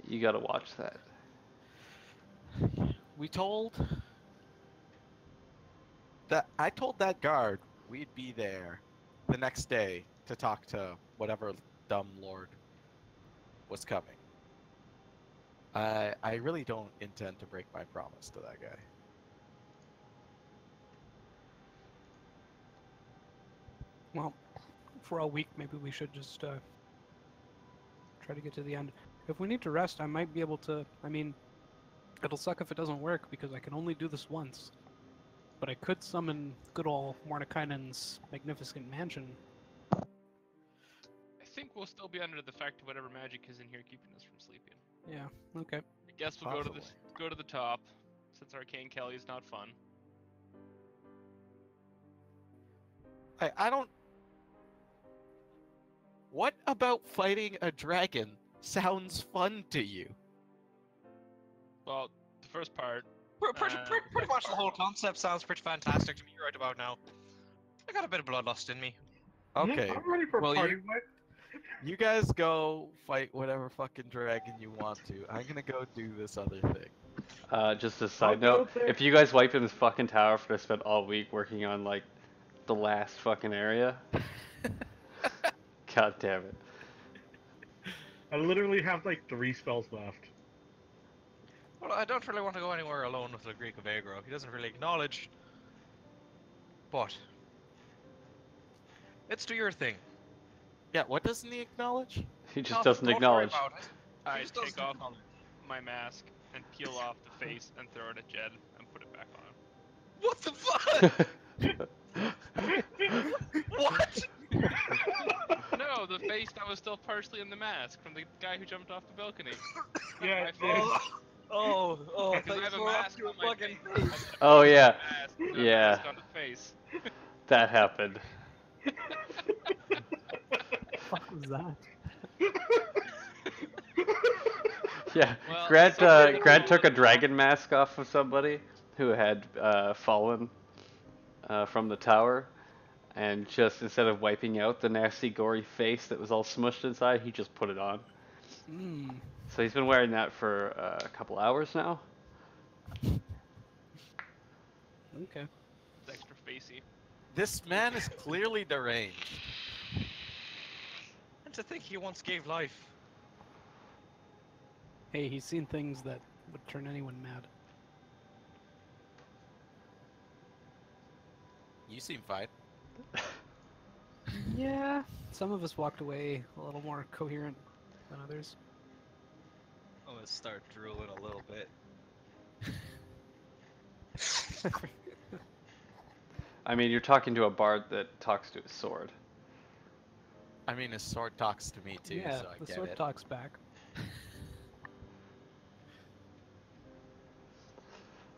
You gotta watch that. We told I told that guard we'd be there the next day to talk to whatever dumb lord was coming. I really don't intend to break my promise to that guy. Well, for a week, maybe we should just try to get to the end. If we need to rest, I might be able to. I mean, it'll suck if it doesn't work because I can only do this once. But I could summon good old Mordekainen's magnificent mansion. I think we'll still be under the fact of whatever magic is in here keeping us from sleeping. Yeah. Okay. I guess we'll Possibly. go to the top, since Arcane Kelly's not fun. I don't. What about fighting a dragon sounds fun to you? Well, the first part. Pretty much the whole concept sounds pretty fantastic to me right about now. I got a bit of bloodlust in me. Okay. I'm ready for well, party fight. You guys go fight whatever fucking dragon you want to. I'm gonna go do this other thing. Just a side I'll go note, there. if you guys wipe in this fucking tower after I spent all week working on like the last fucking area, god damn it. I literally have like 3 spells left. Well, I don't really want to go anywhere alone with the Greek of Agro. He doesn't really acknowledge. But let's do your thing. Yeah, what doesn't he acknowledge? He just Nothing, doesn't don't acknowledge. Worry about it. I just take doesn't off acknowledge. my mask and peel off the face and throw it at Jed and put it back on. What the fuck? What? No, the face that was still partially in the mask from the guy who jumped off the balcony. Yeah, My yeah. face. Oh, Because I have a throw mask your on my fucking face. face. Oh yeah, Mask, and a Yeah. mask on the face. that happened. Fuck was that? Yeah, Well, Grant so really Grant cool took a that- dragon mask off of somebody who had fallen from the tower, and just instead of wiping out the nasty gory face that was all smushed inside, he just put it on. Mmm. So he's been wearing that for a couple hours now. Okay. It's extra facey. This man is clearly deranged. And to think he once gave life. Hey, he's seen things that would turn anyone mad. You seem fine. Yeah. Some of us walked away a little more coherent than others. I'm gonna start drooling a little bit. I mean, you're talking to a bard that talks to his sword. I mean, his sword talks to me too, yeah, so I the get sword it. talks back.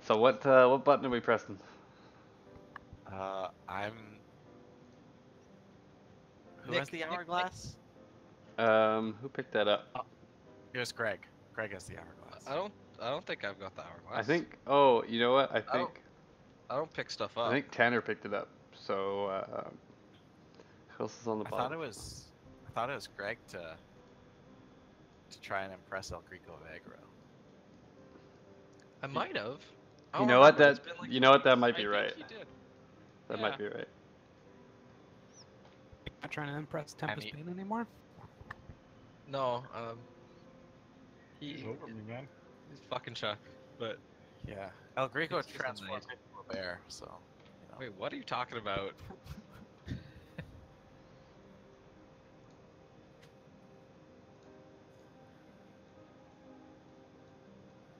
So what button are we pressing? I'm. Who Nick- has the Nick- hourglass? Who picked that up? It was Greg. Greg has the hourglass. I don't think I've got the hourglass. I think. Oh, you know what? I don't- think. I don't pick stuff I up. think Tanner picked it up. So who else is on the I bottom? thought it was Greg to try and impress El Greco of Aggro. I might have. I You don't know what? remember, it's That been like you know what? That might I be think right. he did. That Yeah. might be right. Not trying to impress Tempest mean- Bane anymore. No, He's over me, man. he's fucking shocked. But Yeah. El Greco It's just a transformed night. into a bear, so. You know. wait, what are you talking about?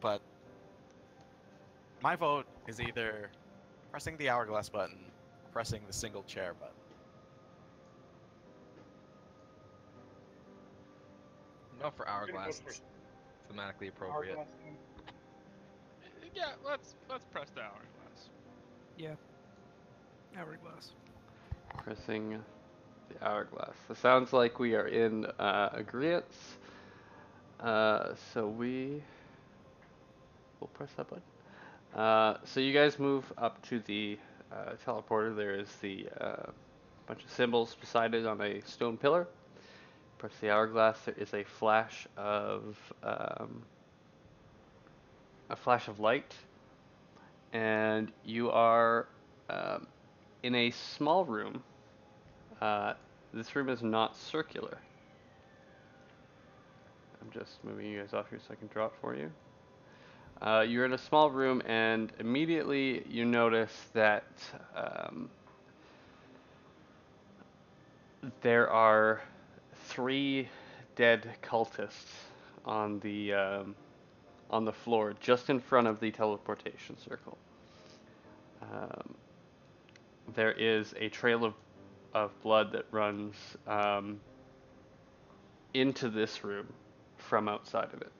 But my vote is either pressing the hourglass button, or pressing the single chair button. Not for I'm gonna go hourglass. for It's thematically appropriate. hourglass then. Yeah, let's press the hourglass. Yeah. Hourglass. Pressing the hourglass. It sounds like we are in agreement. So we will press that button. So you guys move up to the teleporter. There is the bunch of symbols beside it on a stone pillar. Press the hourglass. There is a flash of light, and you are in a small room. This room is not circular. I'm just moving you guys off here so I can draw it for you. You're in a small room, and immediately you notice that there are 3 dead cultists on the floor, just in front of the teleportation circle. There is a trail of blood that runs into this room from outside of it.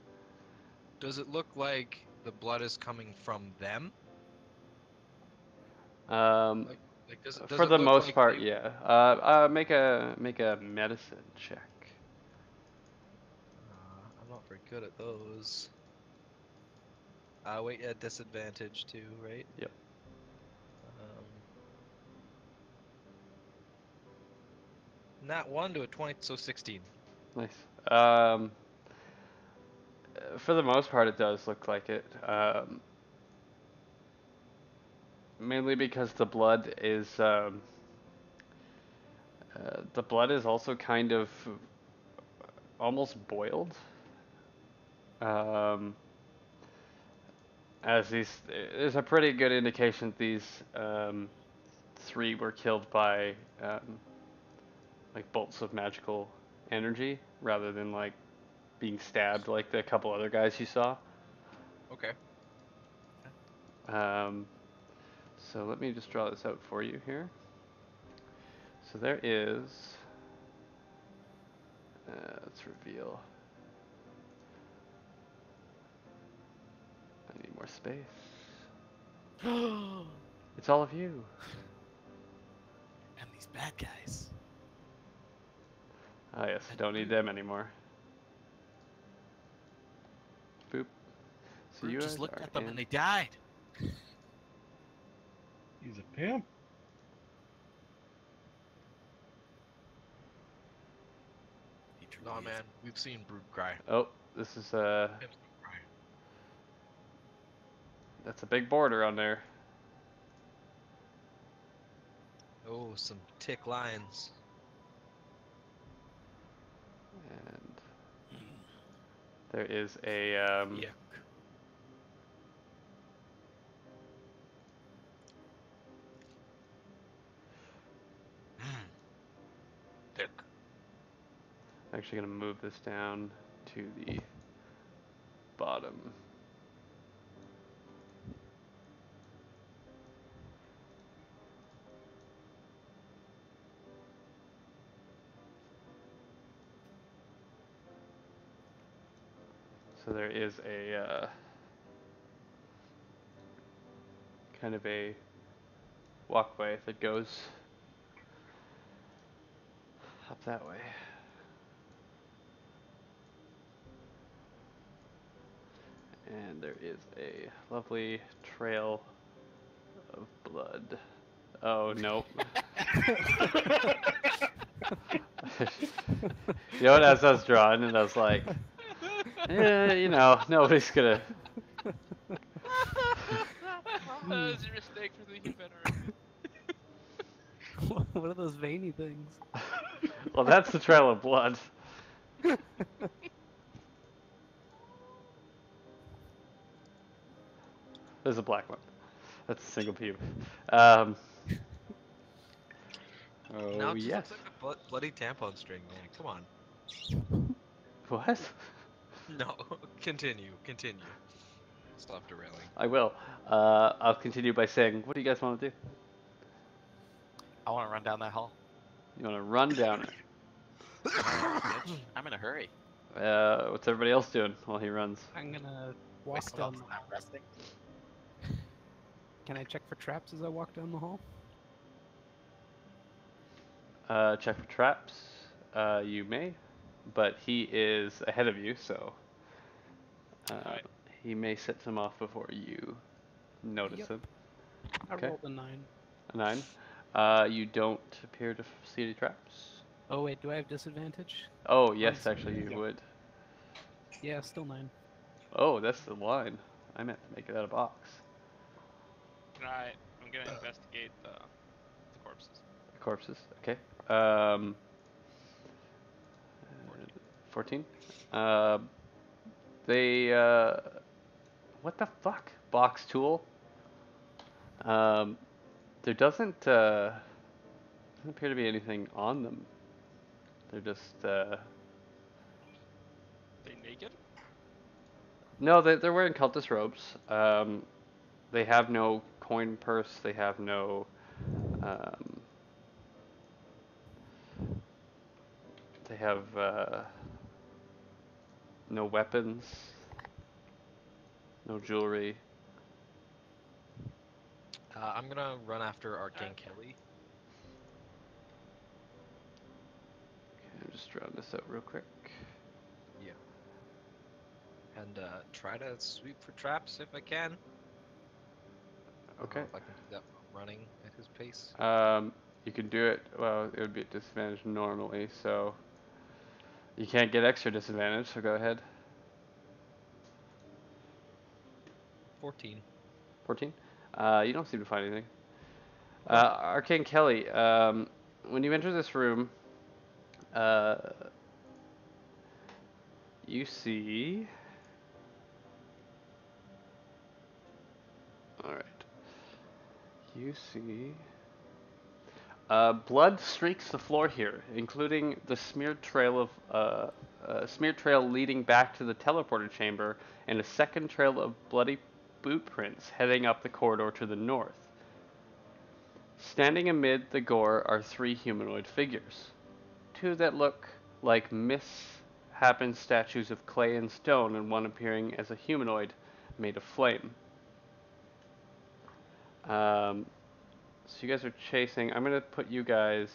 Does it look like the blood is coming from them? Like does For it the look most like part, they- yeah. Make a medicine check. I'm not very good at those. Wait, at disadvantage too, right? Yep. Nat 1 to a 20, so 16. Nice. For the most part, it does look like it. Mainly because the blood is also kind of almost boiled. As there's a pretty good indication that these 3 were killed by like bolts of magical energy rather than like being stabbed like the couple other guys you saw. Okay. So let me just draw this out for you here. So there is, let's reveal. I need more space. It's all of you. And these bad guys. Ah yes, don't need them anymore. Boop. So Groot you just guys looked are at them in- and they died. He's a pimp. He truly Nah, is. man, we've seen Brute cry. Oh, this is Pimps don't cry. that's a big border on there. Oh, some tick lines. And there is a Yeah. Tick. I'm actually gonna move this down to the bottom. So there is a kind of a walkway that goes up that way. And there is a lovely trail of blood. Oh, nope. You know what, as I was drawing, and I was like, you know, nobody's gonna. That was your mistake for thinking better. What are those veiny things? Well, that's the trail of blood. There's a black one. That's a single pube. Now Oh it just yes. looks like a bloody tampon string, man. Come on. What? No, continue. Stop derailing. I will. I'll continue by saying, what do you guys want to do? I want to run down that hall. You want to run down it? Bitch, I'm in a hurry. What's everybody else doing while he runs? I'm gonna Wait, walk someone down. else is not resting. Can I check for traps as I walk down the hall? Check for traps. You may, but he is ahead of you, so Alright. he may set some off before you notice Yep. him. I Okay. rolled a 9. A 9. You don't appear to see any traps. Oh wait, do I have disadvantage? Oh, yes, Nice. actually you Yeah. would. Yeah, still 9. Oh, that's the line. I meant to make it out of box. Right. I'm gonna investigate the corpses. Corpses. Okay. 14. They what the fuck? Box tool. There doesn't appear to be anything on them. They're just They naked? no, they're wearing cultist robes. They have no coin purse. They have no um, they have no weapons, no jewelry. I'm gonna run after Arcane Kelly. Okay, I'm just drawing this out real quick. Yeah. And try to sweep for traps if I can. I don't know Okay. if I can do that running at his pace. You can do it. Well, it would be at disadvantage normally, so you can't get extra disadvantage. So go ahead. 14. 14. You don't seem to find anything. Arcane Kelly, when you enter this room, you see. All right. You see. Blood streaks the floor here, including the smeared trail leading back to the teleporter chamber, and a second trail of bloody boot prints heading up the corridor to the north. Standing amid the gore are 3 humanoid figures. 2 that look like misshapen statues of clay and stone, and one appearing as a humanoid made of flame. So you guys are chasing. I'm gonna put you guys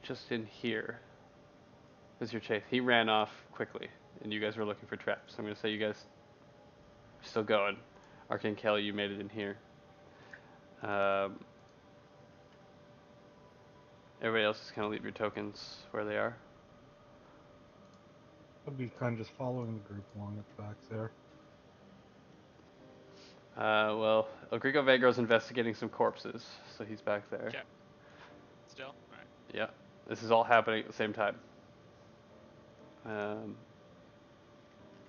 just in here as your chase. He ran off quickly, and you guys were looking for traps. I'm gonna say you guys are still going. Arcane Kelly, you made it in here. Everybody else just kind of leave your tokens where they are. I'd be kind of just following the group along at the back there. Well, El Grigo Vegro's investigating some corpses, so he's back there. Okay. Still? Alright. Yeah, this is all happening at the same time.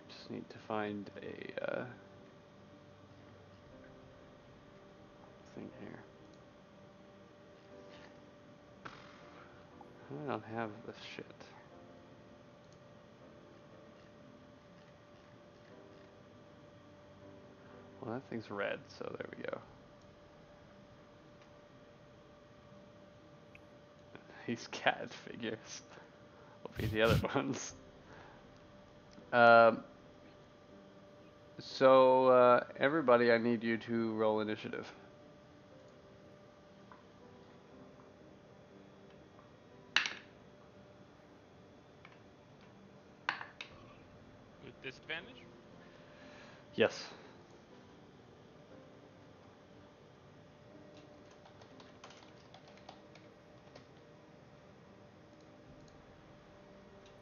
Just need to find a thing here. I don't have this shit. Well, that thing's red, so there we go. These cat figures will be the other ones. So everybody, I need you to roll initiative. With disadvantage? Yes.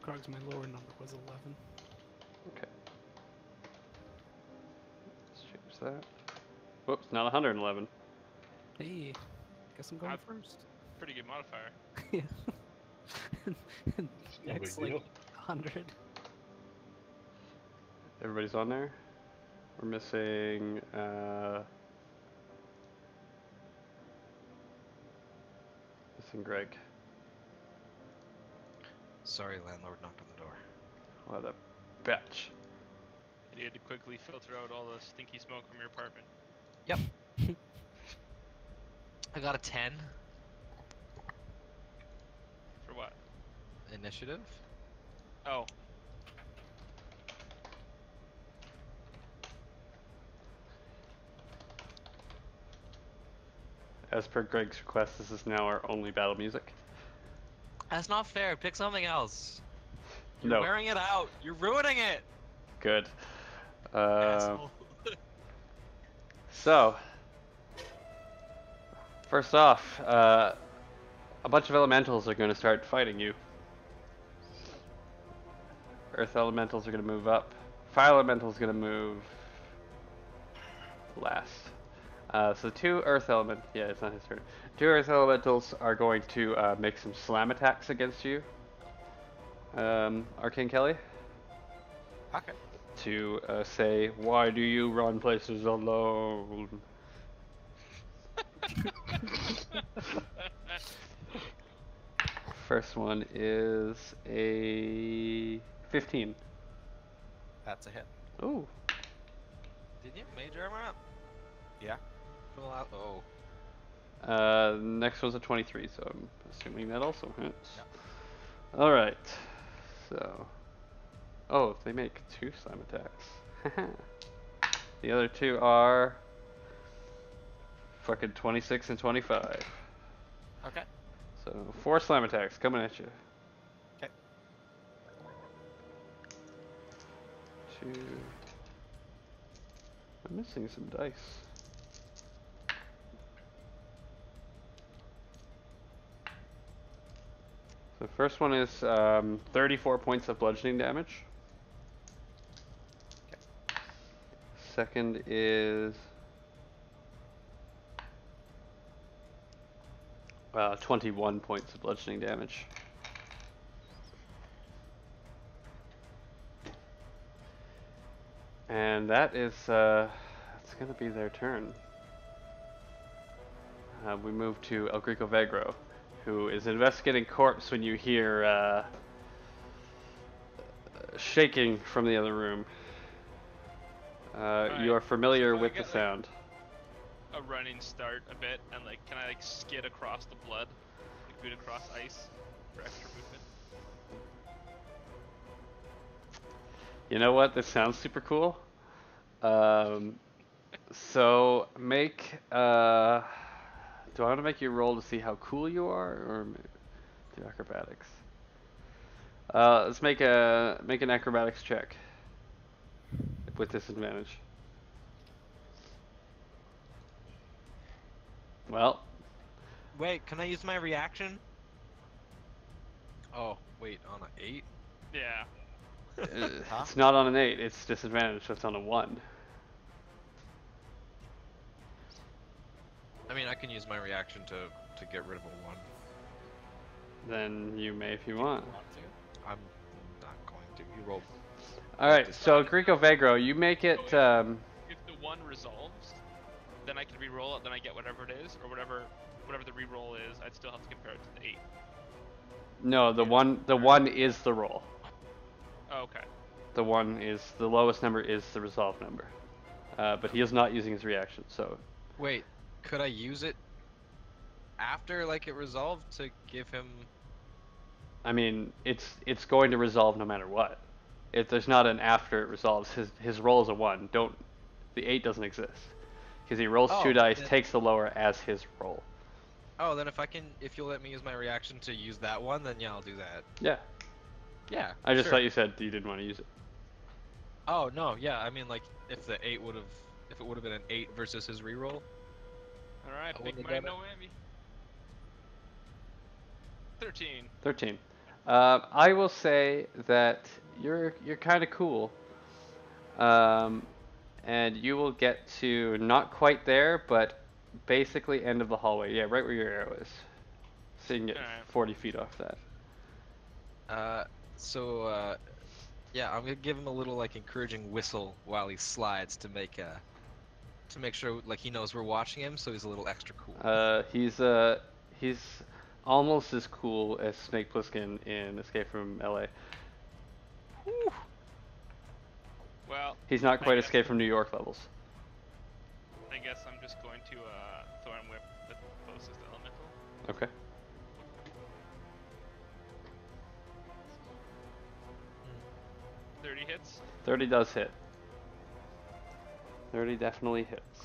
Cards, my lower number was 11. Okay. Let's change that. Whoops, not 111. Hey, guess I'm going I've- first. Pretty good modifier. Yeah. It's no X big like deal. 100. Everybody's on there. We're missing. Missing Greg. Sorry, landlord knocked on the door. What a bitch. You had to quickly filter out all the stinky smoke from your apartment. I got a 10 For what? initiative. Oh. As per Greg's request, this is now our only battle music. That's not fair. Pick something else. You're No. wearing it out. You're ruining it. Good. Asshole. So, First off, a bunch of elementals are going to start fighting you. Earth elementals are going to move up. Fire elementals going to move last. So two earth element. Yeah, it's not his turn. Two earth elementals are going to make some slam attacks against you. Arcane Kelly. Okay. To say, why do you run places alone? First one is a 15. That's a hit. Ooh. Did you major armor up? Yeah. Full out. Oh. Next one's a 23, so I'm assuming that also hits. Yep. Alright. So. Oh, they make 2 slam attacks. The other 2 are fucking 26 and 25. Okay. So 4 slam attacks coming at you. Okay. 2. I'm missing some dice. The first one is 34 points of bludgeoning damage. Okay. Second is 21 points of bludgeoning damage. And that is, that's gonna be their turn. We move to El Greco Vegro, who is investigating corpse when you hear shaking from the other room. You are familiar So I with the get, like, sound. A running start a bit, and like, can I like skid across the blood, like boot across ice for extra movement? You know what? This sounds super cool. So make. Do I want to make you roll to see how cool you are, or do acrobatics? Let's make an acrobatics check with disadvantage. Well, Wait, can I use my reaction? Oh, wait, on an 8? Yeah. Huh? it's not on an 8. It's disadvantage, so it's on a 1. I mean, I can use my reaction to get rid of a 1. Then you may if you want. I'm not going to. You roll. All right. So Greco Vegro, you make it. If the 1 resolves, then I can re-roll it. Then I get whatever it is, or whatever the re-roll is. I'd still have to compare it to the 8. No, the one is the roll. Oh, okay. The 1 is the lowest number is the resolve number. But he is not using his reaction, so Wait, could I use it after like it resolved to give him? I mean it's going to resolve no matter what. If there's not an after it resolves, his roll is a 1. The 8 doesn't exist because he rolls 2 dice, then- takes the lower as his roll. Oh, then if you'll let me use my reaction to use that one, then yeah, I'll do that. Yeah. Yeah. I just sure. thought you said you didn't want to use it. Oh no, yeah. I mean, like if it would have been an 8 versus his reroll. All right, I big wouldn't mind, have no done whammy. 13. 13. I will say that you're kind of cool. And you will get to not quite there, but basically end of the hallway. Yeah, right where your arrow is. So you can get Alright. 40 feet off that. Yeah, I'm gonna give him a little like encouraging whistle while he slides to make sure like he knows we're watching him, so he's a little extra cool. He's almost as cool as Snake Plissken in Escape from LA. Well, He's not I quite guess- Escape from New York levels. I guess I'm just going to Thorn Whip the closest elemental. Okay. Hmm. 30 hits. 30 does hit. 30 definitely hits.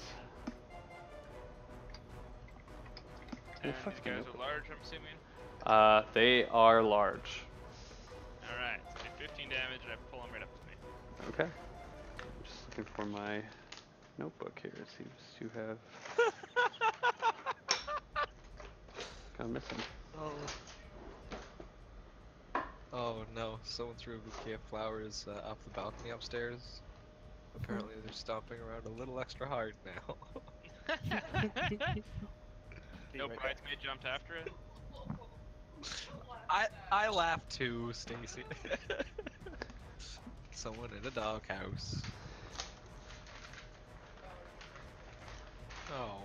And fuck these them guys up. are large, I'm assuming. They are large. Alright, so do 15 damage and I pull them right up to me. Okay. I'm just looking for my notebook here. It seems to have. Gonna miss him. Oh. Oh no, someone threw a bouquet of flowers off the balcony upstairs. Apparently they're stomping around a little extra hard now. No bridesmaid jumped after it. I laughed too, Stacy. Someone in a doghouse. Oh.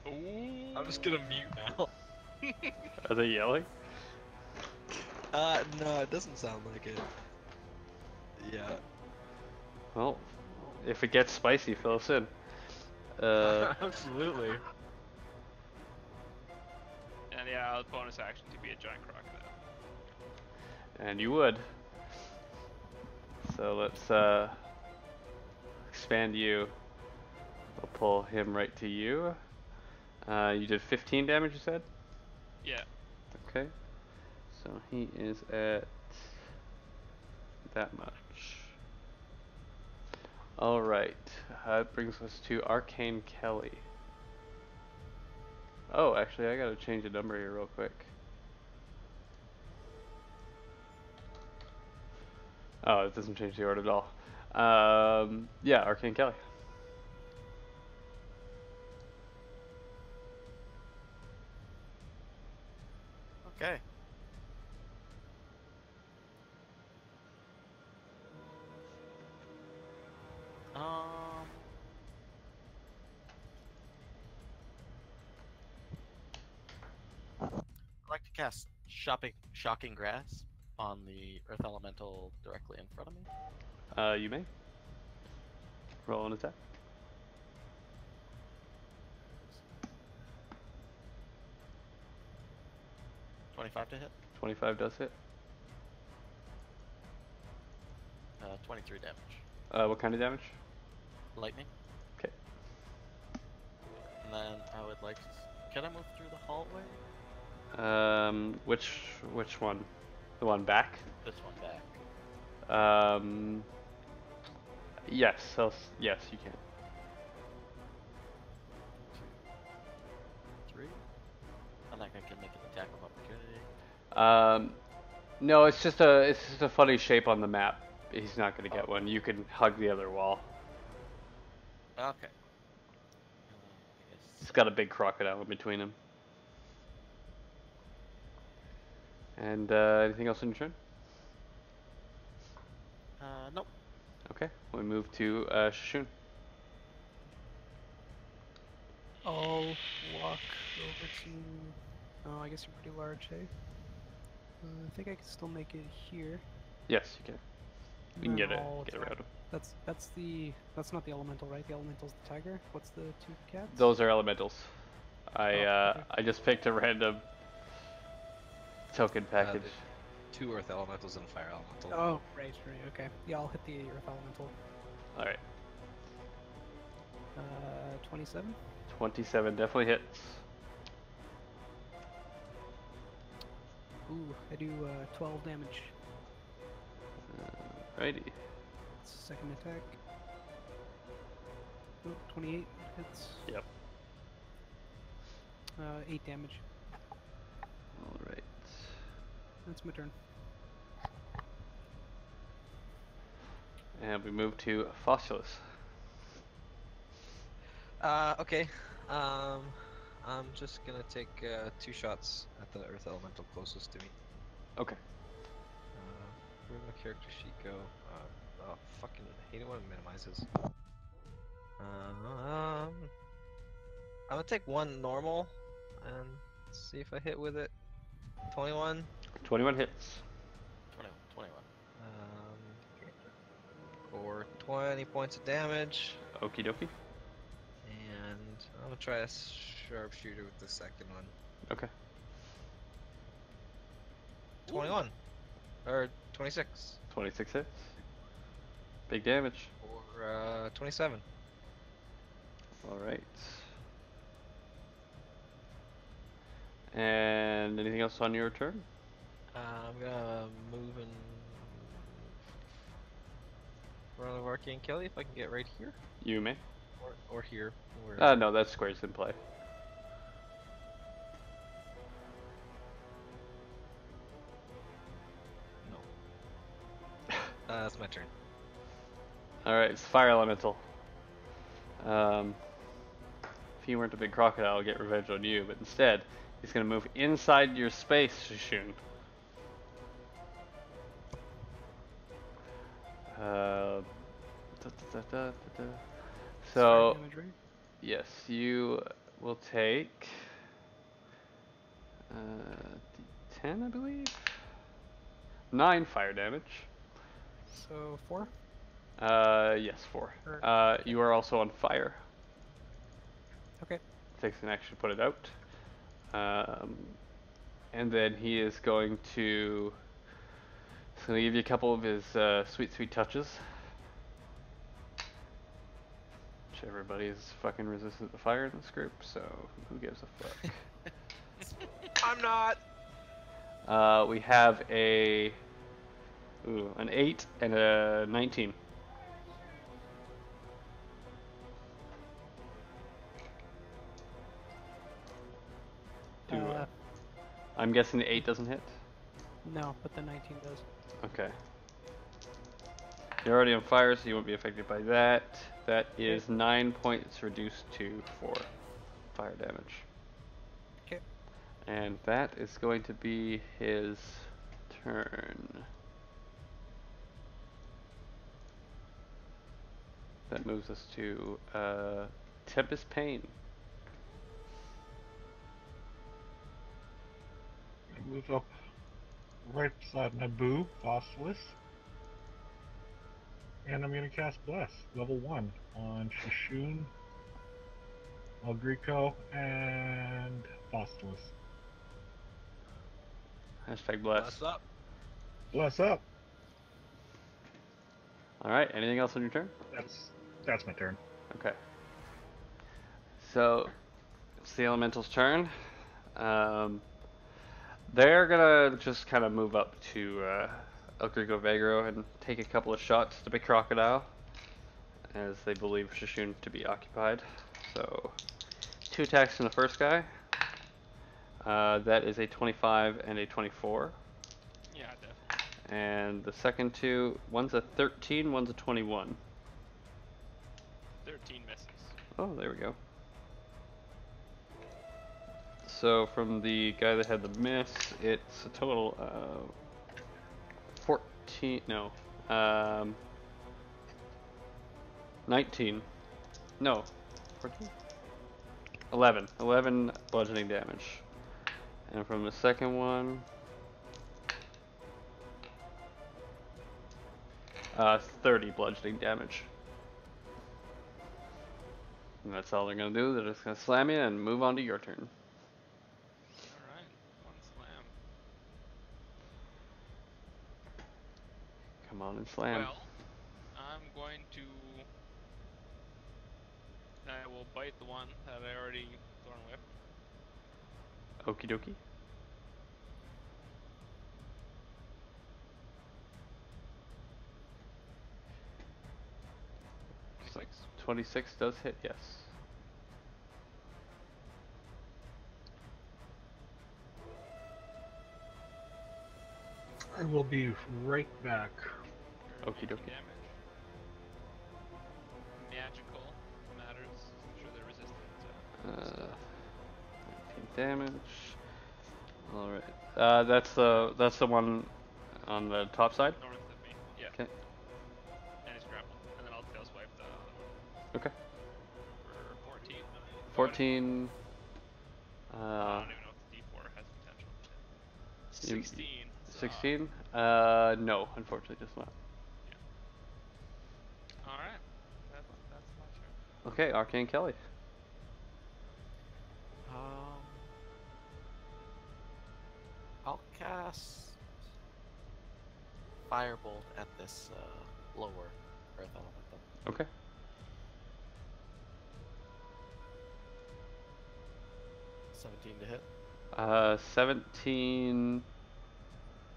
Ooh. I'm just gonna mute now. Are they yelling? No, it doesn't sound like it. Yeah. Well, if it gets spicy, fill us in. Absolutely. And yeah, bonus action to be a giant crocodile. And you would. So let's expand you. I'll pull him right to you. You did 15 damage, you said? Yeah. Okay. So he is at that much. Alright. That brings us to Arcane Kelly. Oh, actually, I gotta change the number here real quick. Oh, it doesn't change the order at all. Yeah, Arcane Kelly. Okay. I'd like to cast Shocking Grasp on the Earth Elemental directly in front of me. You may. Roll an attack. 25 to hit. 25 does hit. 23 damage. What kind of damage? Lightning. Okay. And then I would like to... Can I move through the hallway? Which one? The one back? This one back. Yes. Yes, you can. 2, 3. I think I can make an attack of opportunity. No, it's just a funny shape on the map. He's not gonna get one. You can hug the other wall. Okay. I It's guess. got a big crocodile in between him. And anything else on your turn? Nope. Okay, we move to Shishun. I'll walk over to. Oh, I guess you're pretty large, hey? I think I can still make it here. Yes, you can. and We can then get I'll around attack. him. That's not the elemental, right? The elemental's the tiger. What's the two cats? Those are elementals. okay. I just picked a random token package. the 2 Earth Elementals and a Fire Elemental. Oh, right. Okay. Yeah, I'll hit the Earth Elemental. All right, 27. 27 definitely hits. Ooh, I do 12 damage. Righty. Second attack. Oh, 28 hits. Yep. 8 damage. All right. That's my turn. And we move to Fossilus. Okay. I'm just gonna take 2 shots at the Earth Elemental closest to me. Okay. Where'd my character sheet go? Oh, fucking hate it when it minimizes. I'm gonna take 1 normal and see if I hit with it. 21. 21 hits. 21. Or 20 points of damage. Okie dokie. And I'm gonna try a sharpshooter with the second one. Okay. 21. Or 26. 26 hits. Big damage. Or 27. All right. And anything else on your turn? I'm gonna move and run over Arcane Kelly if I can get right here. You may. Or here. Wherever. No, that square's in play. That's my turn. Alright, it's Fire Elemental. If you weren't a big crocodile, I'll get revenge on you, but instead, he's going to move inside your space, Shishun. So, Fire damage, right? yes, you will take D10, I believe? 9 fire damage. So 4. Yes, 4. Or- You are also on fire. Okay. Takes an action to put it out. And then he is going to... He's going to give you a couple of his sweet, sweet touches. Which everybody is fucking resistant to fire in this group, so who gives a fuck? I'm not. We have an 8 and a 19. I'm guessing the 8 doesn't hit? No, but the 19 does. Okay. You're already on fire, so you won't be affected by that. That is 9 points reduced to 4 fire damage. Okay. And that is going to be his turn. That moves us to Tempest Pain. I move up right beside my boo, Fossilis. And I'm gonna cast Bless, level 1, on Shishun, Algrico, and Fossilis. Hashtag bless. What's up? Bless up! Alright, anything else on your turn? That's my turn. Okay. So, it's the elemental's turn. They're gonna just kind of move up to El Grigo Vegro and take a couple of shots at the big crocodile, as they believe Shishun to be occupied. So, 2 attacks from the first guy. That is a 25 and a 24. Yeah, definitely. And the second 2, one's a 13, one's a 21. 13 misses. Oh, there we go. So from the guy that had the miss, it's a total of 14, no, 19, no, 14? 11 bludgeoning damage. And from the second one, 30 bludgeoning damage. And that's all they're gonna do. They're just gonna slam you and move on to your turn. Alright, 1 slam. Come on and slam. Well, I'm going to... I will bite the one that I already thorn whipped. Okie dokie. So 26 does hit, yes. I will be right back. Okie dokie. Damage. Magical matters. I'm sure they're resistant to... 19 damage. All right. That's the one on the top side. north of me. Yeah. Okay. And he's grappled. And then I'll tail swipe the other one. Okay. For 14. 14. I don't even know if the D4 has potential. You- 16. so- 16. No, unfortunately, just not. Alright. That's my turn. Okay, Arcane Kelly. I'll cast Firebolt at this lower Earth Elemental. Okay. To hit. 17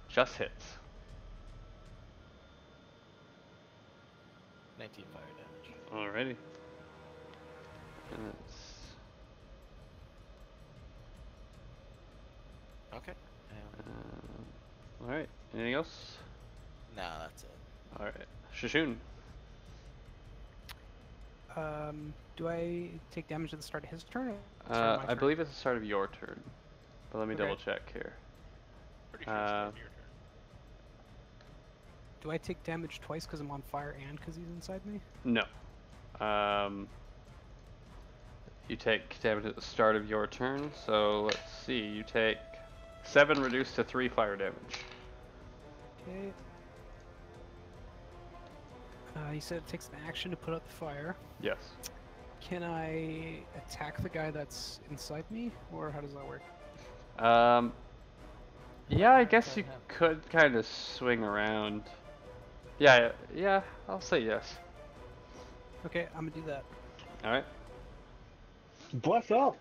just hits. 19 fire damage. Alrighty. And that's Okay. alright. Anything else? Nah, that's it. All right, Shishun. Do I take damage at the start of his turn? Or start of my I turn? believe it's the start of your turn, but let me Okay. double check here. Pretty sure it's your turn. Do I take damage twice because I'm on fire and because he's inside me? No. You take damage at the start of your turn, so let's see. You take 7 reduced to 3 fire damage. Okay. You said it takes an action to put out the fire. Yes. Can I attack the guy that's inside me, or how does that work? Yeah, I guess you could kind of swing around. Yeah, yeah, I'll say yes. Okay, I'm gonna do that. All right. Bless up.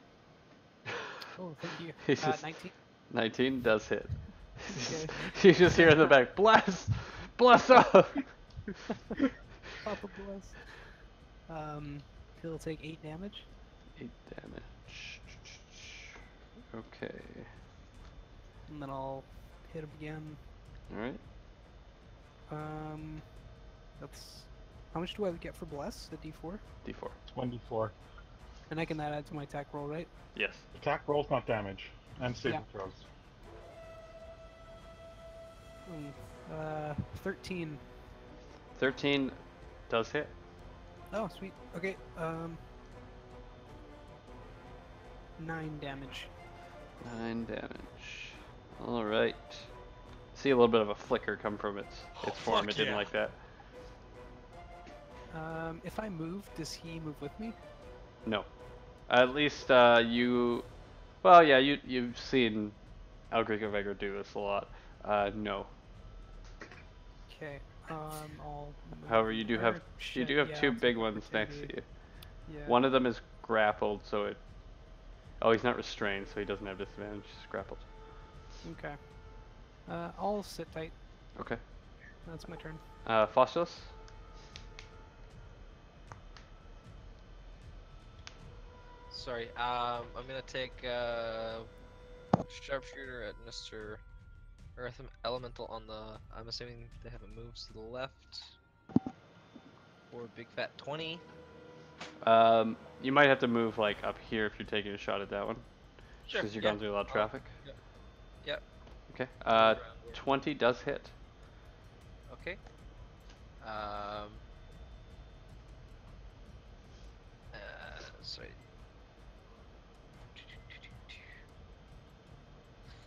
Oh, thank you. He's just- 19. 19 does hit. Okay. You just hear in the back, bless up. Papa bless. He'll take 8 damage. 8 damage. Okay. And then I'll hit him again. All right. That's... How much do I get for bless? The d4? D4. 24. And I can add to my attack roll, right? Yes. Attack rolls, not damage. And saving throws. 13. 13 does hit. Oh, sweet. Okay, 9 damage. 9 damage. All right. See a little bit of a flicker come from its form. fuck It didn't yeah. like that. If I move, does he move with me? No. At least you. Well, yeah, you've seen El Greco Vega do this a lot. No. Okay, I'll move However, you do have or you do shit, have yeah, 2 I'll take big ones next to opportunity. you. Yeah. One of them is grappled, so it. Oh, he's not restrained, so he doesn't have disadvantage. He's grappled. Okay. I'll sit tight. Okay. That's my turn. Faustus. Sorry, I'm gonna take sharpshooter at Mr. Earth Elemental on the. I'm assuming they have a moves to the left. Or big fat 20. You might have to move like up here if you're taking a shot at that one, Sure. because you're yeah. going through a lot of traffic. Yep. Yep. Okay. Move around, yeah. 20 does hit. Okay. Sorry.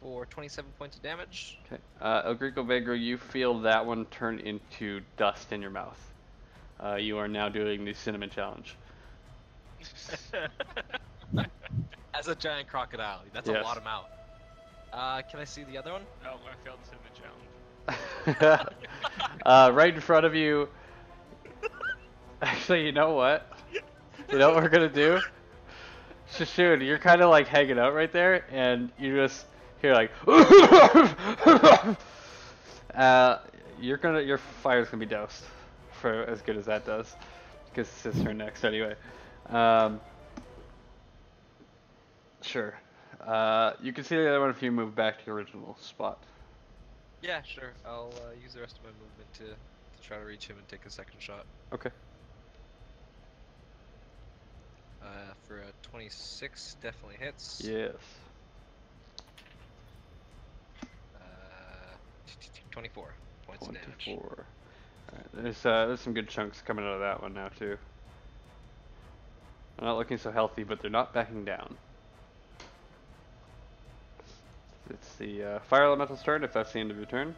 For 27 points of damage. Okay. El Greco Vegro, you feel that one turn into dust in your mouth. You are now doing the cinnamon challenge. As a giant crocodile. That's Yes. a lot of mouth. Can I see the other one? Oh, I failed the cinnamon challenge. Right in front of you. Actually, you know what? You know what we're gonna do? Shishun, you're kind of like hanging out right there, and you just hear like, your fire's gonna be doused for as good as that does, because it's his turn next anyway. Sure. You can see the other one if you move back to your original spot. Yeah, sure. I'll use the rest of my movement to try to reach him and take a second shot. Okay. For a 26, definitely hits. Yes. 24 points of damage. 24. Alright, there's some good chunks coming out of that one now too. They're not looking so healthy, but they're not backing down. It's the fire elemental's turn, if that's the end of your turn.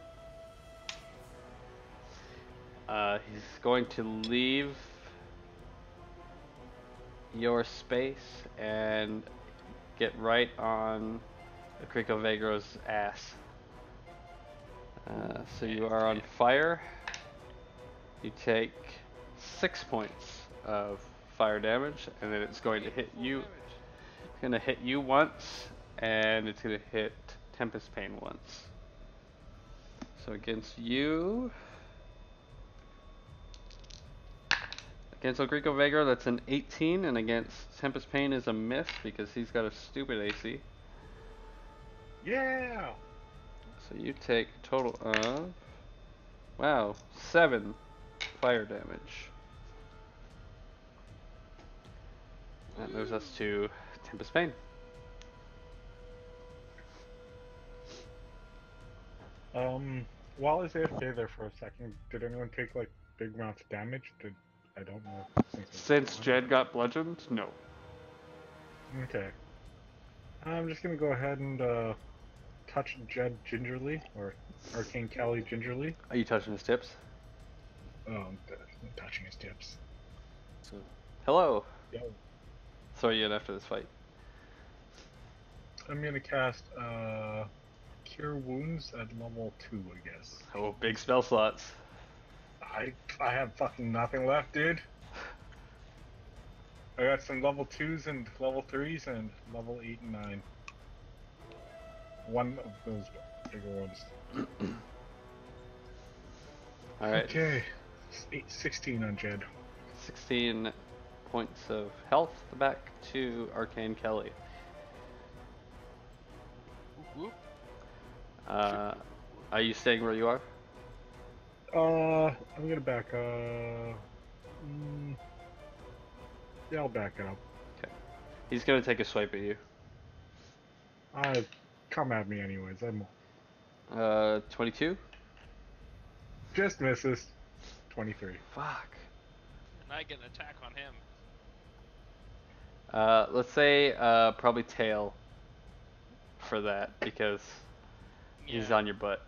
He's going to leave your space and get right on the Crico Vegro's ass. So you are on fire. You take 6 points of fire damage, and then it's going to hit you. It's going to hit you once, and it's going to hit Tempest Pain once. So against you, against El Greco Vegro, that's an 18, and against Tempest Pain is a miss because he's got a stupid AC. Yeah! So you take a total of Wow, 7 fire damage. That moves us to Tempest Bane. While I stay there for a second, did anyone take like big amounts of damage? I don't know. Since Jed got bludgeoned, no. Okay. I'm just gonna go ahead and touch Jed gingerly, or Arcane Callie gingerly. Are you touching his tips? I'm touching his tips. So, hello. Yo. Throw you in after this fight. I'm gonna cast Cure Wounds at level 2, I guess. Oh, big spell slots. I have fucking nothing left, dude. I got some level 2s and level 3s and level 8 and 9. One of those bigger ones. Alright. Okay. 16 on Jed. 16 points of health back to Arcane Kelly. Whoop, Are you staying where you are? I'm gonna back yeah, I'll back it up. He's gonna take a swipe at you. Come at me anyways. 22? Just misses. 23. And Fuck. I get an attack on him. Let's say, probably tail for that, because he's Yeah. on your butt.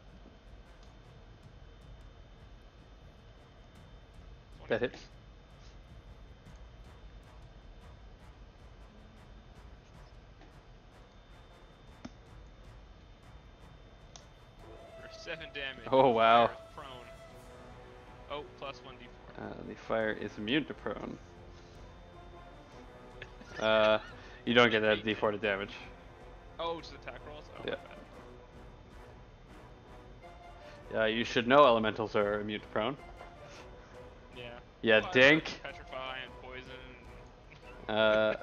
That hits. For 7 damage. Oh, wow. Fire is prone. Oh, plus 1d4. The fire is immune to prone. You don't get that d4 to damage. Oh, just attack rolls? Oh, Yeah. my bad. You should know elementals are immune to prone. Yeah. Yeah, Well, I dink. like Petrify and poison.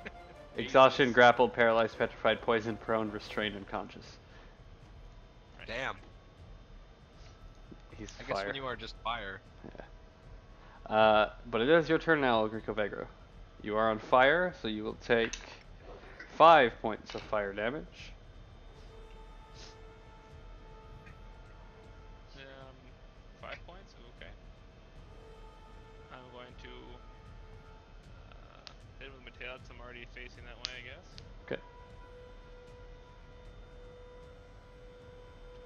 Exhaustion, grappled, paralyzed, petrified, poisoned, prone, restrained, unconscious. Damn. He's I guess fire. when you are just fire. But it is your turn now, Grico Vegro. You are on fire, so you will take 5 points of fire damage. 5 points? Okay. I'm going to hit him with my tail, so I'm already facing that way, I guess. Okay.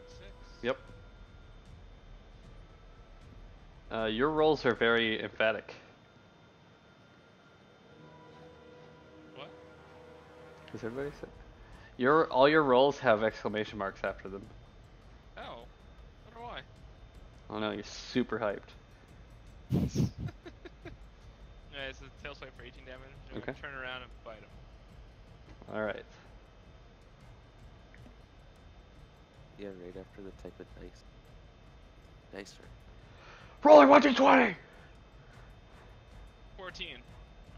6. Yep. Your rolls are very emphatic. What? Does everybody say? All your rolls have exclamation marks after them. Oh. Wonder why. Oh no, you're super hyped. Yeah, it's a tail swipe for 18 damage. I'm gonna Okay. turn around and bite him. Alright. Yeah, right after the type of dice. Dicer. Rolling 1d20! 14.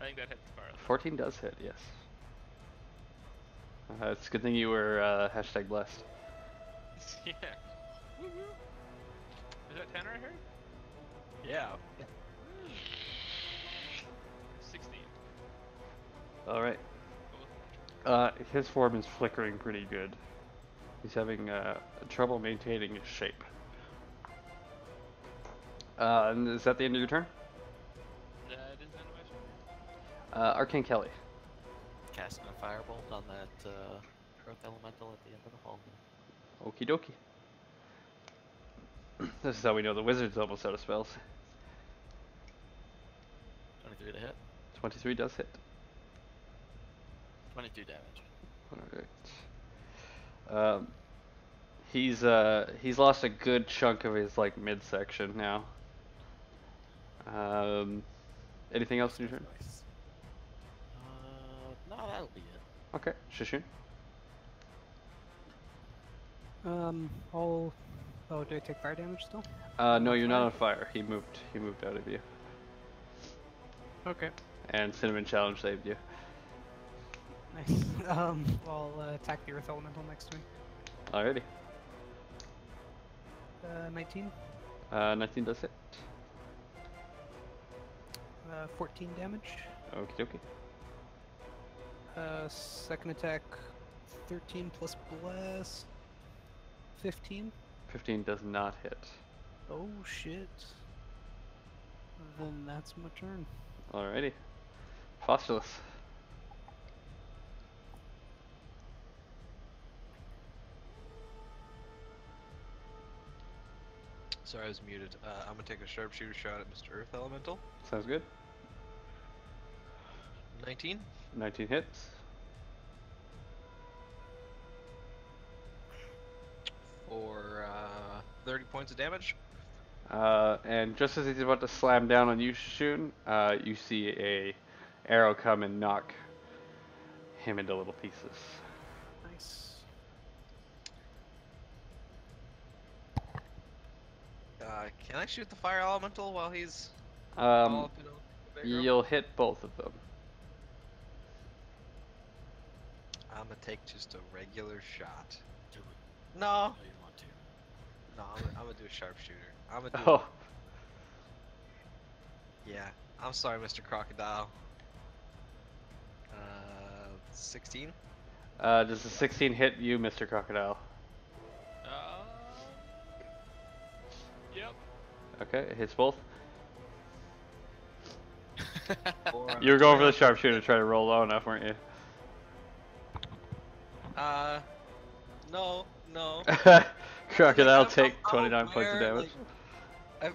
I think that hits the fire. 14 does hit, yes. It's a good thing you were hashtag blessed. Yeah. Woo woo. Is that 10 right here? Yeah. 16. Alright. His form is flickering pretty good. He's having trouble maintaining his shape. And is that the end of your turn? That is the end of my turn. Arcane Kelly. Casting a firebolt on that earth elemental at the end of the hall. Okie dokie. This is how we know the wizard's almost out of spells. 23 to hit. 23 does hit. 22 damage. Alright. He's lost a good chunk of his like midsection now. Anything else in your turn? Nice. No, that'll be it. Okay, Shishun. Oh, do I take fire damage still? No, you're not on fire. He moved out of you. Okay. And Cinnamon Challenge saved you. Nice. I'll attack the earth elemental next to me. Alrighty. 19. 19 does hit. 14 damage. Okie dokie. Second attack, 13 plus bless. 15. 15 does not hit. Oh shit. Then that's my turn. Alrighty. Faustulus. Sorry, I was muted. I'm gonna take a sharpshooter shot at Mr. Earth Elemental. Sounds good. 19. 19 hits. For 30 points of damage. And just as he's about to slam down on you, Shun, you see a arrow come and knock him into little pieces. Nice. Can I shoot the fire elemental while he's all up in a big room? You'll hit both of them. I'm gonna take just a regular shot. Do it. No, Oh, you want to. no, I'm gonna do a sharpshooter. I'm gonna do. Oh, Yeah, I'm sorry, Mr. Crocodile. 16. does the 16 hit you, Mr. Crocodile? Yep. Okay, it hits both. Or, You were going for the sharpshooter to try to roll low enough, weren't you? No. Crocodile, Like, take I'm 29 points of aware, damage.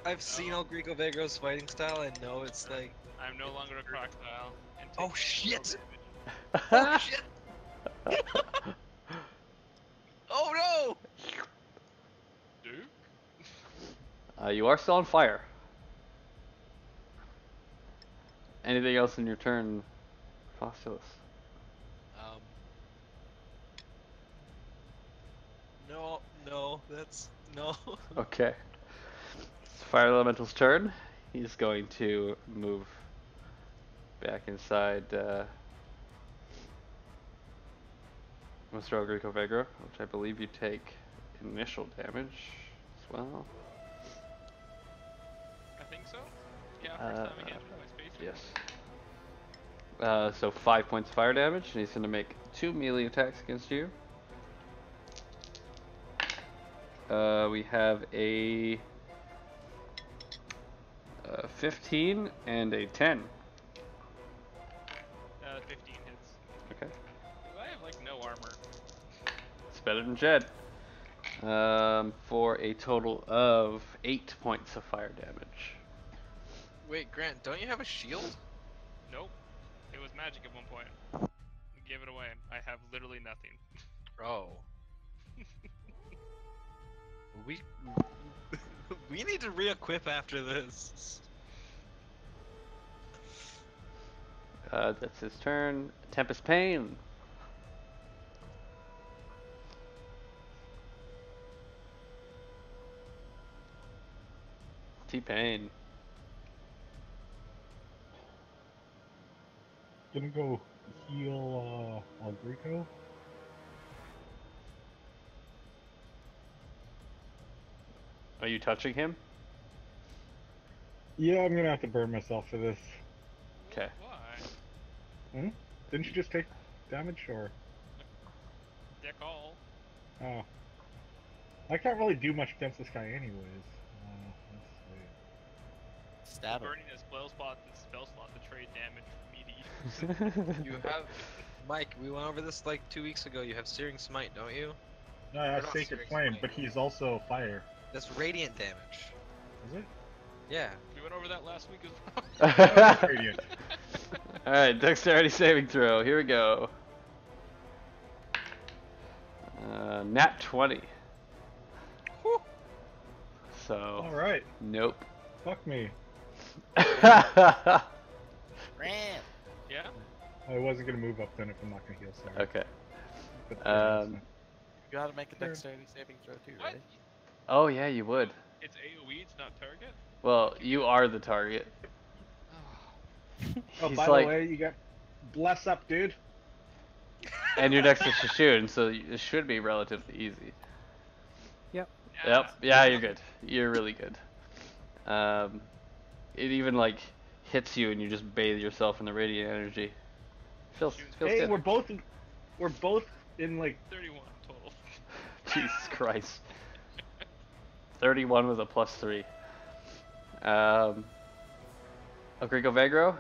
I've seen El Greco Vegro's fighting style. I know it's like. I'm no longer a crocodile. And Oh, take shit! damage. Oh shit! Oh no! Duke? You are still on fire. Anything else in your turn, Faustulus? No, that's no. Okay. It's Fire Elemental's turn. He's going to move back inside Mr. El Greco Vegro, which I believe you take initial damage as well. I think so. Yeah, first time I hit with my space. Yes. So 5 points of fire damage, and he's going to make 2 melee attacks against you. We have a 15 and a 10. 15 hits. Okay. I have like no armor. It's better than Jed. For a total of 8 points of fire damage. Wait, Grant, don't you have a shield? Nope. It was magic at one point. Give it away. I have literally nothing. Oh. We need to re-equip after this. That's his turn. Tempest Pain. T-Pain. Gonna go heal El Greco. Are you touching him? Yeah, I'm gonna have to burn myself for this. Okay. Why? Didn't you just take damage, or? Dick all. Oh. I can't really do much against this guy anyways. Let's Stab him. Burning a spell slot to trade damage for meaty. You have, Mike. We went over this like 2 weeks ago. You have Searing Smite, don't you? see. No, I have not Sacred serious, Flame, Mike. but he's also fire. That's radiant damage. Is it? Yeah. We went over that last week as well. Radiant. Alright, dexterity saving throw. Here we go. Nat 20. Whew. So, Alright. nope. Fuck me. Ram! Yeah? I wasn't gonna move up then if I'm not gonna heal, sorry. Okay. But, Um, You gotta make a dexterity saving throw too, What? right? Oh yeah, you would. It's AoE, it's not target? Well, you are the target. Oh, He's by like, the way, you got bless up, dude. and you're next to Shishun, so it should be relatively easy. Yep. Yep. Yeah, you're good. You're really good. It even like hits you and you just bathe yourself in the radiant energy. Feels Hey, good. we're both in like 31 total. Jesus Christ. 31 with a +3. Agrico Vegro,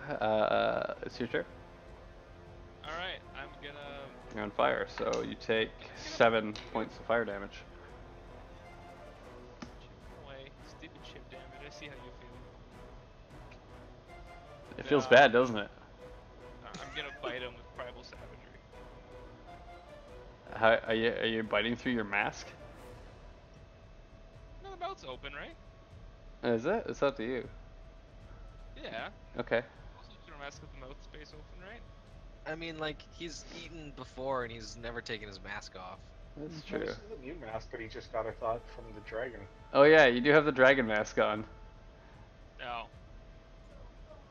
it's your turn. Alright, I'm gonna. You're on fire, so you take 7 points of fire damage. Chip away. Stupid chip damage. I see how you feel. It feels bad, doesn't it? I'm gonna bite him with primal savagery. How, are you biting through your mask? No, the mouth's open, right? Is it? It's up to you. Yeah. Okay. Also, your mask with the mouth space open, right? I mean, like, he's eaten before and he's never taken his mask off. That's No, true. this is a new mask that he just got, I thought, from the dragon. Oh yeah, you do have the dragon mask on. No.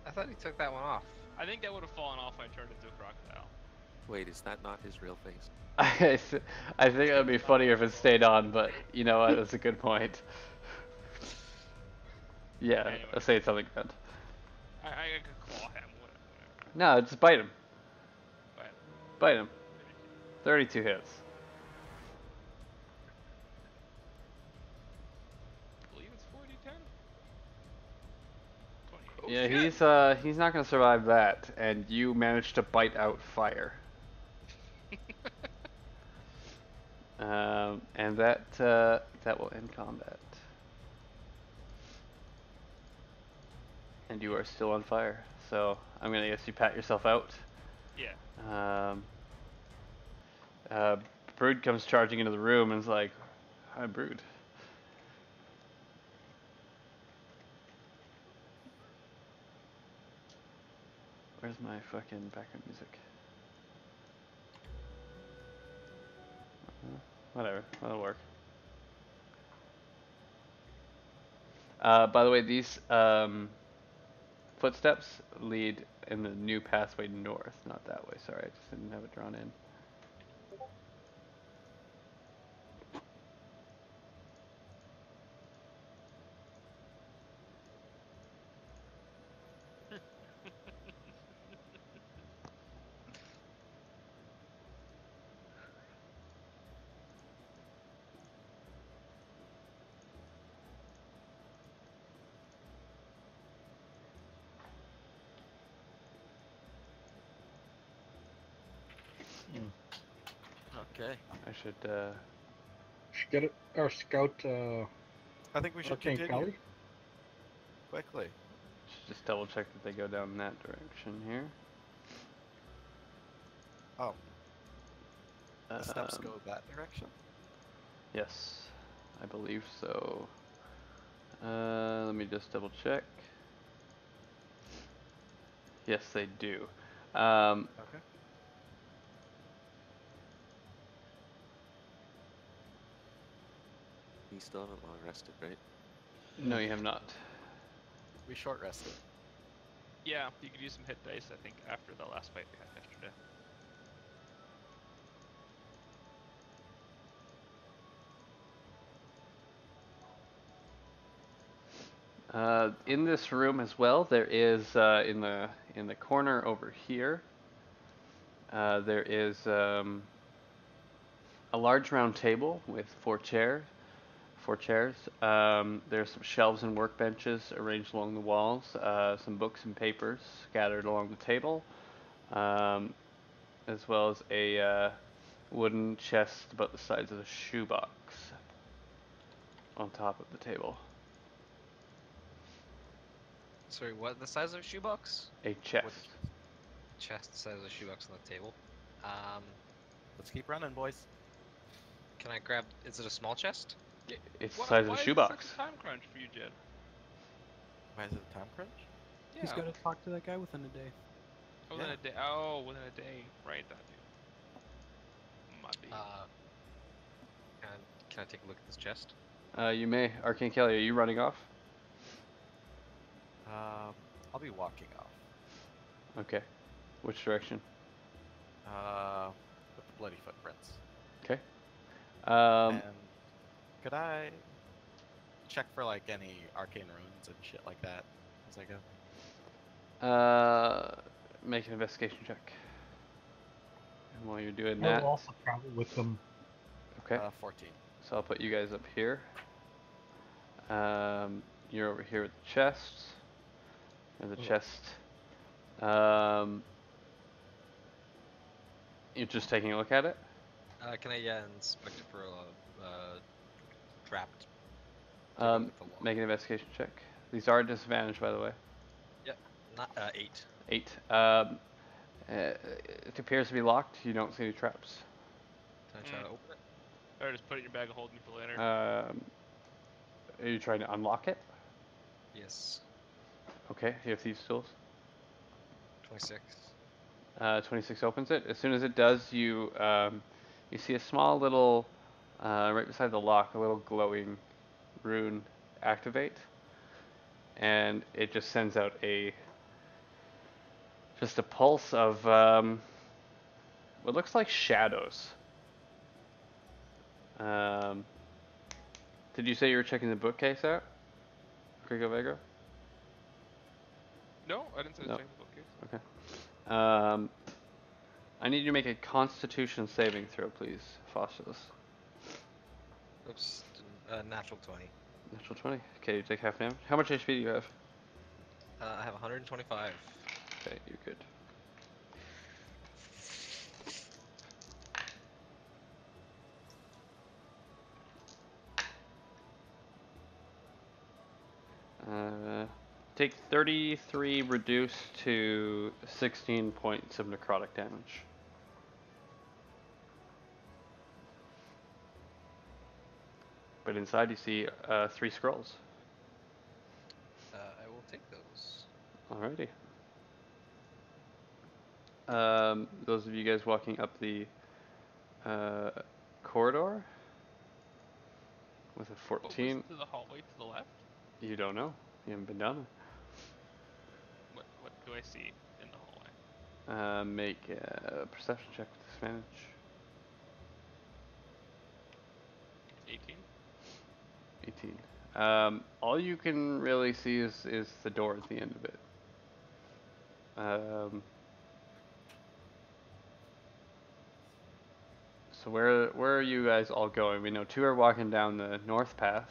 I thought he took that one off. I think that would have fallen off when I turned into a crocodile. Wait, is that not his real face? I think it would be funnier if it stayed on, but you know what? That's a good point. Yeah, Anyway. let's say something good. I could claw him, whatever. No, just bite him. But Bite him. 32 hits. I believe it's 40-10. 20. Oh, Yeah, he's not gonna survive that, and you managed to bite out fire. And that will end combat. And you are still on fire, so I'm gonna guess you pat yourself out. Yeah. Brood comes charging into the room and is like, "Hi, Brood." Where's my fucking background music? Whatever, that'll work. By the way, these footsteps lead in the new pathway north, not that way. Sorry, I just didn't have it drawn in. Okay. I should Should get our scout, I think we should Arcane continue Kelly. quickly. just double check that they go down in that direction here. Oh, the steps Um, go that direction. Yes, I believe so. Let me just double check. Yes, they do. Okay. We still haven't long rested, right? No, you have not. We short rested. Yeah, you could use some hit dice, I think, after the last fight we had yesterday. In this room as well, there is in the corner over here. There is a large round table with four chairs. There's some shelves and workbenches arranged along the walls. Some books and papers scattered along the table, as well as a wooden chest about the size of a shoebox on top of the table. Sorry, what? The size of a shoebox? A chest. Chest the size of a shoebox on the table. Let's keep running, boys. Can I grab? Is it a small chest? It's the size of a Why shoebox. is this such a time crunch for you, Jed? Why is it a time crunch? Yeah. He's got to talk to that guy within a day. Oh, within a day. Oh, within a day. Right, that dude. Might be. Can I take a look at this chest? You may. Arcane Kelly, are you running off? I'll be walking off. Okay. Which direction? With the bloody footprints. Okay. And could I check for like any arcane runes and shit like that as I go. Make an investigation check. And while you're doing We'll that, also travel with them. okay. 14. So I'll put you guys up here. You're over here with the chest. And the Oh. chest. You're just taking a look at it? Can I inspect it for trapped? thing Um, with the lock? make an investigation check. These are disadvantaged, by the way. Yep. Not 8. 8. It appears to be locked. You don't see any traps. Can I try to open it? Or just put it in your bag of holding for later. Are you trying to unlock it? Yes. Okay, you have these tools. 26. 26 opens it. As soon as it does, you see a small little, right beside the lock, a little glowing rune activate, and it just sends out just a pulse of what looks like shadows. Did you say you were checking the bookcase out, Grigo Vega? No, I didn't say No. check the bookcase. I need you to make a Constitution saving throw, please, Faustus. Oops. Natural 20. Natural 20. Okay, you take half damage. How much HP do you have? I have 125. Okay, you're good. Take 33 reduced to 16 points of necrotic damage. But inside you see 3 scrolls. I will take those. Alrighty. Those of you guys walking up the corridor with a What 14, was to the hallway to the left? you don't know. You haven't been down What do I see in the hallway? there. Make a perception check with disadvantage. 18. 18. All you can really see is the door at the end of it. So where are you guys all going? We know 2 are walking down the north path.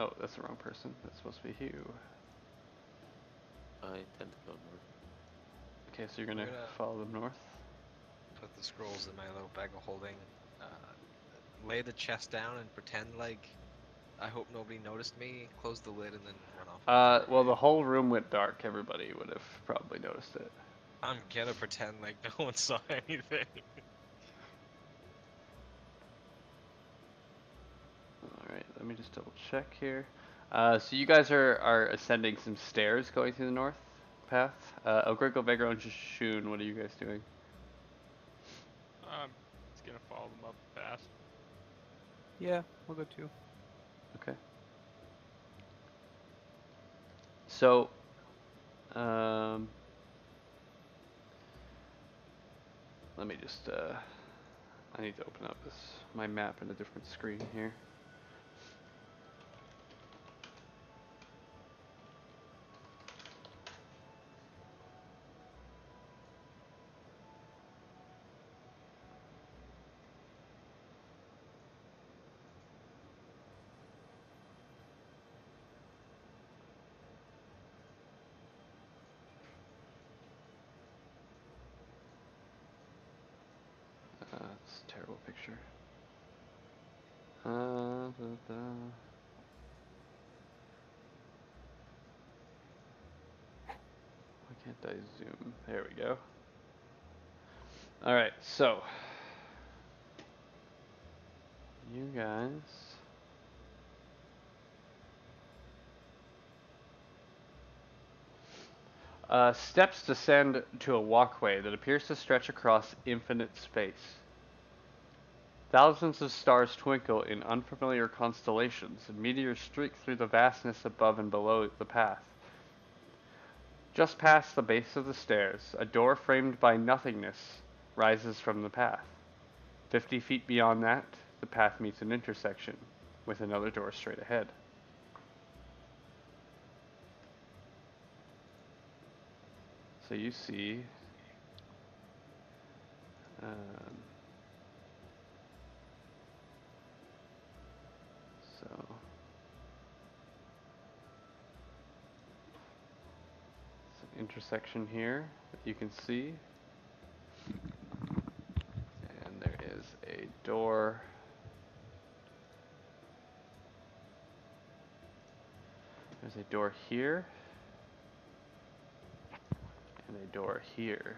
Oh, that's the wrong person. That's supposed to be Hugh. I intend to go north. Okay, so you're gonna We're gonna- follow them north. Put the scrolls in my little bag of holding. Lay the chest down and pretend like I hope nobody noticed me. Close the lid and then run off. Well, the whole room went dark. Everybody would have probably noticed it. I'm gonna pretend like no one saw anything. Alright, let me just double check here. So you guys are ascending some stairs going through the north path. Ogrigo, Vegro, and Shun, what are you guys doing? Just gonna follow them up fast. Yeah, we'll go too. Okay. So, let me just, I need to open up my map in a different screen here. It's a terrible picture. Why can't I zoom? There we go. Alright, so you guys steps descend to a walkway that appears to stretch across infinite space. Thousands of stars twinkle in unfamiliar constellations, and meteors streak through the vastness above and below the path. Just past the base of the stairs, a door framed by nothingness rises from the path. 50 feet beyond that, the path meets an intersection with another door straight ahead. So you see so it's an intersection here that you can see, and there is a door. There's a door here and a door here.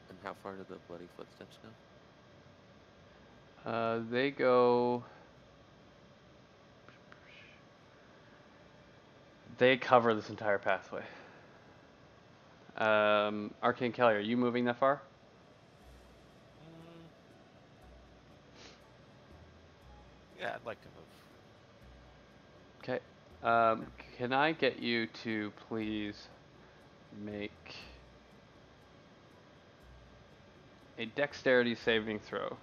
And how far do the bloody footsteps go? They go. They cover this entire pathway. Arcane Kelly, are you moving that far? Yeah, I'd like to move. Okay. Can I get you to please make a dexterity saving throw? Of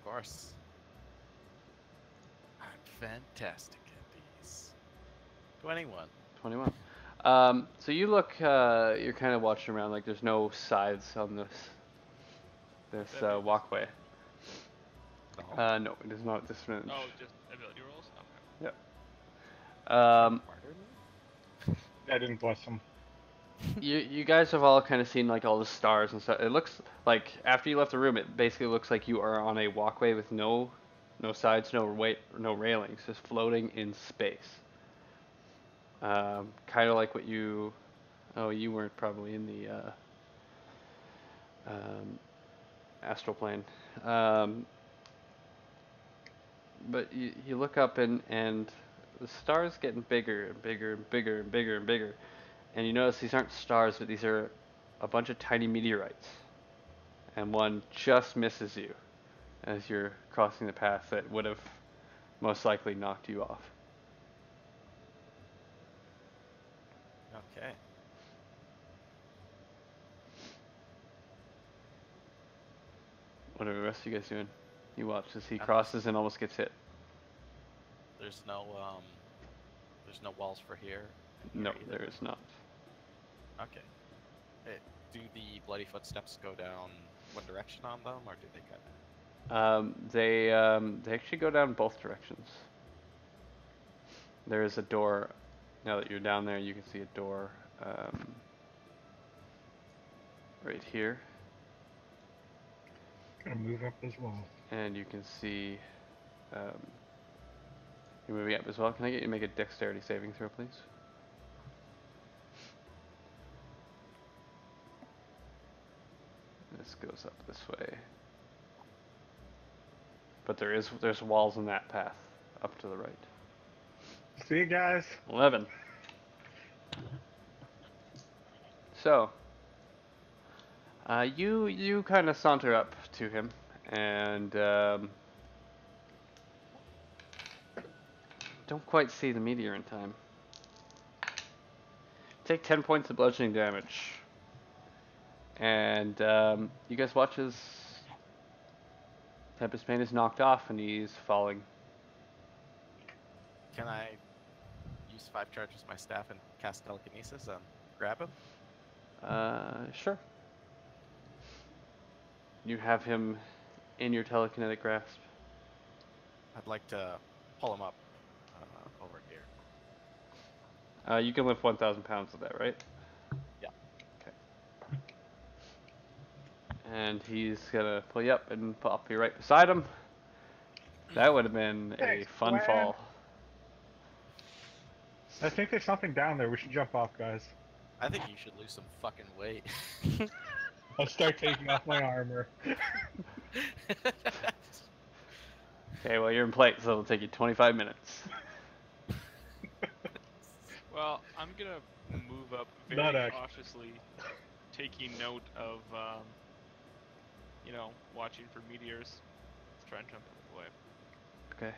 course. I'm fantastic at these. 21. 21. So you look, you're kind of watching around, like there's no sides on this walkway. No. No, it is not disadvantage. Oh, just ability rolls? Okay. Yep. I didn't bless him. You guys have all kind of seen like all the stars and stuff. It looks like after you left the room, it basically looks like you are on a walkway with no sides, no railings, just floating in space. Kind of like what you. Oh, you weren't probably in the astral plane. But you look up and the stars getting bigger and bigger and bigger and bigger and bigger. And you notice these aren't stars, but these are a bunch of tiny meteorites. And one just misses you as you're crossing the path that would have most likely knocked you off. Okay. What are the rest of you guys doing? You watch as he crosses and almost gets hit. There's no walls for here. No, either. there is not. Okay. Do the bloody footsteps go down one direction on them, or do they go down? They actually go down both directions. There is a door. Now that you're down there, you can see a door right here, Gonna move up as well. and you can see you're moving up as well. Can I get you to make a dexterity saving throw, please? This goes up this way, but there's walls in that path up to the right. See you guys. 11. So, you kind of saunter up to him and don't quite see the meteor in time. Take 10 points of bludgeoning damage. And you guys watch as Tempest Pain is knocked off and he's falling. Can I use 5 charges of my staff and cast telekinesis and grab him? Sure. You have him in your telekinetic grasp. I'd like to pull him up over here. You can lift 1,000 pounds of that, right? Yeah. Okay. And he's gonna pull you up and pop you right beside him. That would have been a Thanks, fun Glenn. fall. I think there's something down there. We should jump off, guys. I think you should lose some fucking weight. I'll start taking off my armor. Okay, well you're in plate, so it'll take you 25 minutes. Well, I'm gonna move move up Not very actually. cautiously, taking note of, you know, watching for meteors. Let's try and jump out of the way. Okay.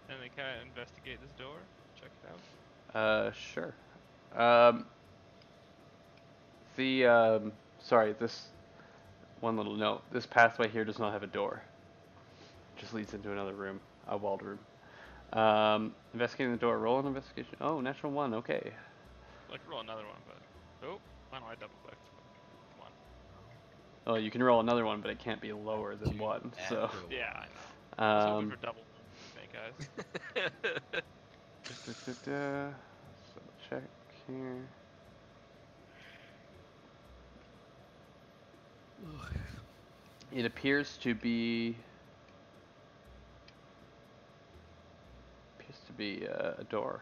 And then kind of investigate this door, check it out. Sure. Sorry, this one little note. This pathway here does not have a door. It just leads into another room, a walled room. Investigating the door. Roll an investigation. Oh, natural 1. Okay. Like roll another one, but oh, why don't I double clicked? Come on. Well, you can roll another one, but it can't be lower than Two 1. and So, roll. Yeah, I know. I was hoping for double ones, guys. so check here. It appears to be a door.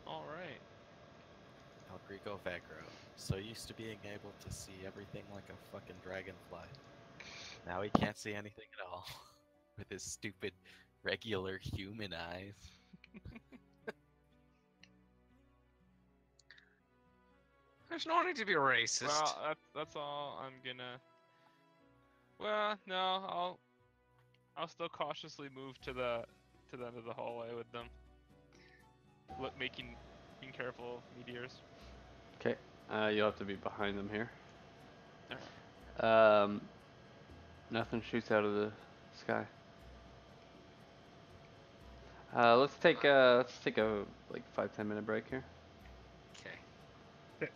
All right. El Grigo Vagro. So used to being able to see everything like a fucking dragonfly. Now he can't see anything at all. With his stupid regular human eyes. There's no need to be racist. Well, that's all I'm gonna. Well, no, I'll still cautiously move to the end of the hallway with them. Being careful of meteors. Okay. You'll have to be behind them here. Alright. Nothing shoots out of the sky. Let's take a like 5-10 minute break here, Okay.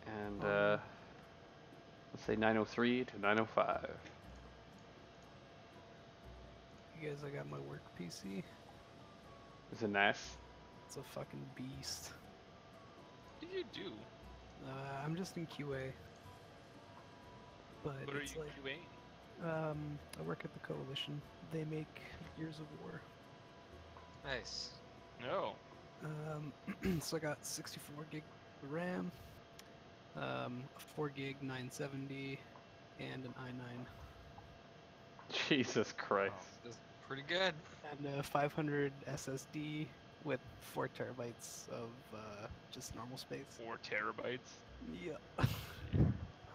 and let's say 9:03 to 9:05. You guys, I got my work PC. Is it nice? It's a fucking beast. What do you do? I'm just in QA. But What are it's you like, doing? I work at the Coalition. They make Gears of War. Nice. No. So I got 64 gig RAM, a 4 gig 970, and an i9, Jesus Christ. That's pretty good. and a 500 SSD with 4 terabytes of just normal space. 4 terabytes. Yeah.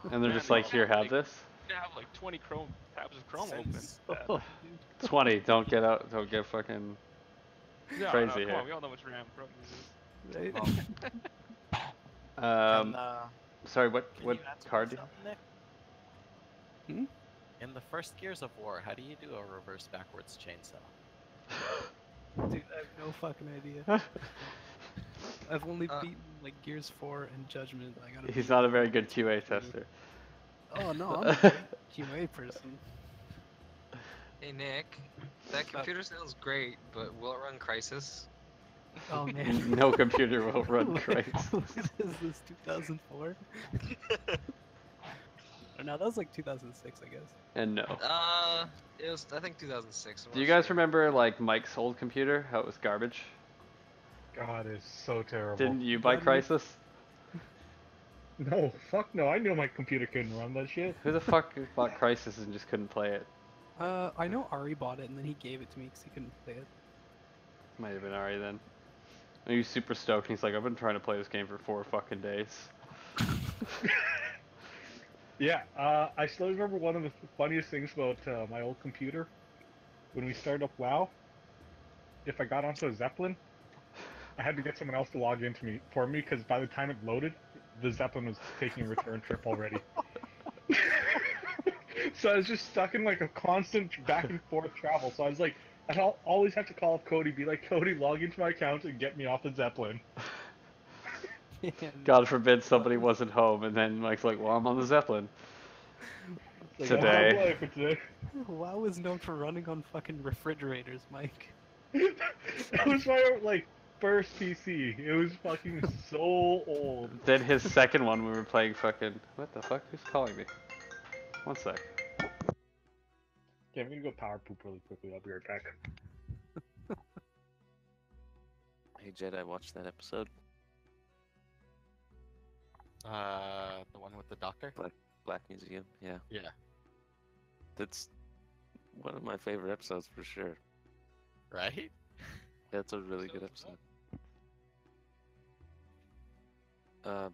And they're Man, just they like, here, have, have this. You have like 20 tabs of Chrome open. So- 20. Don't get fucking. No, Crazy no, come here. on, we all know which RAM Chrome uses. Right? Sorry, what Can you answer card do you yourself, Nick? Hmm? In the first Gears of War, how do you do a reverse backwards chainsaw? Dude, I have no fucking idea. have? I've only beaten like Gears 4 and Judgment. I gotta He's beat not a them very all good to QA beat. tester. Oh no, I'm a great QA person. Hey Nick, that computer sounds great, but will it run Crisis? Oh man. No computer will run Wait, Crisis. what is this, 2004? Or no, that was like 2006, I guess. And no. It was I think 2006. I'm Do you not guys sure. remember like Mike's old computer? How it was garbage? God, it's so terrible. Didn't you buy Got me. Crisis? No, fuck no. I knew my computer couldn't run that shit. Who the fuck bought Crisis and just couldn't play it? I know Ari bought it and then he gave it to me because he couldn't play it. Might have been Ari then. And he was super stoked. And he's like, I've been trying to play this game for 4 fucking days. Yeah, I still remember one of the funniest things about my old computer. When we started up WoW, if I got onto a Zeppelin, I had to get someone else to log in for me because by the time it loaded, the Zeppelin was taking a return trip already. So I was just stuck in like a constant back and forth travel. So I was like, I'd always have to call up Cody, be like, Cody, log into my account and get me off the Zeppelin. And God forbid somebody wasn't home, and then Mike's like, well, I'm on the Zeppelin. Like, Today. I'm gonna play for today. WoW is known for running on fucking refrigerators, Mike. That was my like first PC. It was fucking so old. Then his second one, we were playing fucking. What the fuck? Who's calling me? One sec. Okay, I'm gonna go power poop really quickly. I'll be right back. Hey Jed, I watched that episode. The one with the doctor? Black Museum. Yeah, Yeah. that's one of my favorite episodes for sure. Right? That's a really good episode.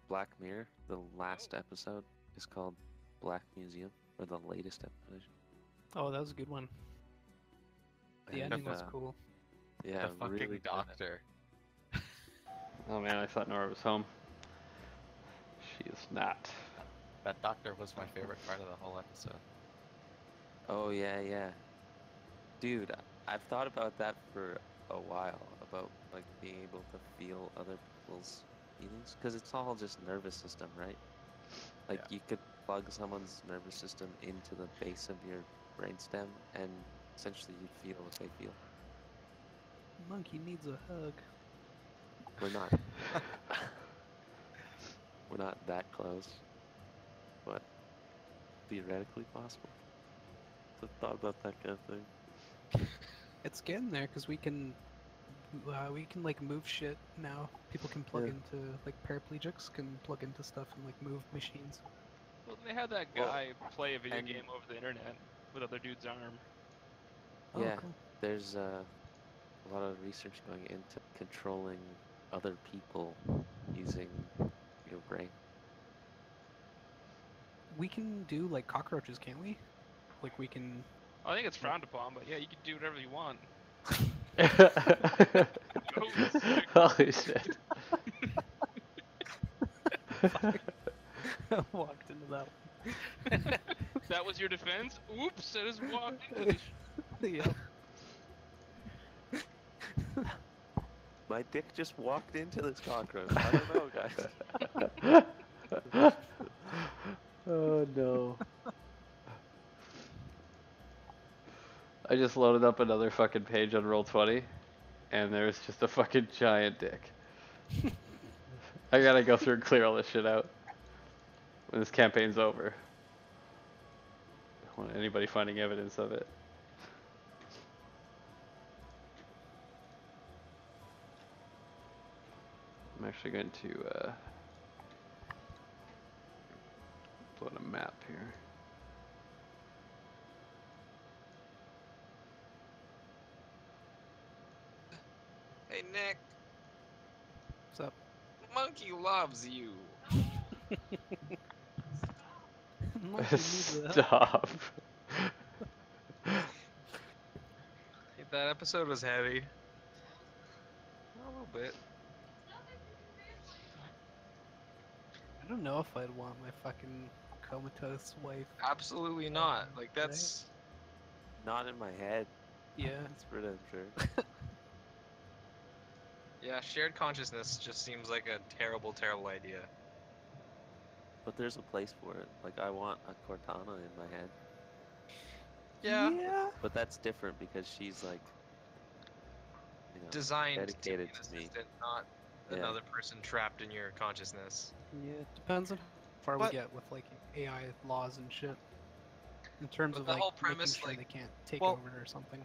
Black Mirror, the last episode is called Black Museum, or the latest episode. Oh, that was a good one. The And, ending was cool. Yeah, the fucking really good. doctor. Oh man, I thought Nora was home. She is not. That doctor was my favorite part of the whole episode. Oh yeah, yeah. Dude, I've thought about that for a while, about like being able to feel other people's feelings, because it's all just nervous system, right? Like you could plug someone's nervous system into the base of your brainstem, and essentially you'd feel what they feel. Monkey needs a hug. We're not. We're not that close, but theoretically possible. So I've thought about that kind of thing. It's getting there because we can like move shit now. People can plug Yeah. into like paraplegics can plug into stuff and like move machines. Well, they had that Well, guy play a video and- game over the internet with other dude's arm. Oh, Yeah. cool. There's a lot of research going into controlling other people using your brain. We can do like cockroaches, can't we? Like we can. I think it's frowned upon, but yeah, you can do whatever you want. Holy shit. Walked into that That was your defense? Oops, I just walked into the one. Yeah. My dick just walked into this cockroach. I don't know, guys. Oh no. I just loaded up another fucking page on Roll20, and there's just a fucking giant dick. I gotta go through and clear all this shit out when this campaign's over. I don't want anybody finding evidence of it. I'm actually going to put a map here. Hey Nick, What's up? Monkey loves you. Monkey needs a hug. Stop. That episode was heavy. A little bit. I don't know if I'd want my fucking comatose wife. Absolutely not. Like that's Not in my head. Yeah. That's for damn sure. yeah. Shared consciousness just seems like a terrible, terrible idea. But there's a place for it. Like I want a Cortana in my head. Yeah. Yeah. But that's different because she's like, you know, Designed dedicated to to be an me. assistant, not Yeah. another person trapped in your consciousness. Yeah. It depends on how far But- we get with like AI laws and shit. In terms But of the like whole making premise, sure like- they can't take well- over or something.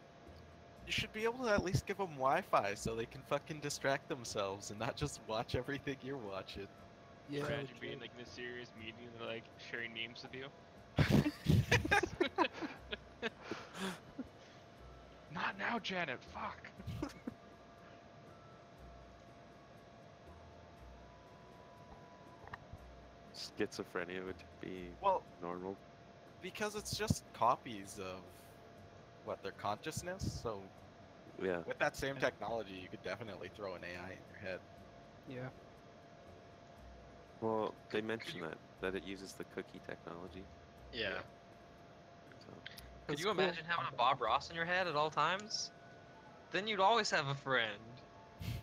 You should be able to at least give them Wi-Fi so they can fucking distract themselves and not just watch everything you're watching. Yeah. Imagine legit. being like in a serious meeting and they're like sharing memes with you. Not now, Janet. Fuck. Schizophrenia would be Well, normal. because it's just copies of what their consciousness. So Yeah. with that same technology, you could definitely throw an AI in your head. Yeah. Well, they Could mentioned you- that it uses the cookie technology. Yeah. So Could That's you cool. imagine having a Bob Ross in your head at all times? Then you'd always have a friend.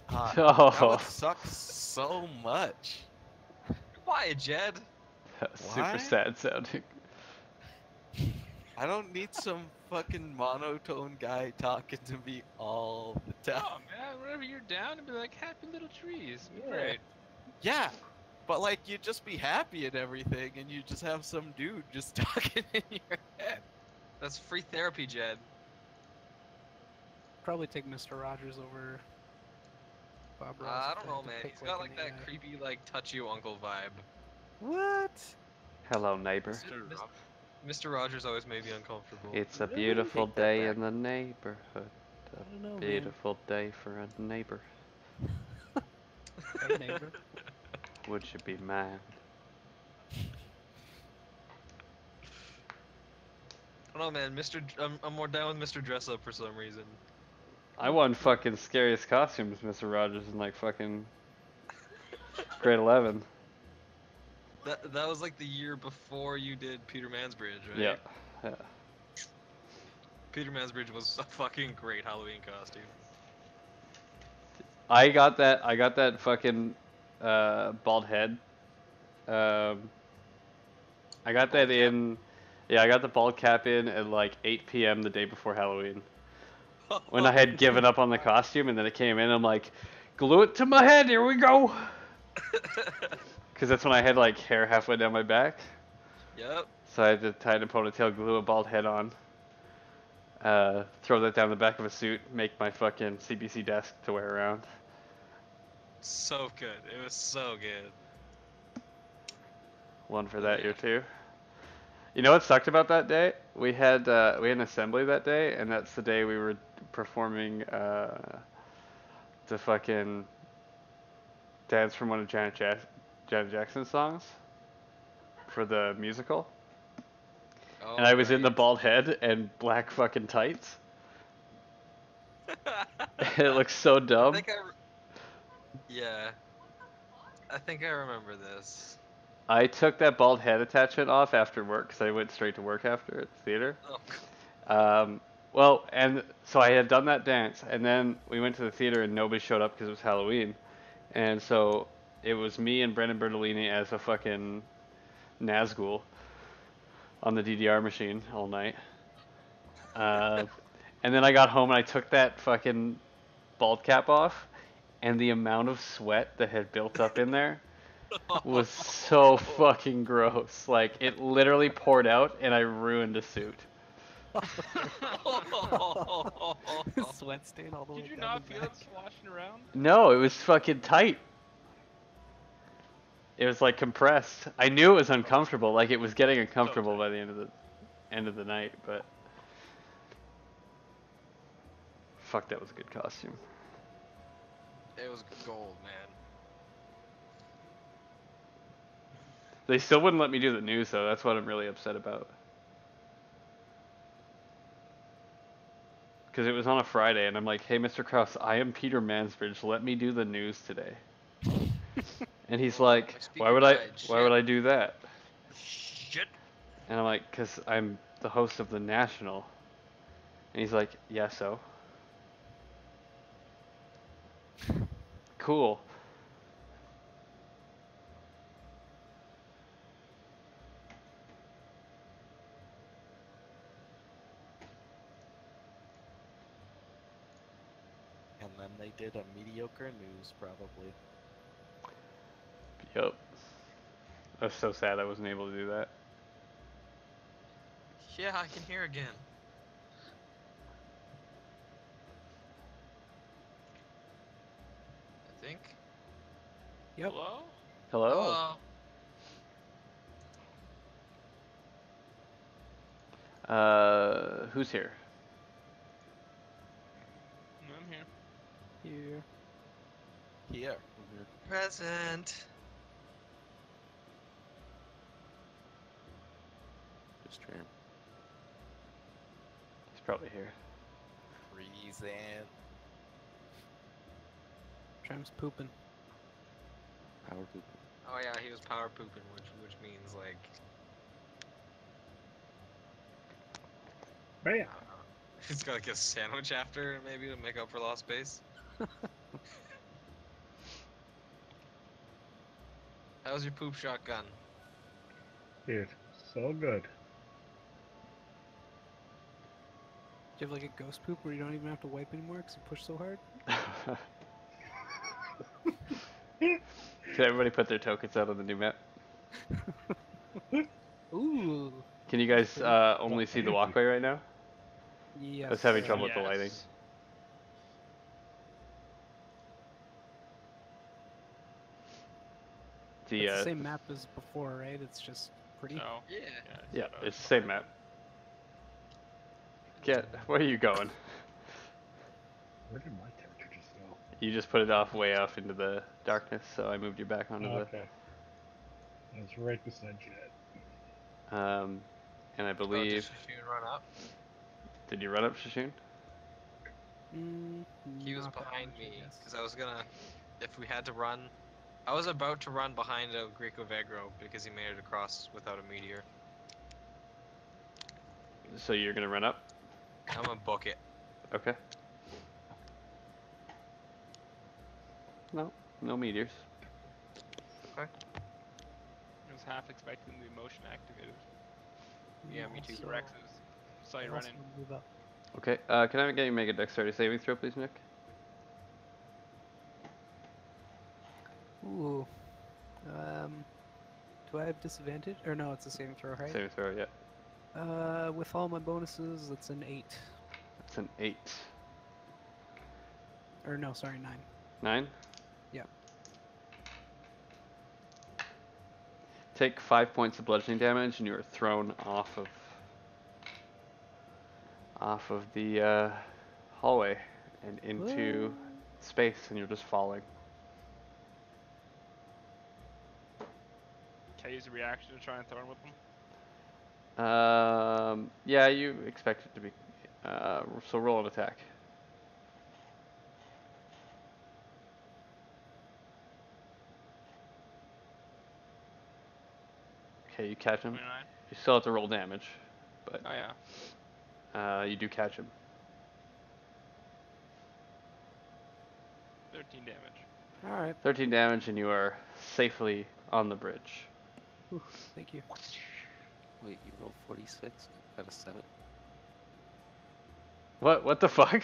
That Oh, would suck so much. Why, Jed? that's super Why? sad sounding. I don't need some fucking monotone guy talking to me all the time. Oh man, whenever you're down, it'd be like happy little trees. It'd be Yeah. Great. Yeah, but like you'd just be happy and everything, and you just have some dude just talking in your head. That's free therapy, Jed. Probably take Mr. Rogers over Bob Ross. I if don't I know, had to man. pick, He's got like an that AI. creepy, like touch you uncle vibe. What? Hello, neighbor. Mr. Rogers always made me uncomfortable. It's a Really? beautiful Take that day back. in the neighborhood. I don't know, man. Beautiful day for a neighbor. Hey, neighbor. Would you be mine? I don't know, man. I'm more down with Mr. Dress Up for some reason. I won fucking scariest costumes, Mr. Rogers, in like fucking grade 11. That was like the year before you did Peter Mansbridge, right? Yeah. Yeah. Peter Mansbridge was a fucking great Halloween costume. I got that fucking bald head. I got that Bald cap? in. Yeah, I got the bald cap in at like 8 p.m. the day before Halloween. When I had given up on the costume, and then it came in, I'm like, glue it to my head. Here we go. Because that's when I had like hair halfway down my back. Yep. So I had to tie it in a ponytail, glue a bald head on, throw that down the back of a suit, make my fucking CBC desk to wear around. So good. It was so good. One for that year too. You know what sucked about that day? We had an assembly that day, and that's the day we were performing the fucking dance from one of Janet Jackson's songs for the musical. Oh, And I was in the right. bald head and black fucking tights. It looks so I dumb. think yeah. I think I remember this. I took that bald head attachment off after work because I went straight to work after at the theater. Oh. Well, and so I had done that dance, and then we went to the theater and nobody showed up because it was Halloween. And so it was me and Brendan Bertolini as a fucking Nazgul on the DDR machine all night. And then I got home and I took that fucking bald cap off, and the amount of sweat that had built up in there was so fucking gross. Like, it literally poured out and I ruined a suit. Sweat stain all the way Did you down not the feel back. it sloshing around? No, it was fucking tight. It was like compressed. I knew it was uncomfortable. Like, it was getting uncomfortable by the end of the night, but fuck, that was a good costume. It was gold, man. They still wouldn't let me do the news though. That's what I'm really upset about. Because it was on a Friday, and I'm like, "Hey, Mr. Krause, I am Peter Mansbridge. Let me do the news today." And he's like, "Why would I do that?" Shit. And I'm like, "'Cause I'm the host of the National." And he's like, "Yeah, so." Cool. And then they did a mediocre news, probably. Yep. I was so sad I wasn't able to do that. Yeah, I can hear again. I think. Yep. Hello? Hello. Who's here? I'm here. Here. Here. Present. Just trying. He's probably here. Reason. Tram's pooping. Power poop. Oh yeah, he was power pooping, which means like Bam. I don't know. He's got like a sandwich after maybe to make up for lost space. How was your poop shotgun? Dude, so good. Do you have like a ghost poop where you don't even have to wipe anymore because you push so hard? Can everybody put their tokens out on the new map? Ooh. Can you guys only see the walkway right now? Yes. I was having trouble with the lighting. Yes. The It's the same map as before, right? It's just pretty. No. Yeah. yeah, it's the same map. Where are you going? Where did my character just go? You just put it off way off into the darkness, so I moved you back onto Okay. It's right beside Jet. the. And I Oh, did believe. Shishun run up? Did you run up, Shishun? He was Not that behind much, I me, guess. because I was gonna, if we had to run, I was about to run behind El Greco Vegro because he made it across without a meteor. So you're gonna run up? I'm gonna book it. Okay. No, no meteors. I was half expecting the motion activated. Yeah, me too. Also- Rexes saw you I also running. wanna move up. Okay. Can I get you to make a dexterity saving throw, please, Nick? Ooh. Do I have disadvantage? Or no, it's a saving throw, right? Saving throw, yeah. With all my bonuses, it's an 8. It's an 8. Or no, sorry, 9. 9? Yeah. Take 5 points of bludgeoning damage, and you are thrown off of the hallway and into space, and you're just falling. Can I use a reaction to try and throw him with them? Yeah, you expect it to be. So roll an attack. Okay, you catch him. 29. You still have to roll damage, but Oh yeah. you do catch him. 13 damage. Alright, 13 damage, and you are safely on the bridge. thank you. Wait, you rolled 46 out of 7? What the fuck?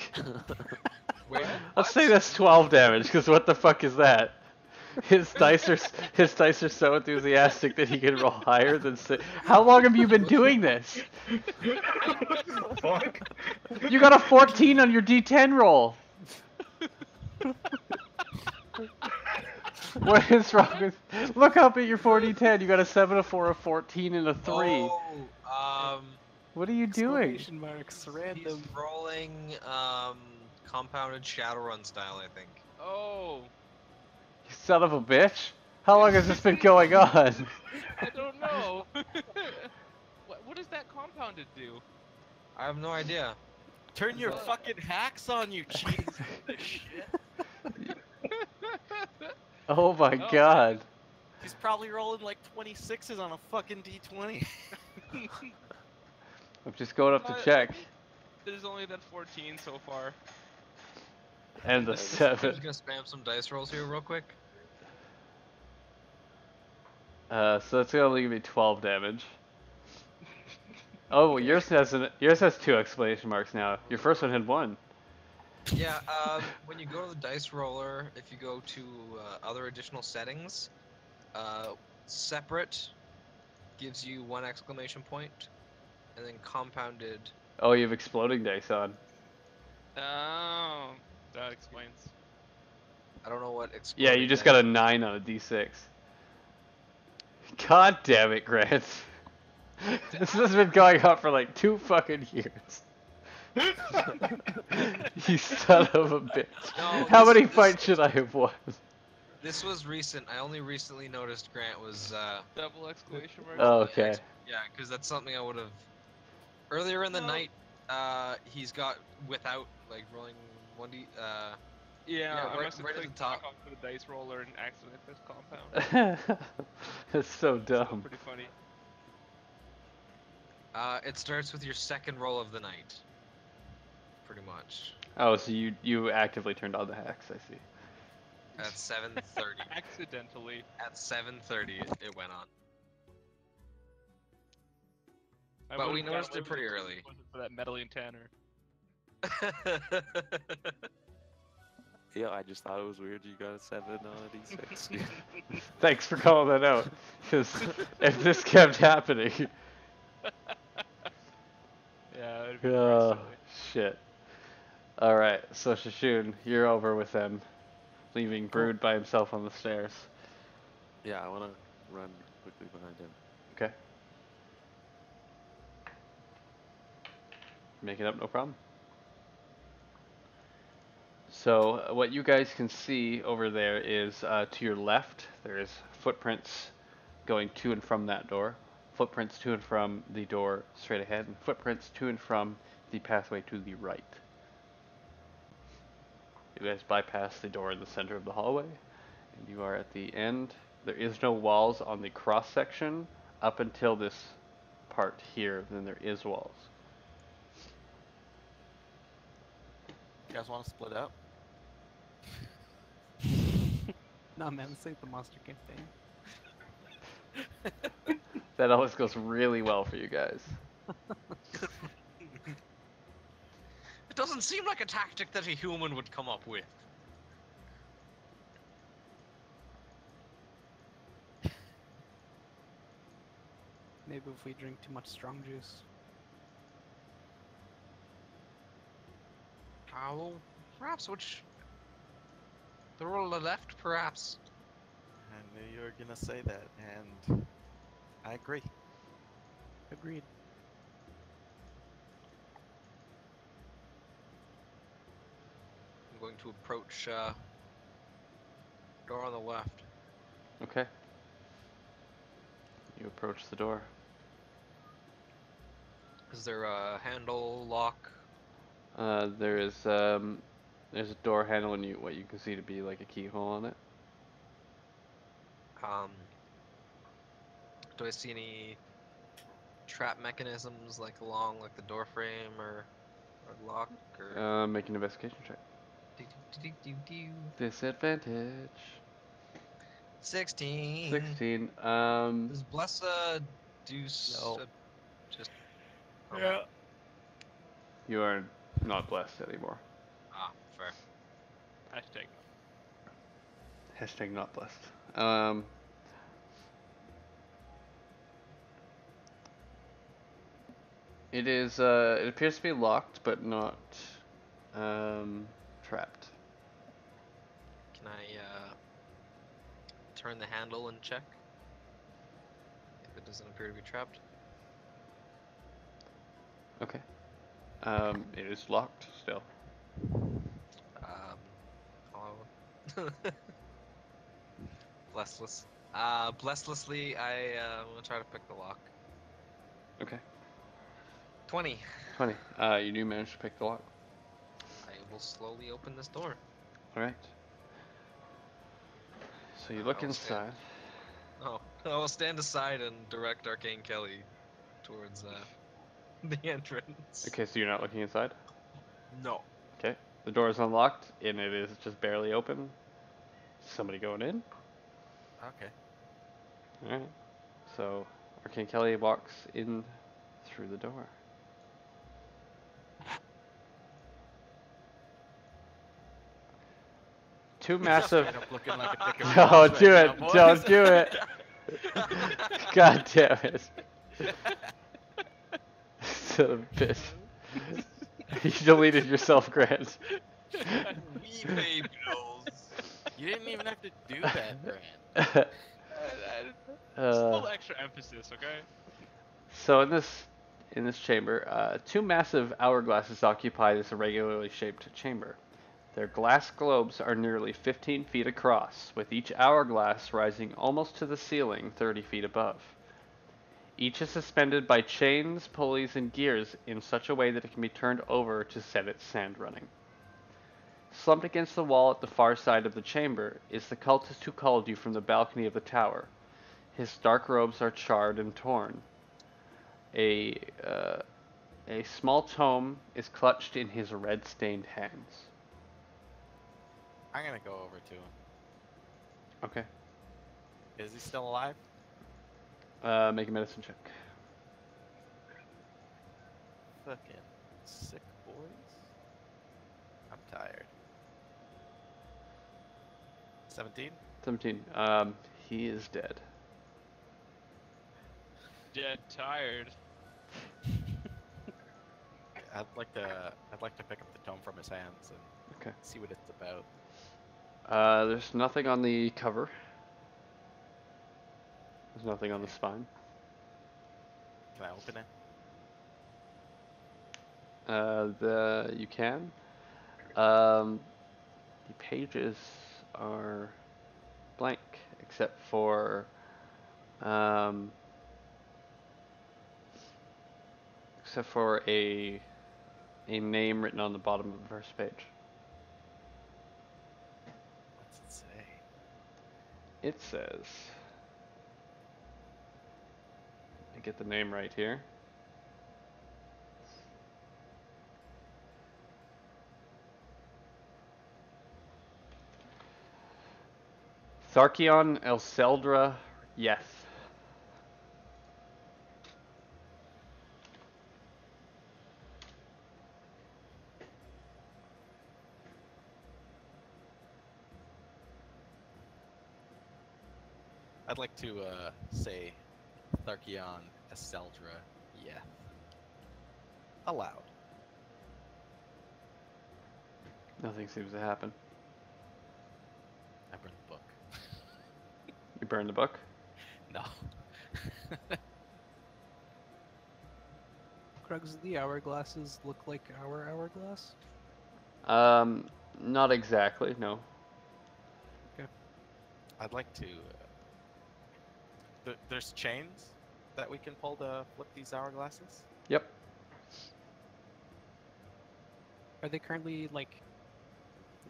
Wait, Let's say that's 12 damage, because what the fuck is that? His dice are so enthusiastic that he can roll higher than How long have you been doing this? Fuck. You got a 14 on your D10 roll. What is wrong with? Look up at your 4D10. You got a 7, a 4, a 14, and a 3. Oh, What are you doing? Exclamation marks, he's random. rolling compounded Shadowrun style, I think. Oh, You son of a bitch. How long has this been going on? I don't know. What does that compounded do? I have no idea. Turn your fucking hacks on, you cheating piece of shit. Oh my Oh, god. He's probably rolling like 26s on a fucking d20. I'm just going up to Uh, check. There's only that 14 so far. And the I'm 7. just gonna spam some dice rolls here real quick. So that's gonna only give me 12 damage. Oh, yours has 2 exclamation marks now. Your first one had 1. Yeah, when you go to the dice roller, if you go to other additional settings, separate gives you 1 exclamation point, and then compounded. Oh, you have exploding dice on. Oh, that explains. I don't know what Yeah, exploding you just dice got a 9 on a d6. God damn it, Grant. This has been going on for like 2 fucking years. You son of a bitch. No, How this- many this- fights should I have won? This was recent. I only recently noticed Grant was. Double exclamation mark. Oh, okay. Yeah, because that's something I would have. Earlier in the Well- night, he's got without like rolling 1d. Yeah, I right- must have right at clicked the top. back onto the dice roller and accidentally pressed compound. That's so Still dumb. pretty funny. It starts with your second roll of the night. Pretty much. Oh, so you actively turned on the hacks, I see. At 7:30. Accidentally. At 7:30, it went on. I But we would've got noticed away it with pretty if early. it wasn't for that meddling Tanner. Yeah, I just thought it was weird you got a 7 on a d6. Thanks for calling that out. Because if this kept happening, Yeah, it'd be pretty oh silly. shit. All right, so Shishun, you're over with them, leaving Brood by himself on the stairs. Yeah, I want to run quickly behind him. Okay. Make it up, no problem. So what you guys can see over there is to your left, there is footprints going to and from that door, footprints to and from the door straight ahead, and footprints to and from the pathway to the right. You guys bypass the door in the center of the hallway, and you are at the end. There is no walls on the cross section up until this part here, then there is walls. You guys want to split up? Nah, man, this ain't the monster campaign. That always goes really well for you guys. It doesn't seem like a tactic that a human would come up with. Maybe if we drink too much strong juice. Well, perhaps which... The roll to the left, perhaps. I knew you were gonna say that, and I agree. Agreed. I'm going to approach, door on the left. Okay. You approach the door. Is there a handle, lock? There's a door handle and what you can see to be like a keyhole on it. Do I see any trap mechanisms like along like the door frame or lock or? Make an investigation check. Do, do, do, do, do. Disadvantage. 16. 16. Does Blessa do No. just? Yeah. You are not blessed anymore. Ah, fair. Hashtag. Hashtag not blessed. It is, it appears to be locked, but not, trapped. Can I turn the handle and check if it doesn't appear to be trapped? Okay. It is locked still. Follow. Blessless. Blesslessly, I'm gonna try to pick the lock. Okay. 20. 20. You do manage to pick the lock. I will slowly open this door. Alright. So you look I will stand- inside. Oh, I will stand aside and direct Arcane Kelly towards the entrance. Okay, so you're not looking inside? No. Okay. The door is unlocked, and it is just barely open. Somebody going in? Okay. Alright. So, Arcane Kelly walks in through the door. Two massive... Straight up looking like a dick of No, balls do right it! now, Don't boys. do it! God damn it. Son of a bitch. You deleted yourself, Grant. We pay bills. You didn't even have to do that, Grant. Just a little extra emphasis, okay? So in this chamber, two massive hourglasses occupy this irregularly shaped chamber. Their glass globes are nearly 15 feet across, with each hourglass rising almost to the ceiling 30 feet above. Each is suspended by chains, pulleys, and gears in such a way that it can be turned over to set its sand running. Slumped against the wall at the far side of the chamber is the cultist who called you from the balcony of the tower. His dark robes are charred and torn. A small tome is clutched in his red-stained hands. I'm gonna go over to him. Okay. Is he still alive? Make a medicine check. Fucking sick boys. I'm tired. 17? 17. He is dead. Dead tired. I'd like to pick up the tome from his hands and Okay. see what it's about. There's nothing on the cover. There's nothing on the spine. Can I open it? You can. The pages are blank except for um, a name written on the bottom of the first page. What's it say? It says, I get the name right here. Tharkion Elseldra Yeth. I'd like to say Tharkion Eseldra Yeth. Aloud. Nothing seems to happen. I burned the book. You burned the book? No. Krugs, the hourglasses look like our hourglass? Not exactly, no. I'd like to. There's chains that we can pull to flip these hourglasses. Yep. Are they currently, like,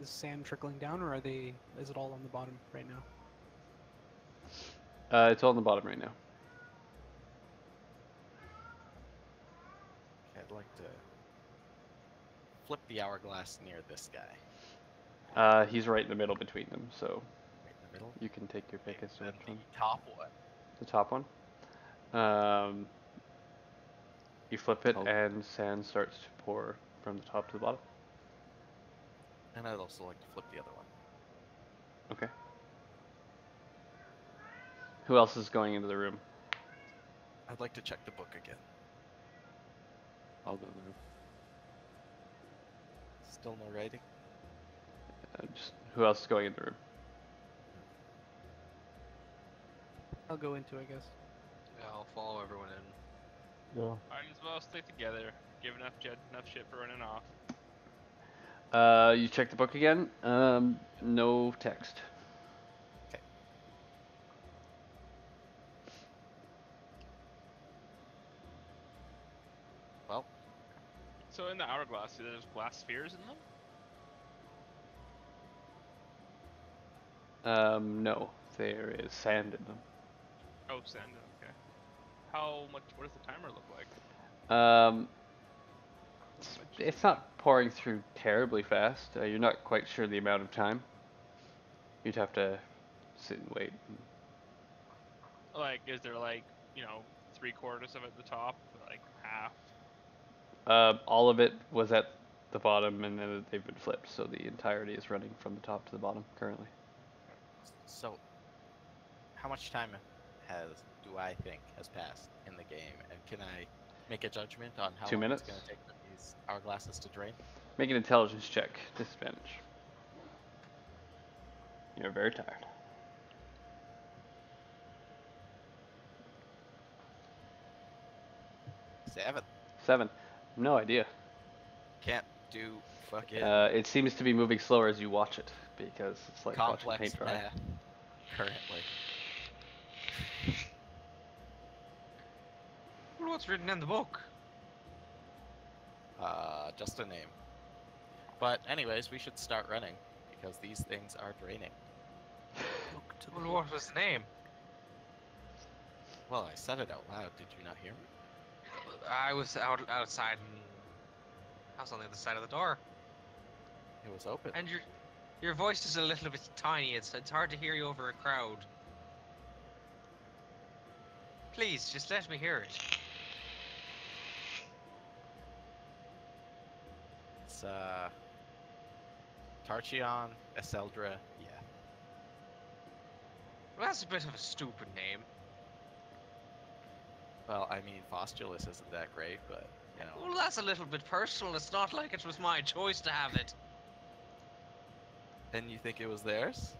is sand trickling down, or is it all on the bottom right now? It's all on the bottom right now. I'd like to flip the hourglass near this guy. He's right in the middle between them, so Right in the middle. you can take your pick as to And which one. the top one. The top one. You flip it, Oh. and sand starts to pour from the top to the bottom. And I'd also like to flip the other one. Okay. Who else is going into the room? I'd like to check the book again. I'll go now. Still no writing? Just who else is going into the room? I'll go into it, I guess. Yeah, I'll follow everyone in. Yeah. Might as well stay together. Give enough Jed enough shit for running off. You check the book again. No text. Well, So in the hourglass, there's glass spheres in them? No, there is sand in them. Oh, sand. Okay. How much? What does the timer look like? It's not pouring through terribly fast. You're not quite sure the amount of time. You'd have to sit and wait. Like, is there like, 3/4 of it at the top, like half? All of it was at the bottom, and then they've been flipped, so the entirety is running from the top to the bottom currently. so how much time do I think has passed in the game, and can I make a judgment on how 2 long minutes? it's going to take for these hourglasses to drain? Make an intelligence check. Disadvantage. You're very tired. Seven. 7. No idea. Can't do fucking It seems to be moving slower as you watch it, because it's like watching complex paint dry. math currently. Well, what's written in the book? Just a name. But anyways, we should start running because these things are draining. Look to the Well, what was the name? Well, I said it out loud. Did you not hear me? I was outside, and I was on the other side of the door. It was open. And your voice is a little bit tiny. It's hard to hear you over a crowd. Please, just let me hear it. It's Tarchion Eseldra. Yeah. Well, that's a bit of a stupid name. Well, I mean, Fostulus isn't that great, but you know. Well, that's a little bit personal. It's not like it was my choice to have it. And you think it was theirs?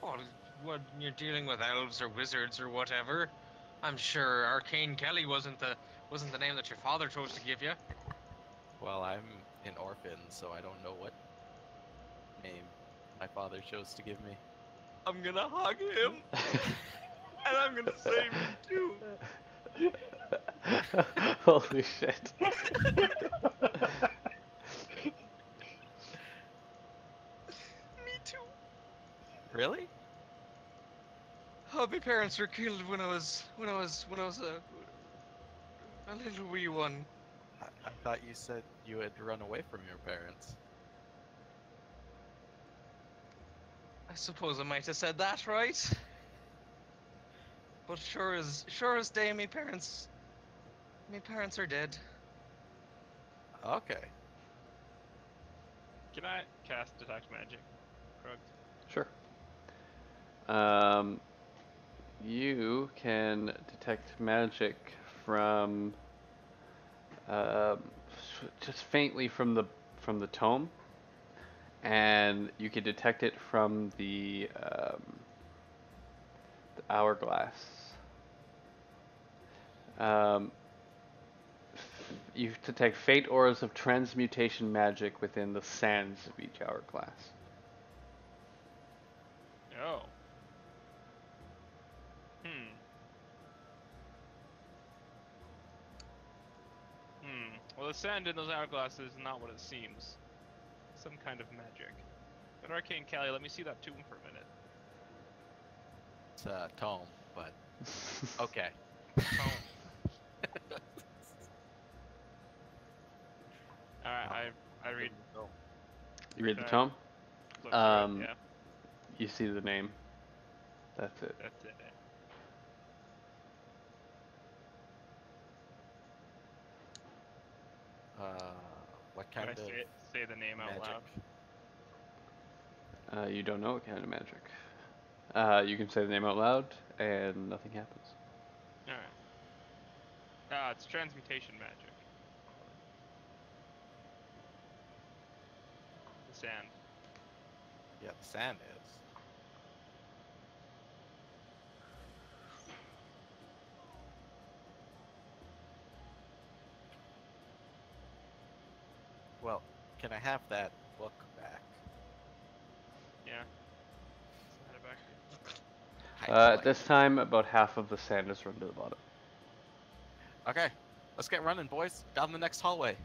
Well, when you're dealing with elves or wizards or whatever, I'm sure Arcane Kelly wasn't the name that your father chose to give you. Well, I'm an orphan, so I don't know what name my father chose to give me. I'm gonna hug him, and I'm gonna save him too. Holy shit. Me too. Really? Oh, my parents were killed when I was a little wee one. I thought you said you had run away from your parents. I suppose I might have said that, right? But sure as day, my parents are dead. Okay. Can I cast detect magic? Correct. Sure. You can detect magic from just faintly from the tome, and you can detect it from the hourglass. You detect faint auras of transmutation magic within the sands of each hourglass. Oh. Hmm. Well, the sand in those hourglasses is not what it seems. Some kind of magic. But Arcane Callie, let me see that tomb for a minute. It's a tome, but okay. Alright, I read. You read the Okay. tome? Look through it, yeah, You see the name. That's it. that's it. What Can kind I of say the name out magic? loud? You don't know what kind of magic. You can say the name out loud, and nothing happens. Alright. It's transmutation magic. The sand. Yeah, the sand is. Well, can I have that book back? Yeah. Send it back to you. I'd At like this it. time, about half of the sand has run to the bottom. Okay, let's get running, boys. Down the next hallway.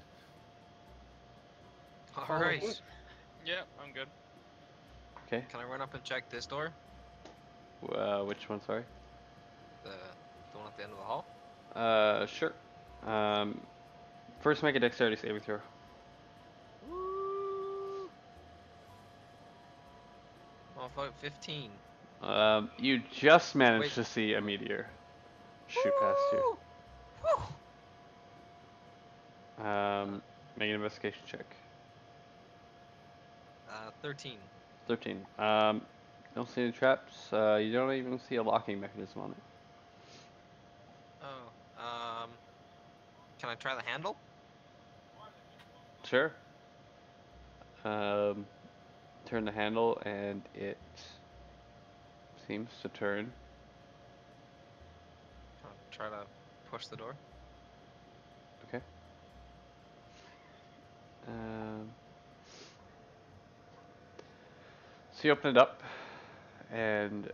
All right. Yep, I'm good. Okay. Can I run up and check this door? Which one? Sorry. The one at the end of the hall? Sure. First, make a dexterity saving throw. Woo! Oh, 15. You just managed Wait. to see a meteor shoot past you. Woo! Make an investigation check. 13. 13. Don't see any traps. You don't even see a locking mechanism on it. Oh. Can I try the handle? Sure. Turn the handle and it seems to turn. I'll try to push the door. Okay. So you open it up and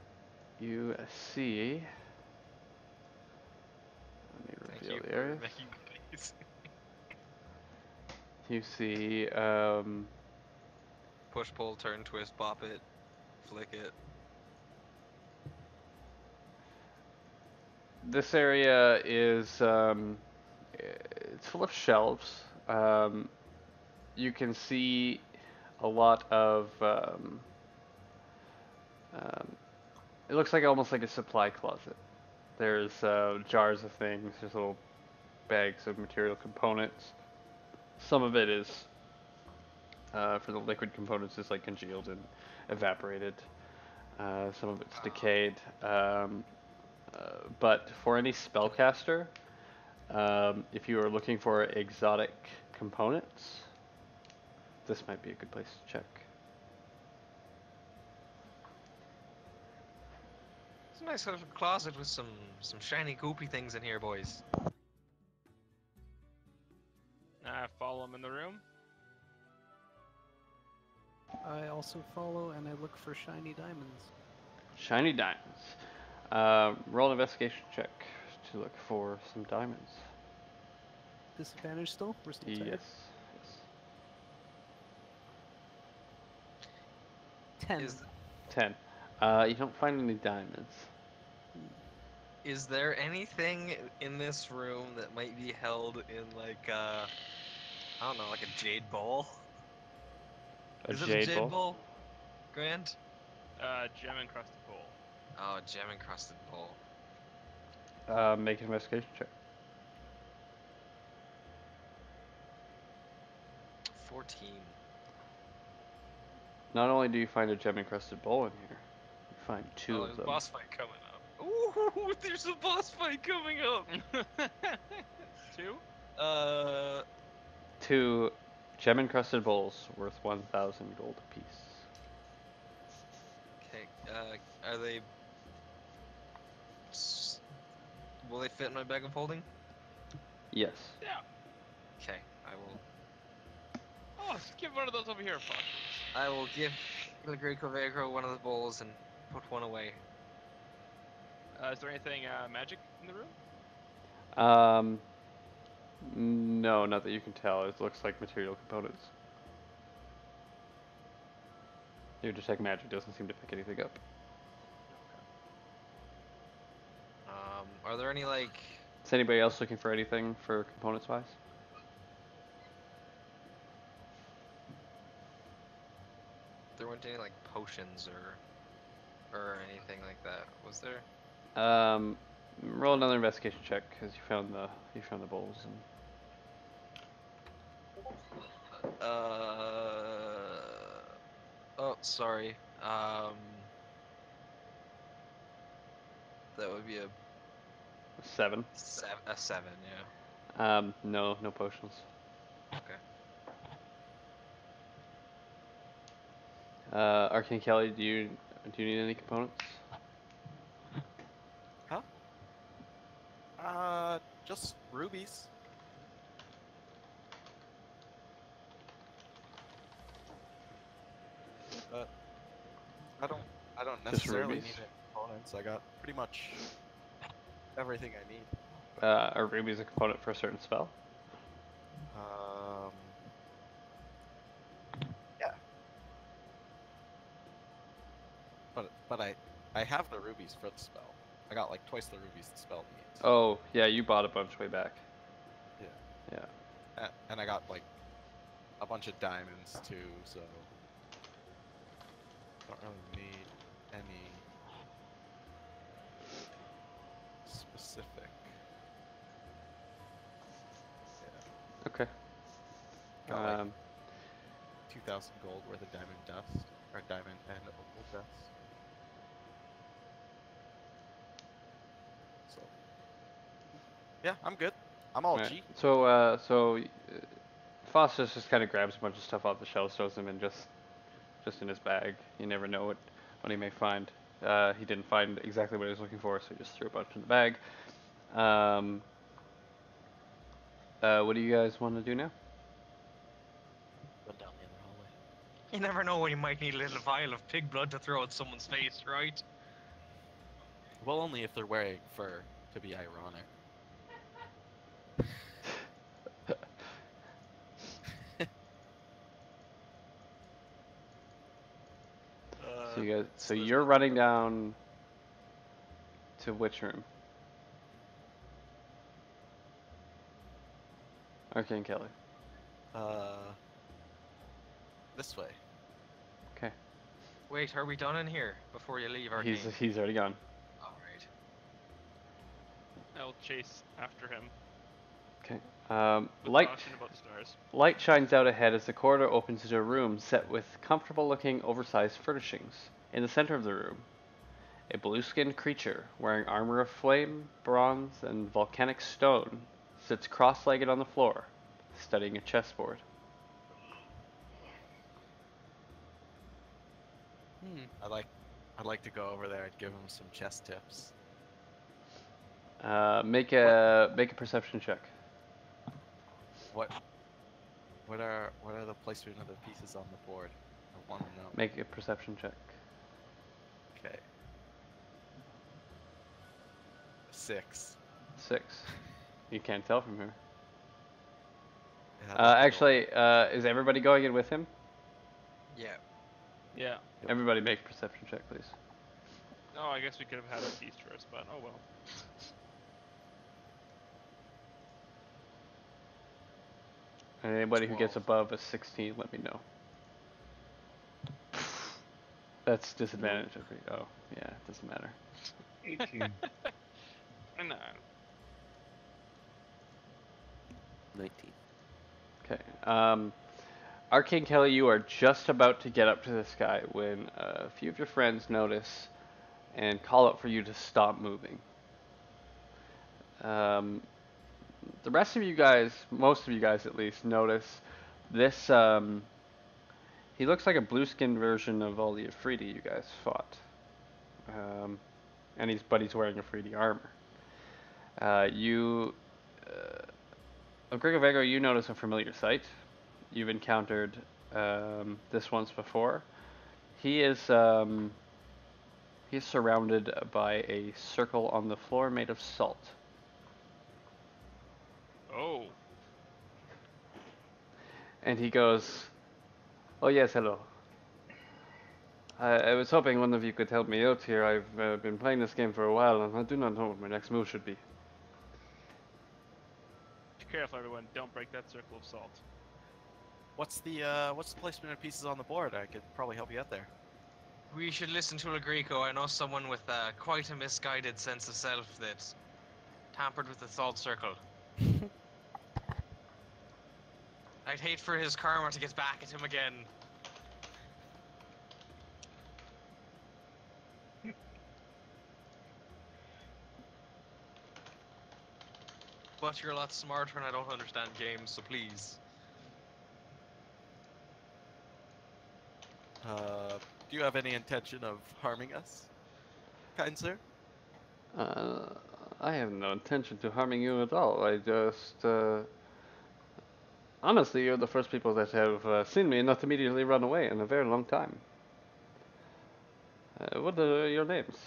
you see. Let me Thank reveal you the for area. making these. You see. Push, pull, turn, twist, pop it, flick it. This area is it's full of shelves. You can see a lot of it looks like almost like a supply closet. There's jars of things. There's little bags of material components. Some of it is for the liquid components is like congealed and evaporated. Some of it's decayed. But for any spellcaster, if you are looking for exotic components, this might be a good place to check. It's a nice little closet with some shiny goopy things in here, boys. Follow him in the room. I also follow and I look for shiny diamonds. Shiny diamonds. Roll an investigation check to look for some diamonds. Disadvantage still? We're still tied. Yes. 10. Is 10. You don't find any diamonds. is there anything in this room that might be held in like I don't know, like a jade bowl? A Is it a jade jade bowl. bowl? Grant? Gem encrusted bowl. Oh, gem encrusted bowl. Make an investigation check. 14. Not only do you find a gem encrusted bowl in here, you find two Oh, of there's a them. boss fight coming up. Ooh, there's a boss fight coming up. 2? Two gem encrusted bowls worth 1,000 gold apiece. Okay. Are they? Will they fit in my bag of holding? Yes. Okay, I will. Oh, let's give one of those over here, fuck. I will give Il Greco Vegro one of the bowls and put one away. Is there anything magic in the room? No, not that you can tell. It looks like material components. Your detect magic doesn't seem to pick anything up. Are there any like? Is anybody else looking for anything for components wise? There weren't any like potions or anything like that, was there? Roll another investigation check because you found the bowls and Oh, sorry. That would be a 7. a 7, yeah. No potions. Okay. Arcane Kelly, do you need any components? Just rubies. But I don't Just necessarily rubies? need any components. I got pretty much everything I need. Are rubies a component for a certain spell? Yeah. But I have the rubies for the spell. I got like twice the rubies the spell needs. Oh, yeah, you bought a bunch way back. Yeah. Yeah. And I got like a bunch of diamonds too, so don't really need any specific. Okay. Got like Um, 2,000 gold worth of diamond dust, or diamond and opal dust. So, yeah, I'm good. I'm all Alright. G. So Foster's just kind of grabs a bunch of stuff off the shelf, throws them in just in his bag. You never know what he may find. He didn't find exactly what he was looking for, so he just threw a bunch in the bag. What do you guys want to do now? Run down the other hallway. You never know when you might need a little vial of pig blood to throw at someone's face, right? Well, only if they're wearing fur, to be ironic. So you guys, so there's you're nothing running for- down to which room? Arcane Kelly. This way. Okay. Wait, are we done in here before you leave our He's game? he's already gone. Alright. I'll chase after him. Okay. With Light caution about the stars. light shines out ahead as the corridor opens into a room set with comfortable-looking, oversized furnishings. In the center of the room, a blue-skinned creature wearing armor of flame, bronze, and volcanic stone sits cross-legged on the floor, studying a chessboard. I'd like to go over there and give him some chess tips. Make a perception check. What are the placement of the pieces on the board? Want to know? Make a perception check. Okay. 6. 6. You can't tell from here. Yeah, that's Actually, is everybody going in with him? Yeah. Yeah. Everybody make a perception check, please. Oh, I guess we could have had a feast first, but oh well. And anybody who gets 12. above a 16, let me know. That's disadvantage. Oh, yeah, it doesn't matter. 18. No. 19. Okay. Arcane Kelly, you are just about to get up to this guy when a few of your friends notice and call out for you to stop moving. The rest of you guys, most of you guys at least, notice this. He looks like a blue-skinned version of all the Afridi you guys fought. And he's wearing Afridi armor. Gregor Vego, you notice a familiar sight. You've encountered this once before. He is surrounded by a circle on the floor made of salt. Oh. And he goes, "Oh yes, hello. I was hoping one of you could help me out here. I've been playing this game for a while and I do not know what my next move should be." Be careful, everyone. Don't break that circle of salt. What's the placement of pieces on the board? I could probably help you out there. We should listen to El Greco. I know someone with quite a misguided sense of self that tampered with the salt circle. I'd hate for his karma to get back at him again. But you're a lot smarter and I don't understand games, so please. Do you have any intention of harming us, kind sir? I have no intention to harming you at all. I just, honestly, you're the first people that have seen me and not immediately run away in a very long time. What are your names?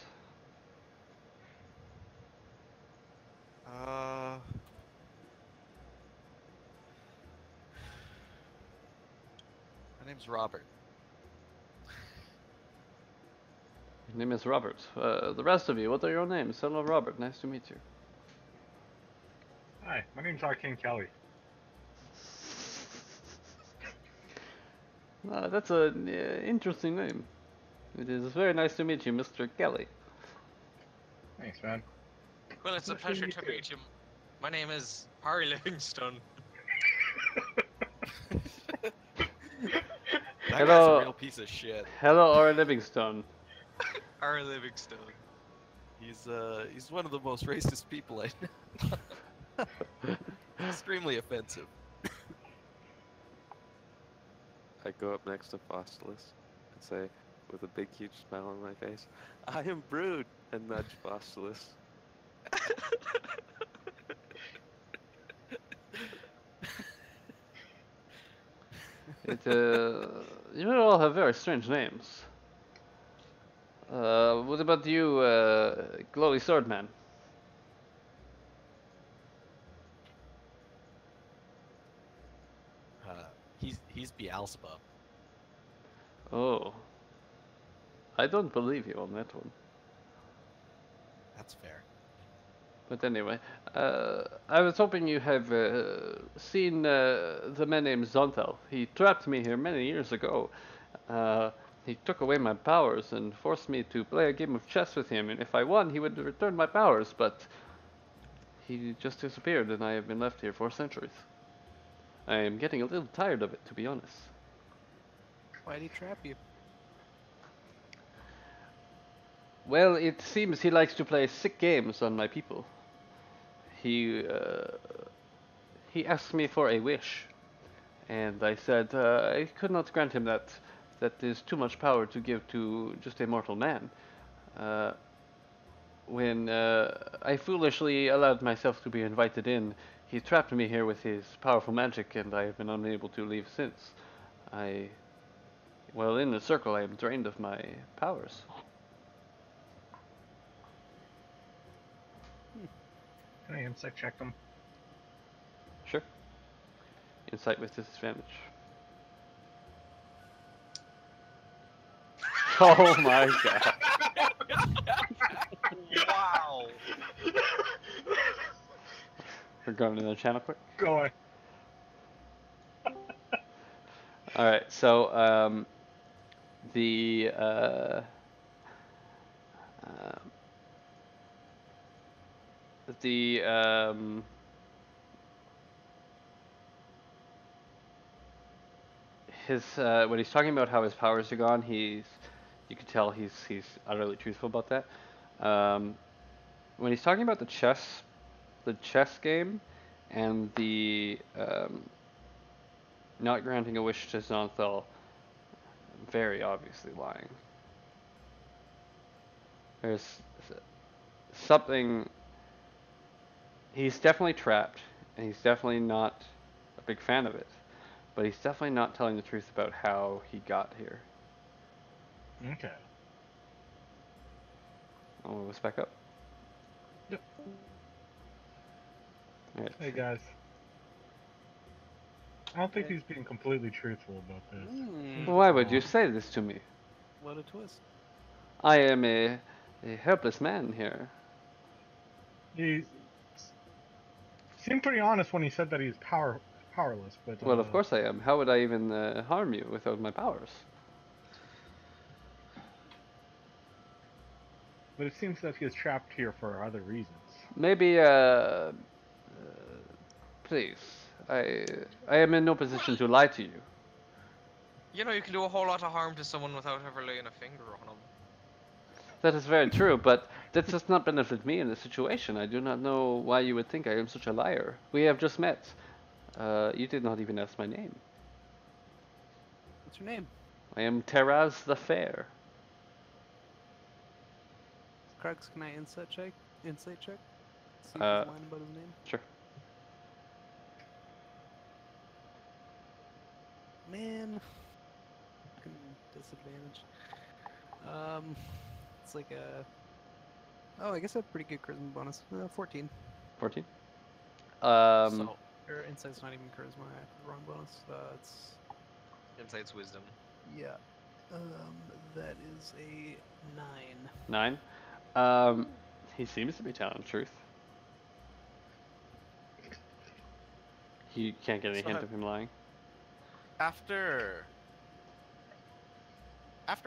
My name's Robert. Your name is Robert. The rest of you, what are your names? Hello, Robert. Nice to meet you. Hi, my name's Arcane Kelly. That's an interesting name. It is very nice to meet you, Mr. Kelly. Thanks, man. Well, it's a Nice to pleasure meet to you. meet you. My name is Harry Livingstone. That Hello. guy's a real piece of shit. Hello, Ora Livingstone. Harry Livingstone. He's one of the most racist people I know. Extremely offensive. I go up next to Faustulus and say, with a big, huge smile on my face, "I am Brood," and nudge Faustulus. You all have very strange names. What about you, Glowy Swordman? He's Beelzebub. Oh. I don't believe you on that one. That's fair. But anyway, I was hoping you have seen the man named Zontal. He trapped me here many years ago. He took away my powers and forced me to play a game of chess with him, and if I won, he would return my powers, but he just disappeared, and I have been left here for centuries. I am getting a little tired of it, to be honest. Why'd he trap you? Well, it seems he likes to play sick games on my people. He asked me for a wish, and I said I could not grant him that. That is too much power to give to just a mortal man. When I foolishly allowed myself to be invited in, he trapped me here with his powerful magic, and I have been unable to leave since. Well, in the circle, I am drained of my powers. Can I insight check them? Sure. Insight with disadvantage. Oh my god. Wow. We're going to the channel quick. Go on. Alright, so, the, the, when he's talking about how his powers are gone, you could tell he's utterly truthful about that. When he's talking about the chess game, and the, not granting a wish to Xanthal, very obviously lying. There's something. He's definitely trapped, and he's definitely not a big fan of it. But he's definitely not telling the truth about how he got here. Okay. Oh, let's back up. Yep. Alright. Hey guys. I don't think he's being completely truthful about this. Why would you say this to me? What a twist. I am a helpless man here. He seemed pretty honest when he said that he's powerless, but Well, of course I am. How would I even harm you without my powers? But it seems that he is trapped here for other reasons. Maybe, please. I am in no position to lie to you. You know, you can do a whole lot of harm to someone without ever laying a finger on them. That is very true, but that does not benefit me in this situation. I do not know why you would think I am such a liar. We have just met. You did not even ask my name. What's your name? I am Teraz the Fair. Crux, can I insight check? Insight check? See if he's Uh, lying about his name. Sure. Man. Fucking disadvantage. It's like a. Oh, I guess I have pretty good charisma bonus. 14. 14. So, Or insight's not even charisma. I have the wrong bonus. It's Insight's wisdom. yeah. That is a 9. 9. He seems to be telling the truth. You can't get any So hint have- of him lying. after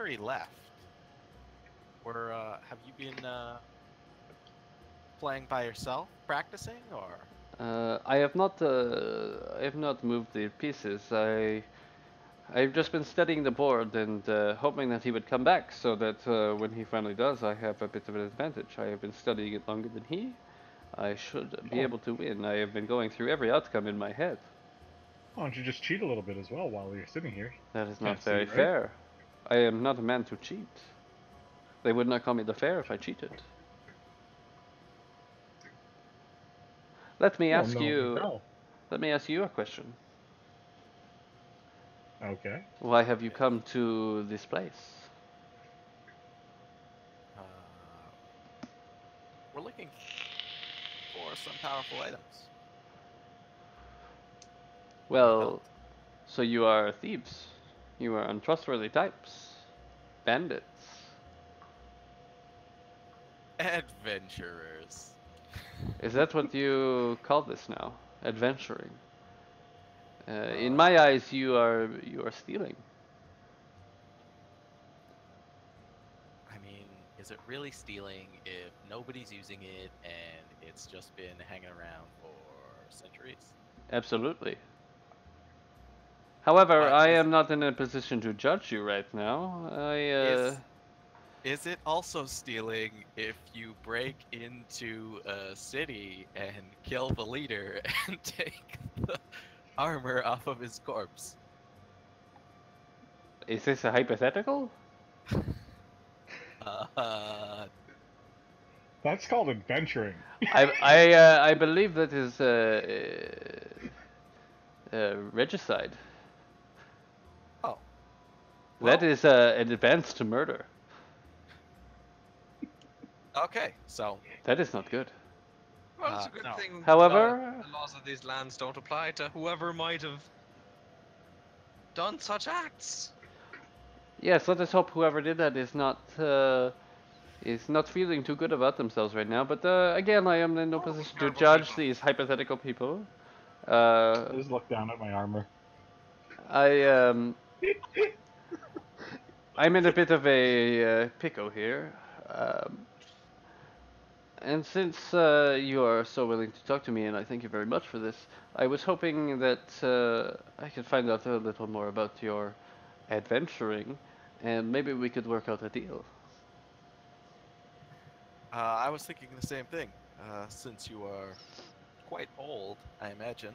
he left, have you been playing by yourself, practicing, or? I have not moved the pieces. I've just been studying the board and hoping that he would come back, so that when he finally does, I have a bit of an advantage. I have been studying it longer than he. I should be able to win. I have been going through every outcome in my head. Why don't you just cheat a little bit as well while you're sitting here? That is Can't not see, very right? fair. I am not a man to cheat. They would not call me the fair if I cheated. Let me Well, ask no, you. no. Let me ask you a question. Okay. Why have you come to this place? We're looking for some powerful items. Well, so you are thieves. You are untrustworthy types. Bandits. Adventurers. Is that what you call this now? Adventuring. In my eyes, you are stealing. I mean, is it really stealing if nobody's using it and it's just been hanging around for centuries? Absolutely. However, I is- am not in a position to judge you right now. Is it also stealing if you break into a city and kill the leader and take the armor off of his corpse? Is this a hypothetical? That's called adventuring. I believe that is regicide. Oh. That Well- is an advance to murder. Okay, so That is not good. Well, it's a good no. thing However, the laws of these lands don't apply to whoever might have done such acts. yes, let us hope whoever did that is not feeling too good about themselves right now. But again, I am in no position to terrible judge people. these hypothetical people. I just look down at my armor. I I'm in a bit of a pickle here. Um, and since you are so willing to talk to me, and I thank you very much for this, I was hoping that I could find out a little more about your adventuring, and maybe we could work out a deal. I was thinking the same thing. Since you are quite old, I imagine.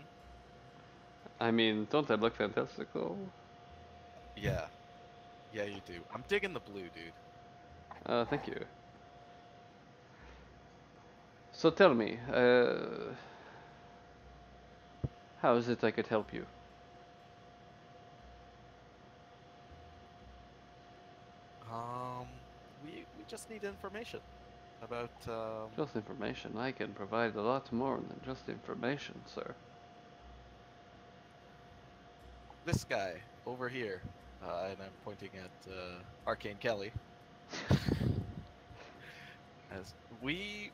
I mean, don't I look fantastical? Yeah. Yeah, you do. I'm digging the blue, dude. Thank you. So tell me, how is it I could help you? Um, we just need information about Just information. I can provide a lot more than just information, sir. this guy over here, and I'm pointing at Arcane Kelly. As we're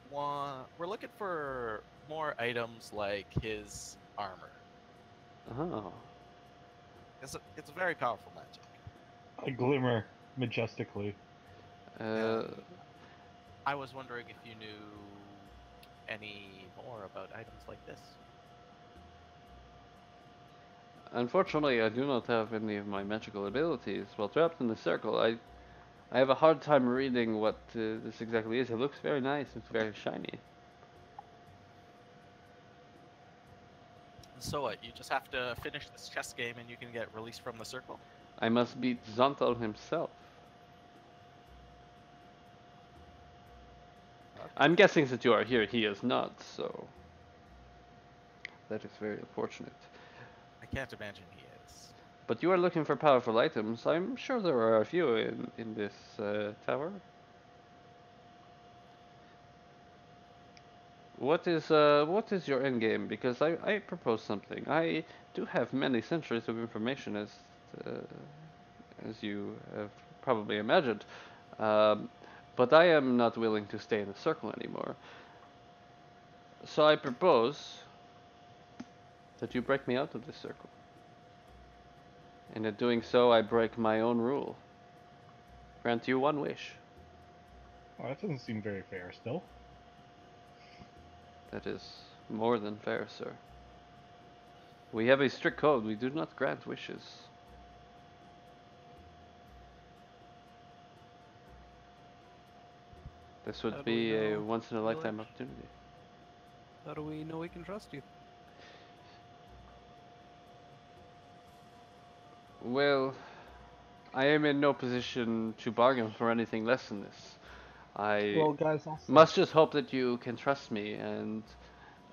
looking for more items like his armor. Oh, It's a very powerful magic. I glimmer majestically. uh, I was wondering if you knew any more about items like this. unfortunately, I do not have any of my magical abilities. While trapped in the circle, I have a hard time reading what this exactly is. It looks very nice. It's very shiny. So what? You just have to finish this chess game and you can get released from the circle? I must beat Zontal himself. I'm guessing that you are here. He is not, so that is very unfortunate. I can't imagine he is. But you are looking for powerful items. I'm sure there are a few in this tower. What is your end game? Because I propose something. I do have many centuries of information, as you have probably imagined, um, but I am not willing to stay in a circle anymore. So I propose that you break me out of this circle. And in doing so, I break my own rule. Grant you one wish. Well, that doesn't seem very fair still. That is more than fair, sir. We have a strict code. We do not grant wishes. This How would do be we a know once in a your lifetime age? opportunity. How do we know we can trust you? Well, I am in no position to bargain for anything less than this. I Well, guys, also. must just hope that you can trust me, and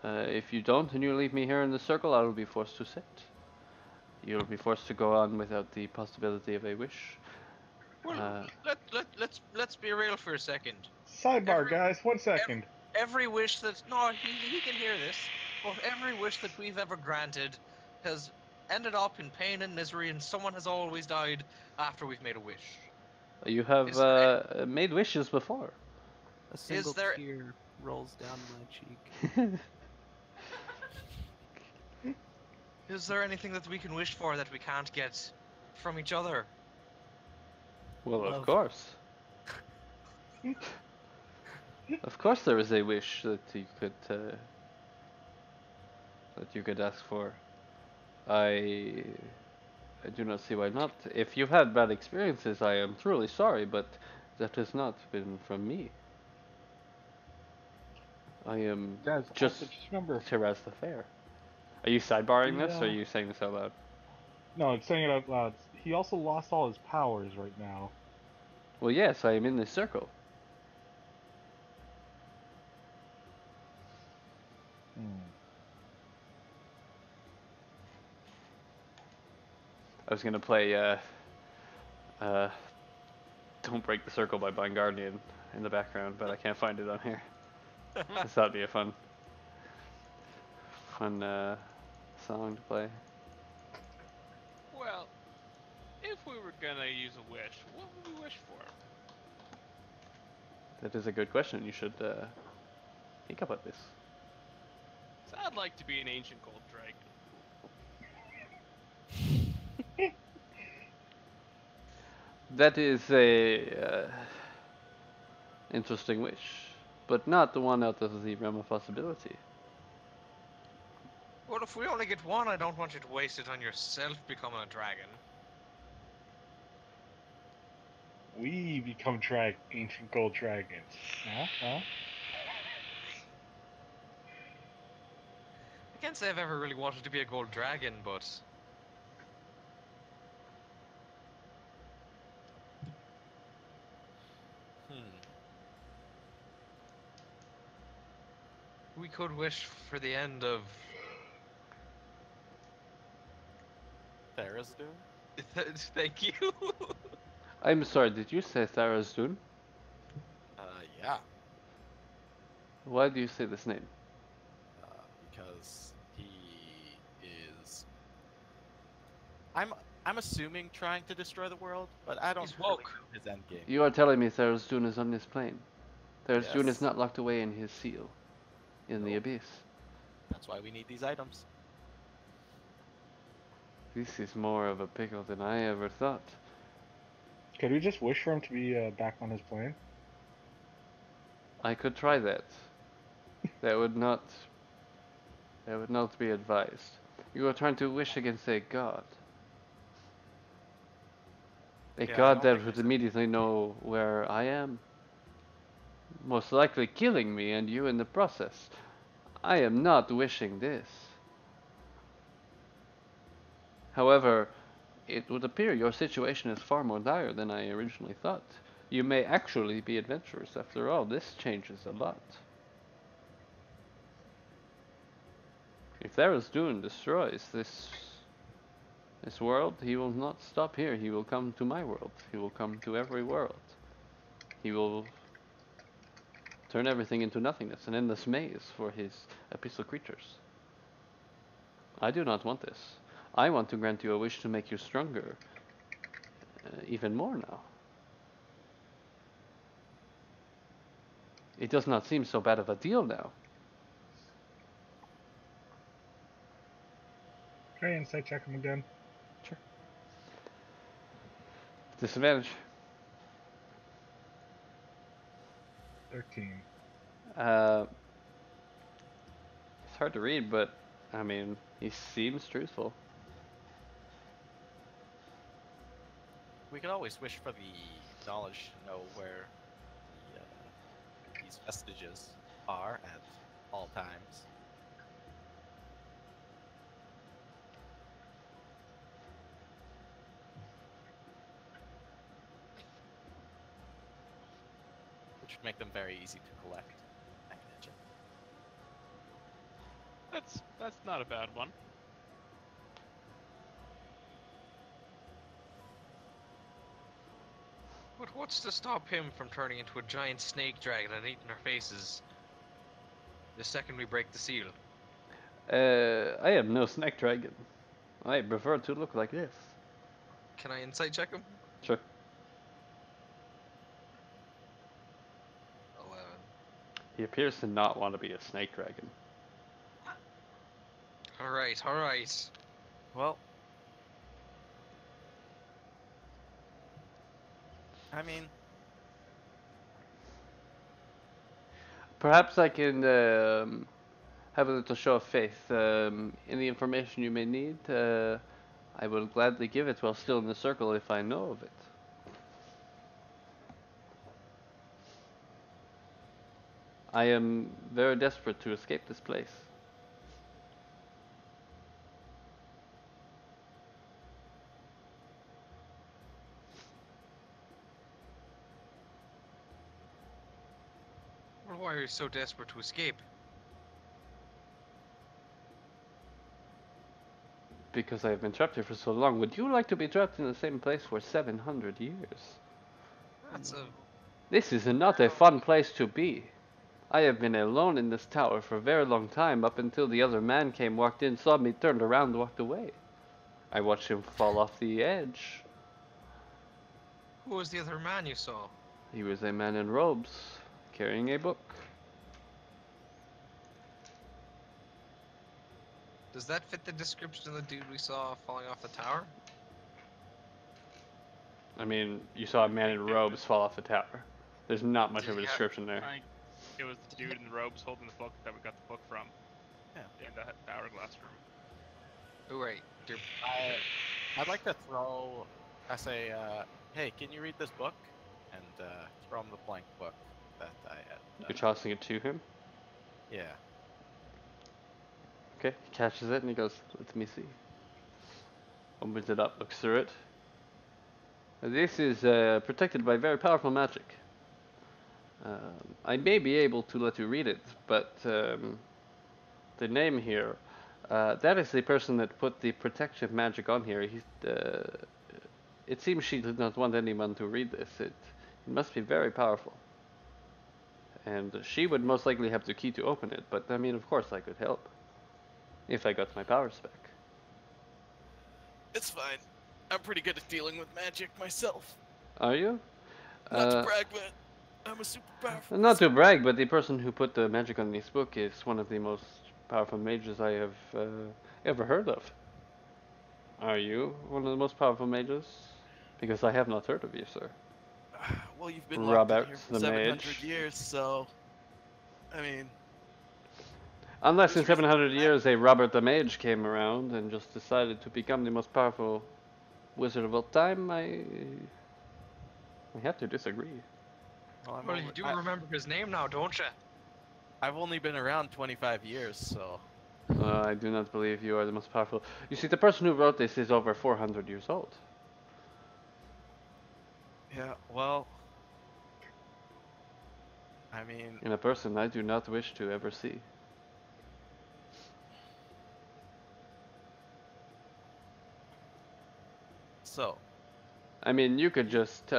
if you don't and you leave me here in the circle, I will be forced to sit. You'll be forced to go on without the possibility of a wish. Well, let's be real for a second. Sidebar, every- guys. 1 second. Every wish that he can hear this, but every wish that we've ever granted has ended up in pain and misery, and someone has always died after we've made a wish. You have Is there made wishes before. A single there- tear rolls down my cheek. Is there anything that we can wish for that we can't get from each other? Well, of Love. course. Of course, there is a wish that you could ask for. I do not see why not. If you've had bad experiences, I am truly sorry, but that has not been from me. I am Guys, just also, just remember. Shiraz the Fair. Are you sidebarring this, or are Yeah. you saying this out loud? No, it's saying it out loud. He also lost all his powers right now. Well, yes, I am in this circle. I was gonna play Uh, Don't Break the Circle by Blind Guardian in the background, but I can't find it on here. This ought to be a fun song to play. Well, if we were gonna use a wish, what would we wish for? That is a good question. You should think about this. So I'd like to be an ancient gold dragon. That is a interesting wish, but not the one out of the realm of possibility. Well, if we only get one, I don't want you to waste it on yourself becoming a dragon. We become ancient gold dragons. Huh? I can't say I've ever really wanted to be a gold dragon, but we could wish for the end of. Tharizdun? Thank you. I'm sorry, did you say Tharizdun? Yeah. Why do you say this name? Because he is. I'm assuming trying to destroy the world, but I don't He's really woke. know his end game. You are telling me Tharizdun is on this plane. Tharizdun Yes. is not locked away in his seal, in the Nope. abyss. That's why we need these items. This is more of a pickle than I ever thought. Could we just wish for him to be back on his plane? I could try that. That would not be advised. You are trying to wish against a god. A Yeah, I god don't that think would there's a- immediately know where I am. Most likely killing me and you in the process. I am not wishing this. However, it would appear your situation is far more dire than I originally thought. You may actually be adventurous after all. This changes a lot. If Tharizdun destroys this world, he will not stop here. He will come to my world. He will come to every world. He will turn everything into nothingness, an endless maze for his abyssal creatures. I do not want this. I want to grant you a wish to make you stronger, even more now. It does not seem so bad of a deal now. Try insight check him again. Disadvantage. 13. It's hard to read, but I mean, he seems truthful. We could always wish for the knowledge to know where these vestiges are at all times. Which would make them very easy to collect, I imagine. That's not a bad one. But what's to stop him from turning into a giant snake dragon and eating our faces the second we break the seal? I am no snake dragon. I prefer to look like this. Can I insight check him? Sure. 11. He appears to not want to be a snake dragon. Alright, alright. Well, I mean, Perhaps I can have a little show of faith. Any information you may need, I will gladly give it while still in the circle if I know of it. I am very desperate to escape this place. Well, why are you so desperate to escape? because I have been trapped here for so long. Would you like to be trapped in the same place for 700 years? That's a This is not a fun place to be. I have been alone in this tower for a very long time, up until the other man came, walked in, saw me, turned around, walked away. I watched him fall off the edge. Who was the other man you saw? He was a man in robes, carrying a book. Does that fit the description of the dude we saw falling off the tower? I mean, you saw a man in robes fall off the tower. There's not much of a Yeah. description there. I think it was the dude in the robes holding the book that we got the book from. Yeah. In the hourglass room. Oh wait, you're I'd like to throw. I say, hey, can you read this book? And throw him the blank book that I had. You're tossing it to him. Yeah. Okay, he catches it and he goes, let me see. Opens it up, looks through it. This is protected by very powerful magic. I may be able to let you read it, but the name here, that is the person that put the protective magic on here. It seems she did not want anyone to read this. It must be very powerful. And she would most likely have the key to open it, but I mean, of course I could help. If I got my powers back. It's fine. I'm pretty good at dealing with magic myself. Are you? Not to brag, but I'm a super powerful. Not to brag, but the person who put the magic on this book is one of the most powerful mages I have ever heard of. Are you one of the most powerful mages? Because I have not heard of you, sir. Well, you've been locked in Robert here for the 700 mage. years, so I mean, Unless in Who's reason 700 for that? years a Robert the Mage came around and just decided to become the most powerful wizard of all time, I have to disagree. well, I'm well, only- you do remember his name now, don't you? I've only been around 25 years, so I do not believe you are the most powerful. You see, the person who wrote this is over 400 years old. yeah. Well, I mean, In a person I do not wish to ever see. so I mean, you could just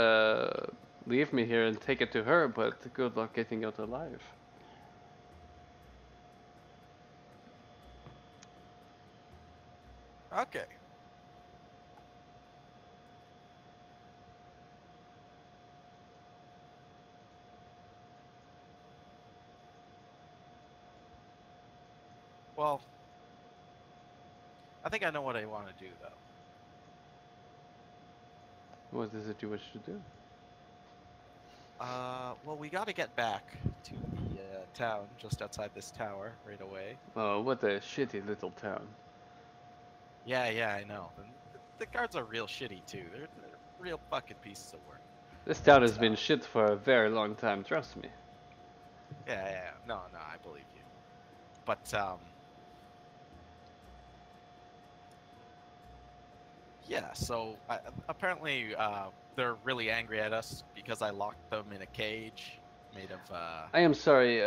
leave me here and take it to her, but good luck getting out alive. okay. Well, I think I know what I want to do, though. What is it you wish to do? Well, we got to get back to the town just outside this tower right away. Oh, what a shitty little town. Yeah, I know. And the guards are real shitty too. They're real fucking pieces of work. This town has been shit for a very long time, trust me. Yeah. No, I believe you. But yeah. So apparently, they're really angry at us because I locked them in a cage made of. I am sorry,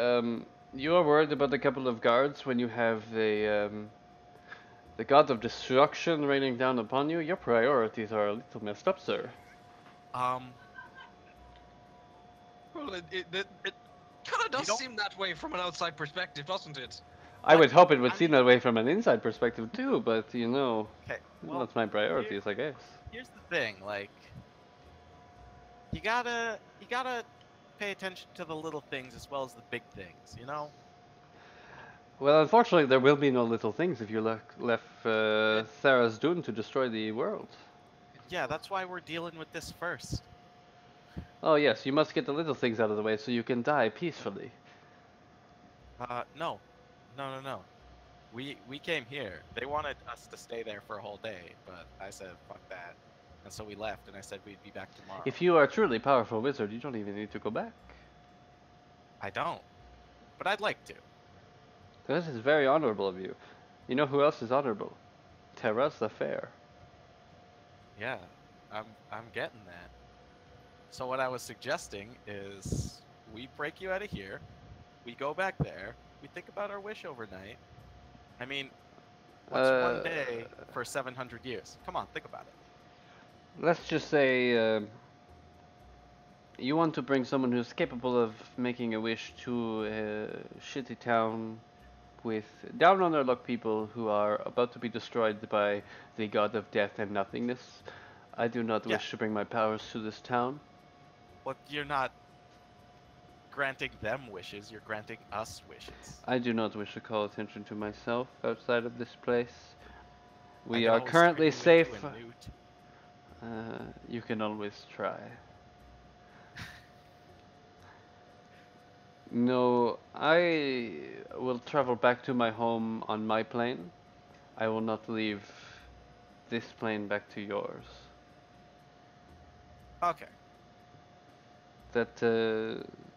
you are worried about a couple of guards when you have the god of destruction raining down upon you? Your priorities are a little messed up, sir. Well, it kind of does don't- seem that way from an outside perspective, doesn't it? I would hope it would I seem that way from an inside perspective too, but you know, Okay. Well, that's my priorities, I guess. here's the thing, like, you gotta pay attention to the little things as well as the big things, you know? Well, unfortunately, there will be no little things if you left Thera's Dune to destroy the world. Yeah, that's why we're dealing with this first. Oh yes, you must get the little things out of the way so you can die peacefully. No. We came here. They wanted us to stay there for a whole day, but I said, fuck that. And so we left, and I said we'd be back tomorrow. If you are a truly powerful wizard, you don't even need to go back. I don't. But I'd like to. This is very honorable of you. You know who else is honorable? Terras the Fair. Yeah, I'm getting that. So what I was suggesting is we break you out of here, we go back there, we think about our wish overnight. I mean, What's Uh, one day for 700 years? Come on, think about it. Let's just say you want to bring someone who's capable of making a wish to a shitty town with down on their luck people who are about to be destroyed by the god of death and nothingness. I do not Yeah. wish to bring my powers to this town. Well, you're not granting them wishes, you're granting us wishes. I do not wish to call attention to myself outside of this place. I We can are always currently turn you into safe. a newt. You can always try. No, I will travel back to my home on my plane. I will not leave this plane back to yours. Okay. That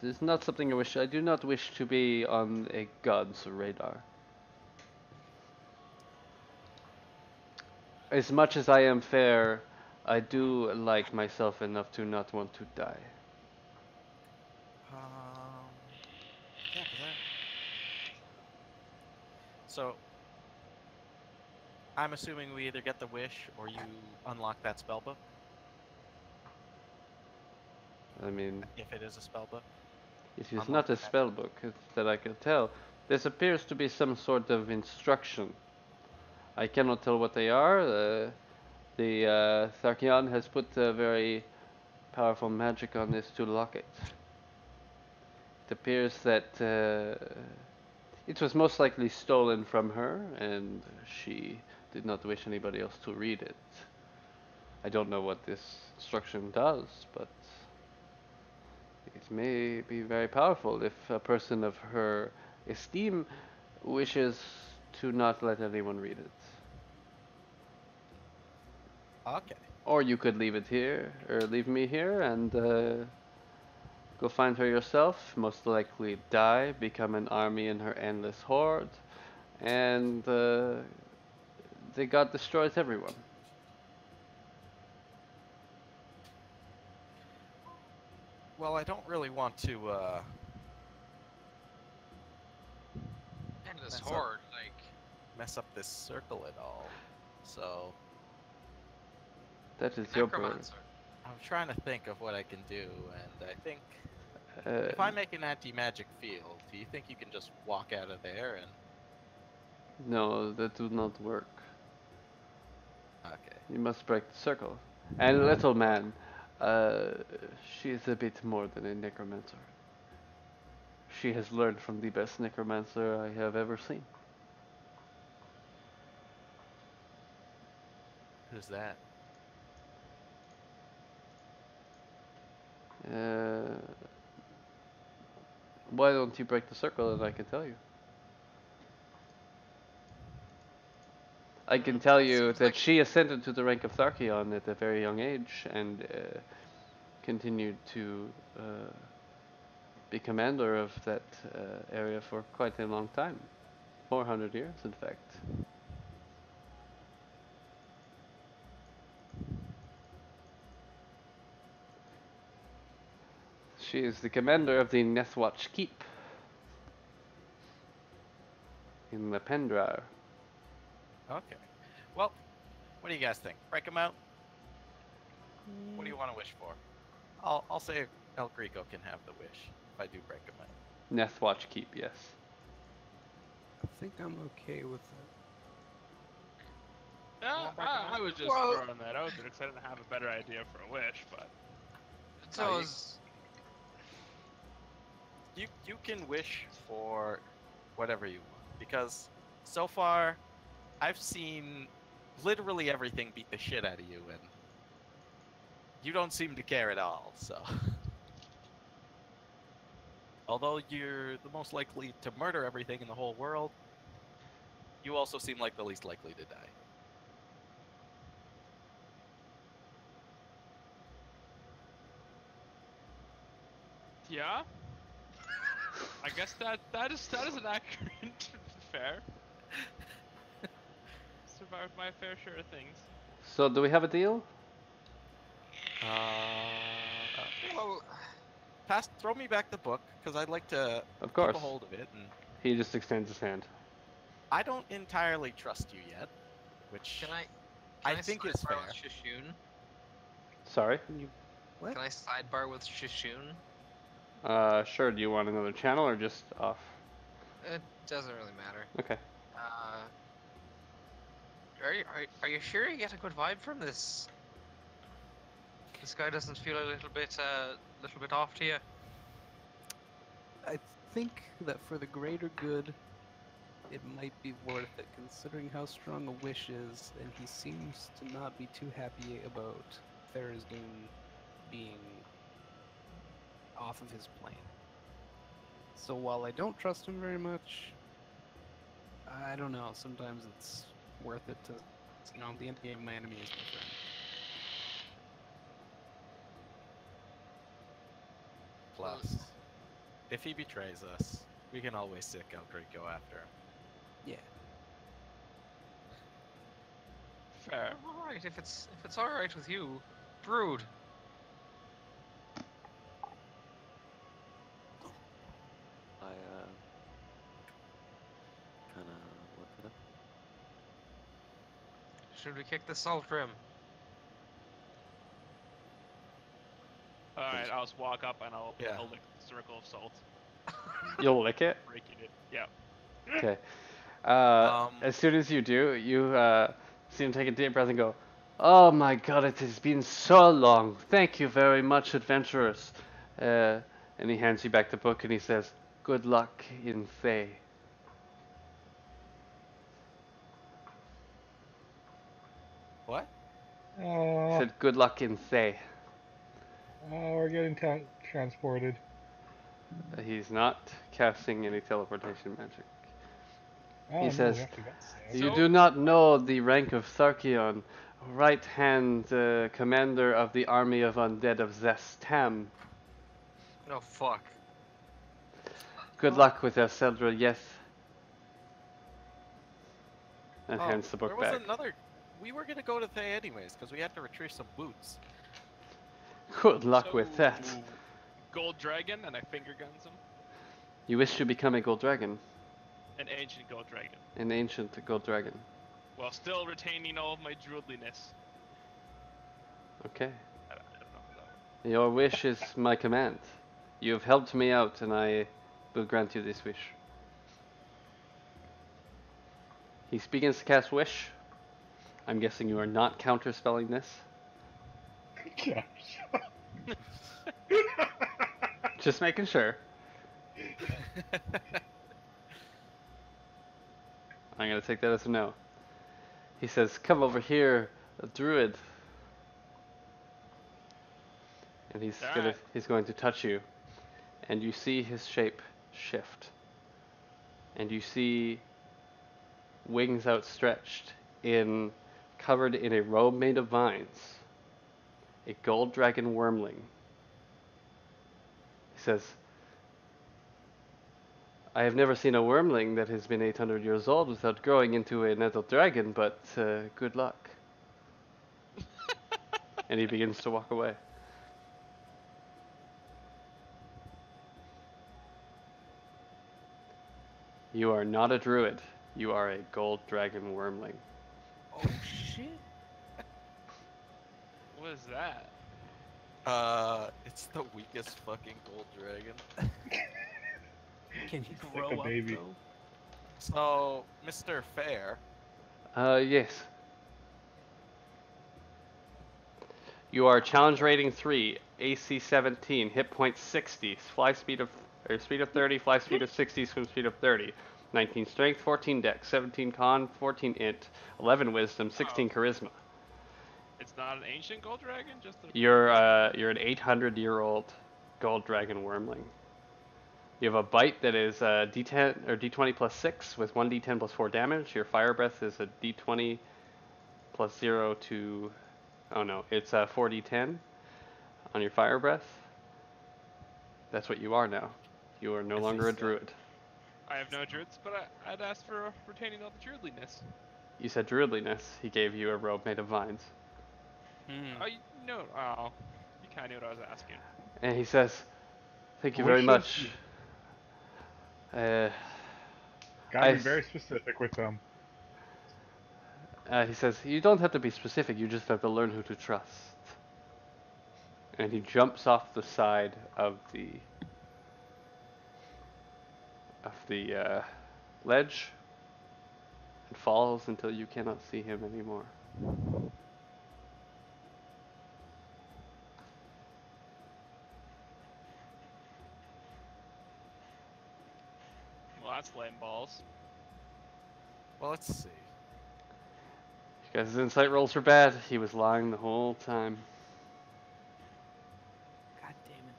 is not something I wish. I do not wish to be on a god's radar. As much as I am fair, I do like myself enough to not want to die. Yeah, 'cause So, I'm assuming we either get the wish or you unlock that spell book, I mean, if it is a spell book. it is Unlock not a that. spell book that I can tell. This appears to be some sort of instruction. I cannot tell what they are. The Tharkion has put very powerful magic on this to lock it. It appears that it was most likely stolen from her, and she did not wish anybody else to read it. I don't know what this instruction does, but it may be very powerful if a person of her esteem wishes to not let anyone read it. Okay. Or you could leave it here, or leave me here, and go find her yourself. Most likely die, become an army in her endless horde, and the god destroys everyone. Well, I don't really want to, Endless That's horde, like. mess up this circle at all. So, That is your bird. Necromancer. I'm trying to think of what I can do, and I think if I make an anti-magic field, do you think you can just walk out of there and... No, that would not work. Okay. You must break the circle. And little man, she is a bit more than a necromancer. She has learned from the best necromancer I have ever seen. Who's that? Why don't you break the circle and I can tell you? I can tell you Seems that like- she ascended to the rank of Tharkion at a very young age and continued to be commander of that area for quite a long time. 400 years, in fact. She is the commander of the Nethwatch Keep in the Pendrar. Okay. Well, what do you guys think? Break them out? What do you want to wish for? I'll say El Greco can have the wish if I do break them out. Nethwatch Keep, yes. I think I'm okay with that. Yeah, I was just Well- throwing that out there because I didn't have a better idea for a wish, but So you- is You can wish for whatever you want, because so far I've seen literally everything beat the shit out of you, and you don't seem to care at all, so. Although you're the most likely to murder everything in the whole world, you also seem like the least likely to die. yeah. I guess that is an accurate fair. Survived my fair share of things. So, do we have a deal? well, Throw me back the book, because I'd like to Of keep course. a hold of it. And He just extends his hand. I don't entirely trust you yet, which Can I? I Can I think is sidebar fair. with Shishun? Sorry. Can you? What? Can I sidebar with Shishun? Sure. Do you want another channel or just off? It doesn't really matter. Okay. Are you sure you get a good vibe from this? This guy doesn't feel a little bit off to you. I think that for the greater good, it might be worth it, considering how strong a wish is, and he seems to not be too happy about Tharizdun being off of his plane. So while I don't trust him very much, I don't know, sometimes it's worth it to, you know, the enemy of my enemy is my friend. Plus, if he betrays us, we can always sick Eldrick go after him. Yeah. Fair. Alright, if it's alright with you, Brood. I kind of look it up. Should we kick the salt rim? Alright, I'll just walk up and I'll Yeah. lick the circle of salt, You'll lick it. breaking it. Yeah. Okay. Um, As soon as you do, you see him take a deep breath and go, "Oh my God, it has been so long. Thank you very much, adventurers." And he hands you back the book and he says, "Good luck in Thay." What? He Oh, said, "Good luck in Thay." we're getting transported. He's not casting any teleportation magic. Oh, He no, says, we have to get there. "You So- do not know the rank of Tharkion, right-hand commander of the army of undead of Zestam. No, fuck. Good luck with Elseldra, yes." And Oh, hands the book there was back. another. We were gonna go to Thay anyways, because we had to retrieve some boots. Good luck with that. So, Gold dragon, and I finger guns him. You wish to become a gold dragon, An ancient gold dragon, an ancient gold dragon. while still retaining all of my druidliness. Okay. I don't know. Though. Your wish is my command. You have helped me out, and I will grant you this wish. He begins to cast wish. I'm guessing you are not counterspelling this. Yeah. Just making sure. I'm gonna take that as a no. He says, "Come over here, a druid." And Alright. he's going to touch you. And you see his shape shift. And you see wings outstretched covered in a robe made of vines. A gold dragon wormling. He says, "I have never seen a wormling that has been 800 years old without growing into an adult dragon, but good luck." And he begins to walk away. You are not a druid. You are a gold dragon wormling. Oh shit! What is that? It's the weakest fucking gold dragon. Can he It's like grow a up baby. though? So, Mr. Fair, Yes. You are challenge rating 3, AC 17, hit point 60, speed of 30, fly speed of 60, swim speed of 30, 19 strength, 14 dex, 17 con, 14 int, 11 wisdom, 16 charisma. It's not an ancient gold dragon, just a. You're an 800-year-old gold dragon wormling. You have a bite that is D10 or D20 plus 6 with 1d10 plus 4 damage. Your fire breath is a D20 plus 0 to, oh no, it's 4d10 on your fire breath. That's what you are now. You are no Is longer a this, druid. I have no druids, but I'd ask for retaining all the druidliness. You said druidliness. He gave you a robe made of vines. Hmm. Oh, you know. Oh, you kind of knew what I was asking. And he says, "Thank you What very should much. you- Gotta I be s- very specific with them. He says, "You don't have to be specific. You just have to learn who to trust." And he jumps off the side of the ledge and falls until you cannot see him anymore. Well, that's lame balls. Well, let's see. You guys' insight rolls are bad. He was lying the whole time. God damn it.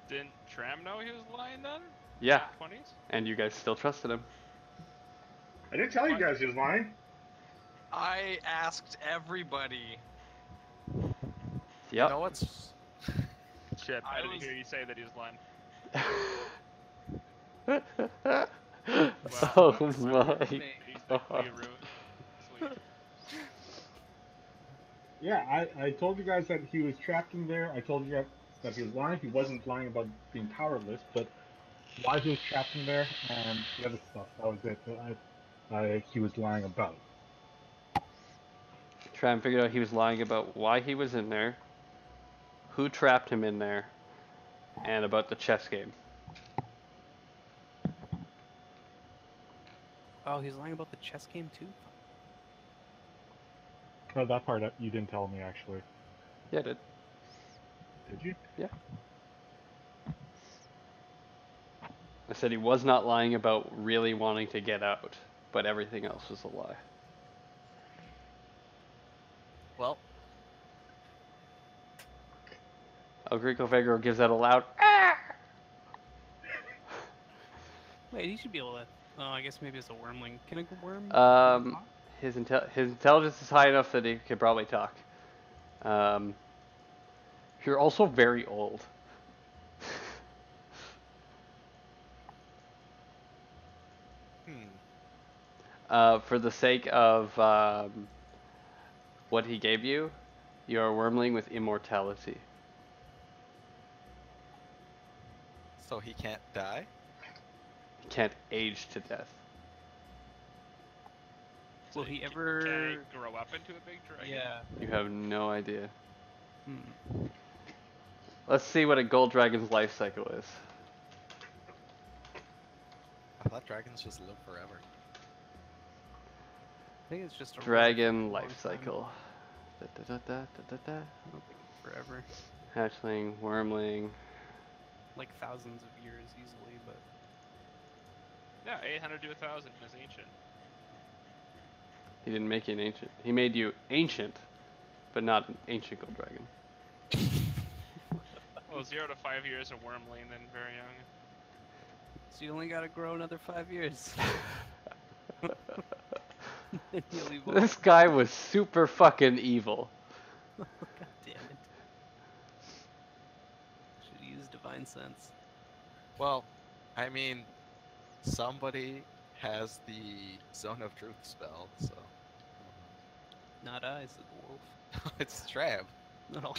Didn't Tram know he was lying then? Yeah, 20s? and you guys still trusted him. I didn't tell you What? guys he was lying. I asked everybody. Yep. You know what's Shit, I I didn't was- hear you say that he was lying. Oh that's my Basically god. ruined. Sweet. Yeah, I told you guys that he was trapped in there. I told you guys that he was lying. He wasn't lying about being powerless, but why he was trapped in there and the other stuff. That was it. That he was lying about. Try and figure out he was lying about why he was in there, who trapped him in there, and about the chess game. Oh, he's lying about the chess game too? No, that part you didn't tell me actually. Yeah, I did. Did you? I said he was not lying about really wanting to get out, but everything else was a lie. well? El Greco Fegro gives out a loud Wait, he should be able to. Oh, I guess maybe it's a wormling. Can a worm? Um, his intelligence is high enough that he could probably talk. You're also very old. For the sake of what he gave you, you're a wormling with immortality. So he can't die? You can't age to death. Will So he Can ever? I grow up into a big dragon? Yeah. You have no idea. Hmm. Let's see what a gold dragon's life cycle is. I thought dragons just live forever. I think it's just a Dragon relatively long life time. cycle. Da, da, da, da, da, da. I don't think it's forever. Hatchling, wormling. Like thousands of years easily, but Yeah, 800 to 1,000 is ancient. He didn't make you an ancient. He made you ancient, but not an ancient gold dragon. Well, 0 to 5 years a wormling, then very young. so you only gotta grow another 5 years. Then you'll evolve. This guy was super fucking evil. God damn it. Should use divine sense. Well, I mean, somebody has the Zone of Truth spell, so. Not I, said the wolf. It's Trav. No.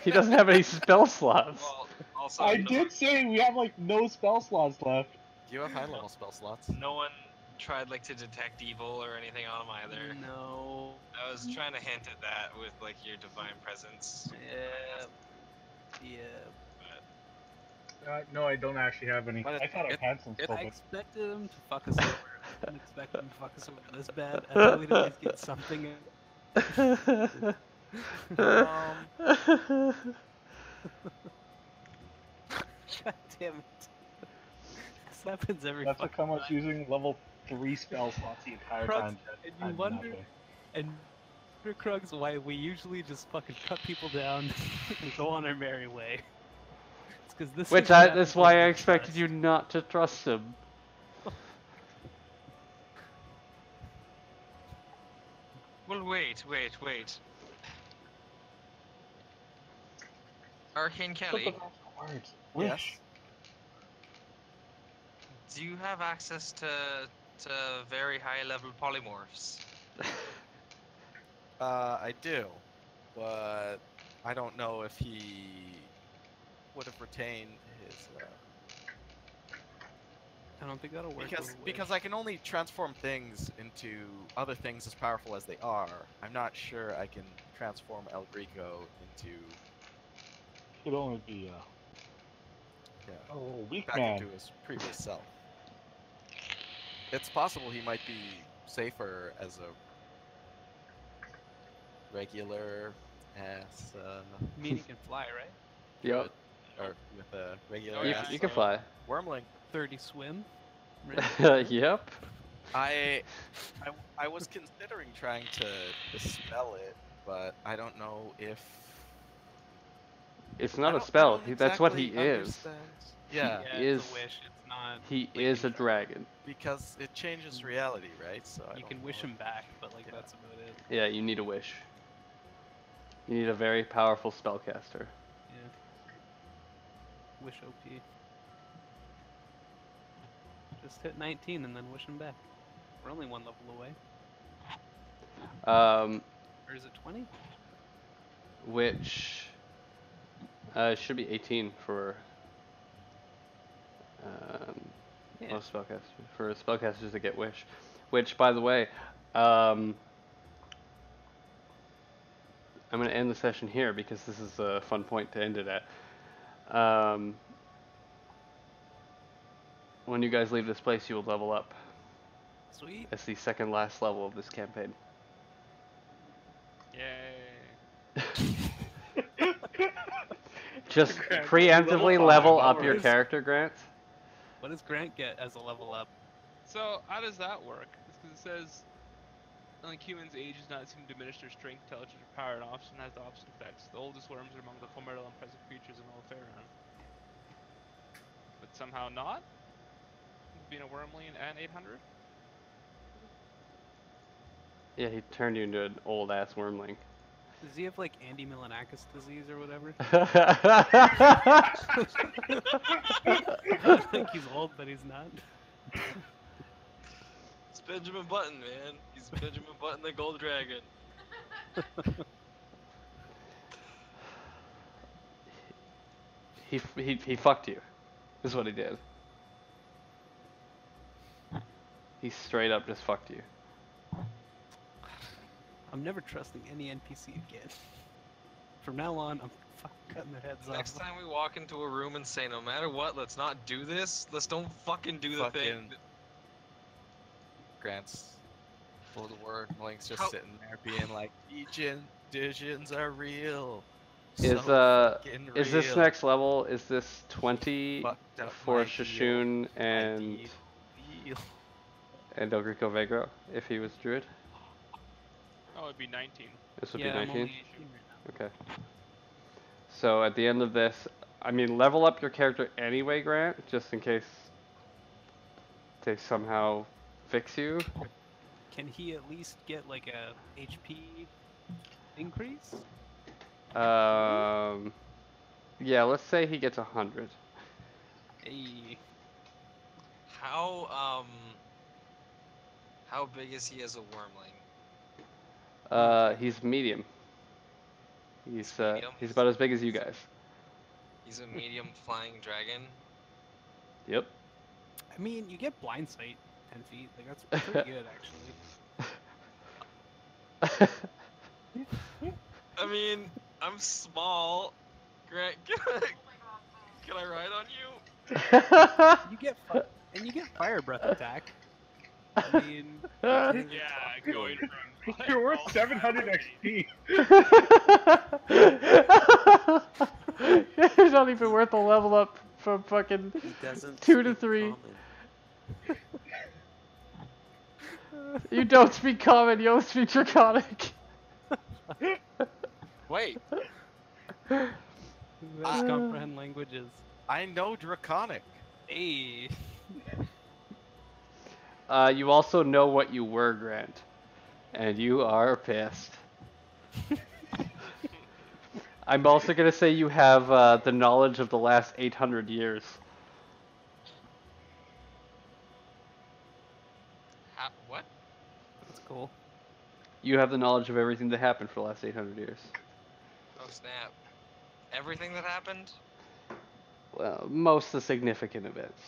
He doesn't have any spell slots. Well, also, I no did say we have like no spell slots left. You have high level spell slots. No one tried like to detect evil or anything on him either. No. I was trying to hint at that with like your divine presence. Yeah. Yeah. No, I don't actually have any. But I thought I had some spell, I but expected him to fuck us over. I didn't expect him to fuck us over this bad. I thought we'd at least get something in. God damn it. This happens every that's fucking how much time. using level 3 spell slots the entire Crux, time. and I you did wonder, nothing. and Krugs, why we usually just fucking cut people down and go on our merry way. It's because this. Which is what that's happens why when I we expected trust. you not to trust him. Well, wait. Arcane Kelly, Words. Yes. do you have access to very high level polymorphs? I do, but I don't know if he would have retained his I don't think that'll work. Because with because Wish. I can only transform things into other things as powerful as they are. I'm not sure I can transform El Greco into Could only be yeah, oh weak back man. into his previous self. It's possible he might be safer as a regular ass Mean he can fly, right? Yep. or with a regular Oh, You, yeah, ass you can so- fly. wormling. 30 swim. Right? Yep. I was considering trying to dispel it, but I don't know if It's I not a don't- I spell. don't That's what he exactly is. understand. Yeah, yeah, is- it's a wish. It's not. He like is a in- dragon. because it changes reality, right? So I You don't can wish know. him back, but like Yeah. that's about it. Yeah, you need a wish. You need a very powerful spellcaster. Yeah. Wish OP. Just hit 19 and then wish him back. We're only one level away. Or is it 20? Which should be 18 for Yeah. most spellcasters. For spellcasters to get wish, which by the way, I'm gonna end the session here because this is a fun point to end it at. When you guys leave this place, you will level up. Sweet. It's the second last level of this campaign. Yay. Just Grant, preemptively level level five, up your always. character, Grant. What does Grant get as a level up? So how does that work? It's 'cause it says, like humans' age does not seem to diminish their strength, intelligence, or power, and often has the opposite effects. The oldest worms are among the formidable and impressive creatures in all of Faerun. But somehow not? Being a wormling and 800? Yeah, he turned you into an old ass wormling. Does he have like Andy Milanakis disease or whatever? I think he's old, but he's not. It's Benjamin Button, man. He's Benjamin Button, the Gold Dragon. he fucked you. Is what he did. He straight up just fucked you. I'm never trusting any NPC again. From now on, I'm fucking cutting their heads Next off. time we walk into a room and say, no matter what, let's not do this. Let's don't fucking do the thing. Fucking- Grant's full of the wormlings just How- sitting there being like, Visions are real. Is So fucking is this real. next level? Is this 20 Fucked up for my Shishun deal. and Deal. El Greco Vegro if he was druid? Oh, it'd be 19. This would Yeah, be I'm 19. only 18 right now. Okay. So at the end of this, I mean, level up your character anyway, Grant, just in case they somehow fix you. Can he at least get like a HP increase? Yeah, let's say he gets 100. Hey, How big is he as a wormling? He's medium. He's medium? he's about as big as you guys. He's a medium flying dragon. Yep. I mean, you get blind sight 10 feet. Like that's pretty good, actually. I mean, I'm small. Grant, can I ride on you? You get and you get fire breath attack. I mean, Yeah, going from. You're worth 700 XP. It's not even worth a level up from fucking. He doesn't 2 to speak 3. common. You don't speak common, you don't speak draconic. Wait, let's comprehend languages. I know Draconic. Hey, You also know what you were, Grant. And you are pissed. I'm also gonna say you have the knowledge of the last 800 years. what? that's cool. You have the knowledge of everything that happened for the last 800 years. Oh snap! Everything that happened? Well, most of the significant events.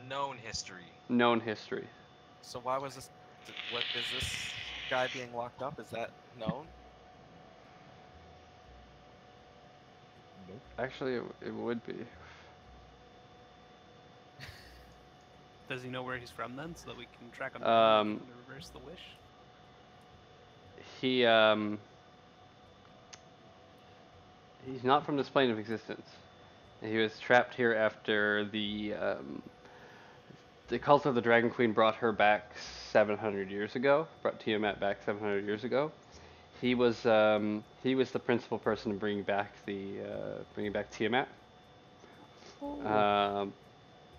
known history. Known history. So why was this? What is this guy being locked up? Is that known? Nope. Actually, it would be. Does he know where he's from then, so that we can track him down and get him to reverse the wish? He's not from this plane of existence. He was trapped here after the cult of the Dragon Queen brought her back 700 years ago. Brought Tiamat back 700 years ago. He was the principal person in bringing back Tiamat.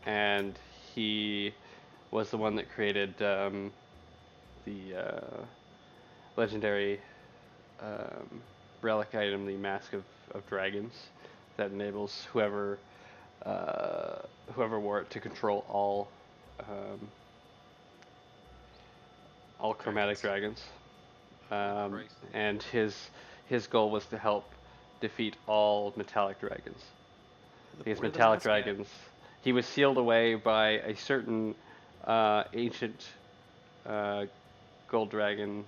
And he was the one that created the legendary relic item, the Mask of Dragons, that enables whoever wore it to control all chromatic dragons. Christ. And his goal was to help defeat all metallic dragons. These Where the metallic mask at? dragons. He was sealed away by a certain ancient gold dragon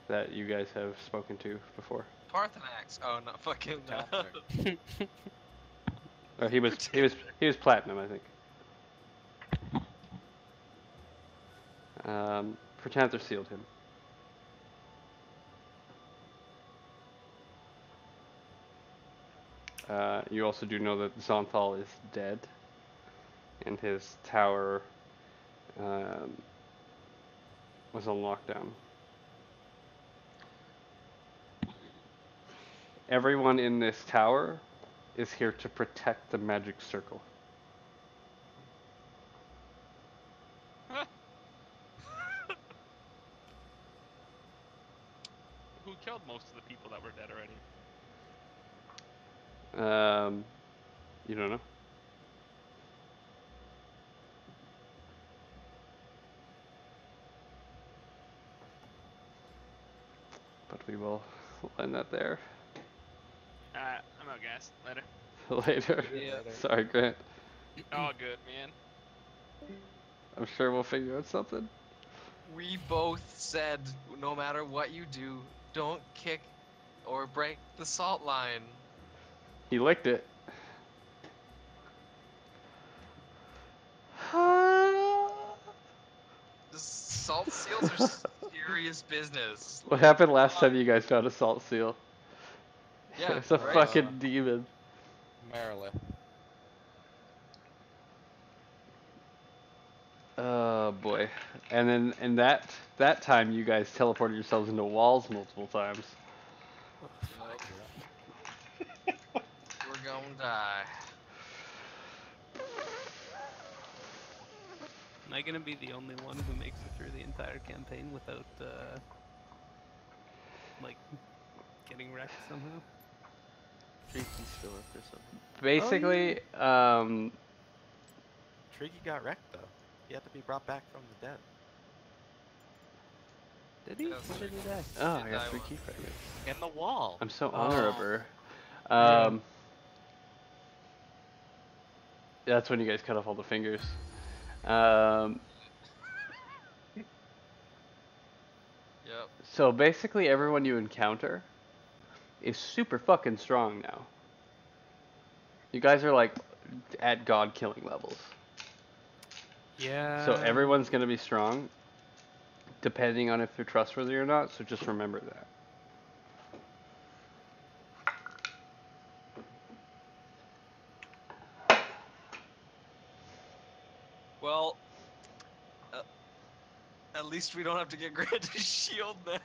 that you guys have spoken to before. Parthenax. Oh no, fucking. Tatler. Or he was platinum, I think. Protanther sealed him. You also do know that Zonthal is dead, and his tower was on lockdown. Everyone in this tower is here to protect the magic circle. Who killed most of the people that were dead already? You don't know? But we will end that there. I'm out, guys. Later. Later. Yeah. Sorry, Grant. All good, man. I'm sure we'll figure out something. We both said, no matter what you do, don't kick or break the salt line. He licked it. The salt seals are serious business. What happened last time you guys found a salt seal? Yeah, It's a right. fucking demon. Marilith. Oh boy. And then in that time you guys teleported yourselves into walls multiple times. We're gonna die. Am I gonna be the only one who makes it through the entire campaign without, like, getting wrecked somehow? Triky's still up or something. Basically, Tricky got wrecked though. He had to be brought back from the dead. Did he? That's When did he true. die? oh, I Did got I 3 want- key fragments. In the wall. I'm so Oh. honorable. That's when you guys cut off all the fingers. Yep. So basically everyone you encounter is super fucking strong now. You guys are like at god killing levels. Yeah. So everyone's gonna be strong, depending on if they're trustworthy or not, so just remember that. Well, at least we don't have to get Grant a shield now.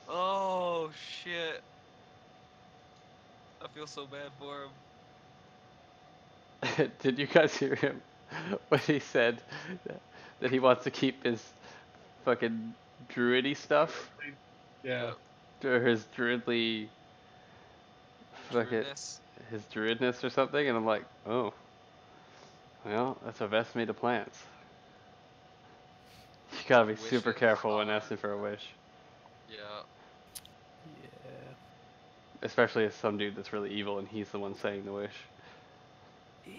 Oh shit. I feel so bad for him. Did you guys hear him when he said that he wants to keep his fucking druidy stuff? Yeah. Or his druidly fucking Druidness. his druidness or something, and I'm like, oh. Well, that's a vest made of plants. You gotta be super Wishes careful when are- asking for a wish. Yeah. Yeah. Especially as some dude that's really evil and he's the one saying the wish. Yeah.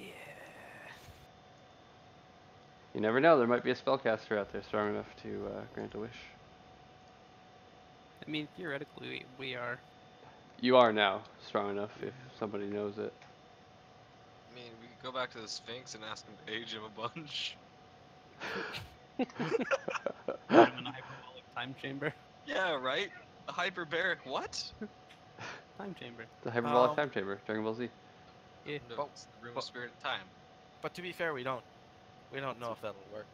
You never know. There might be a spellcaster out there strong enough to grant a wish. I mean, theoretically, we are. You are now strong enough if somebody knows it. I mean, we could go back to the Sphinx and ask him to age him a bunch. Put him in a hyperbolic time chamber. Yeah, right? A hyperbaric what? Time chamber. The hyperbolic Um, time chamber, Dragon Ball Z. Yeah. No, But- it's the room but- of spirit of time. But to be fair, we don't know if that'll work.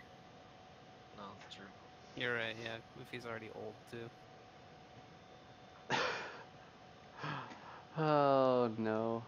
No, that's true. You're right. Yeah. Goofy's already old too. Oh no.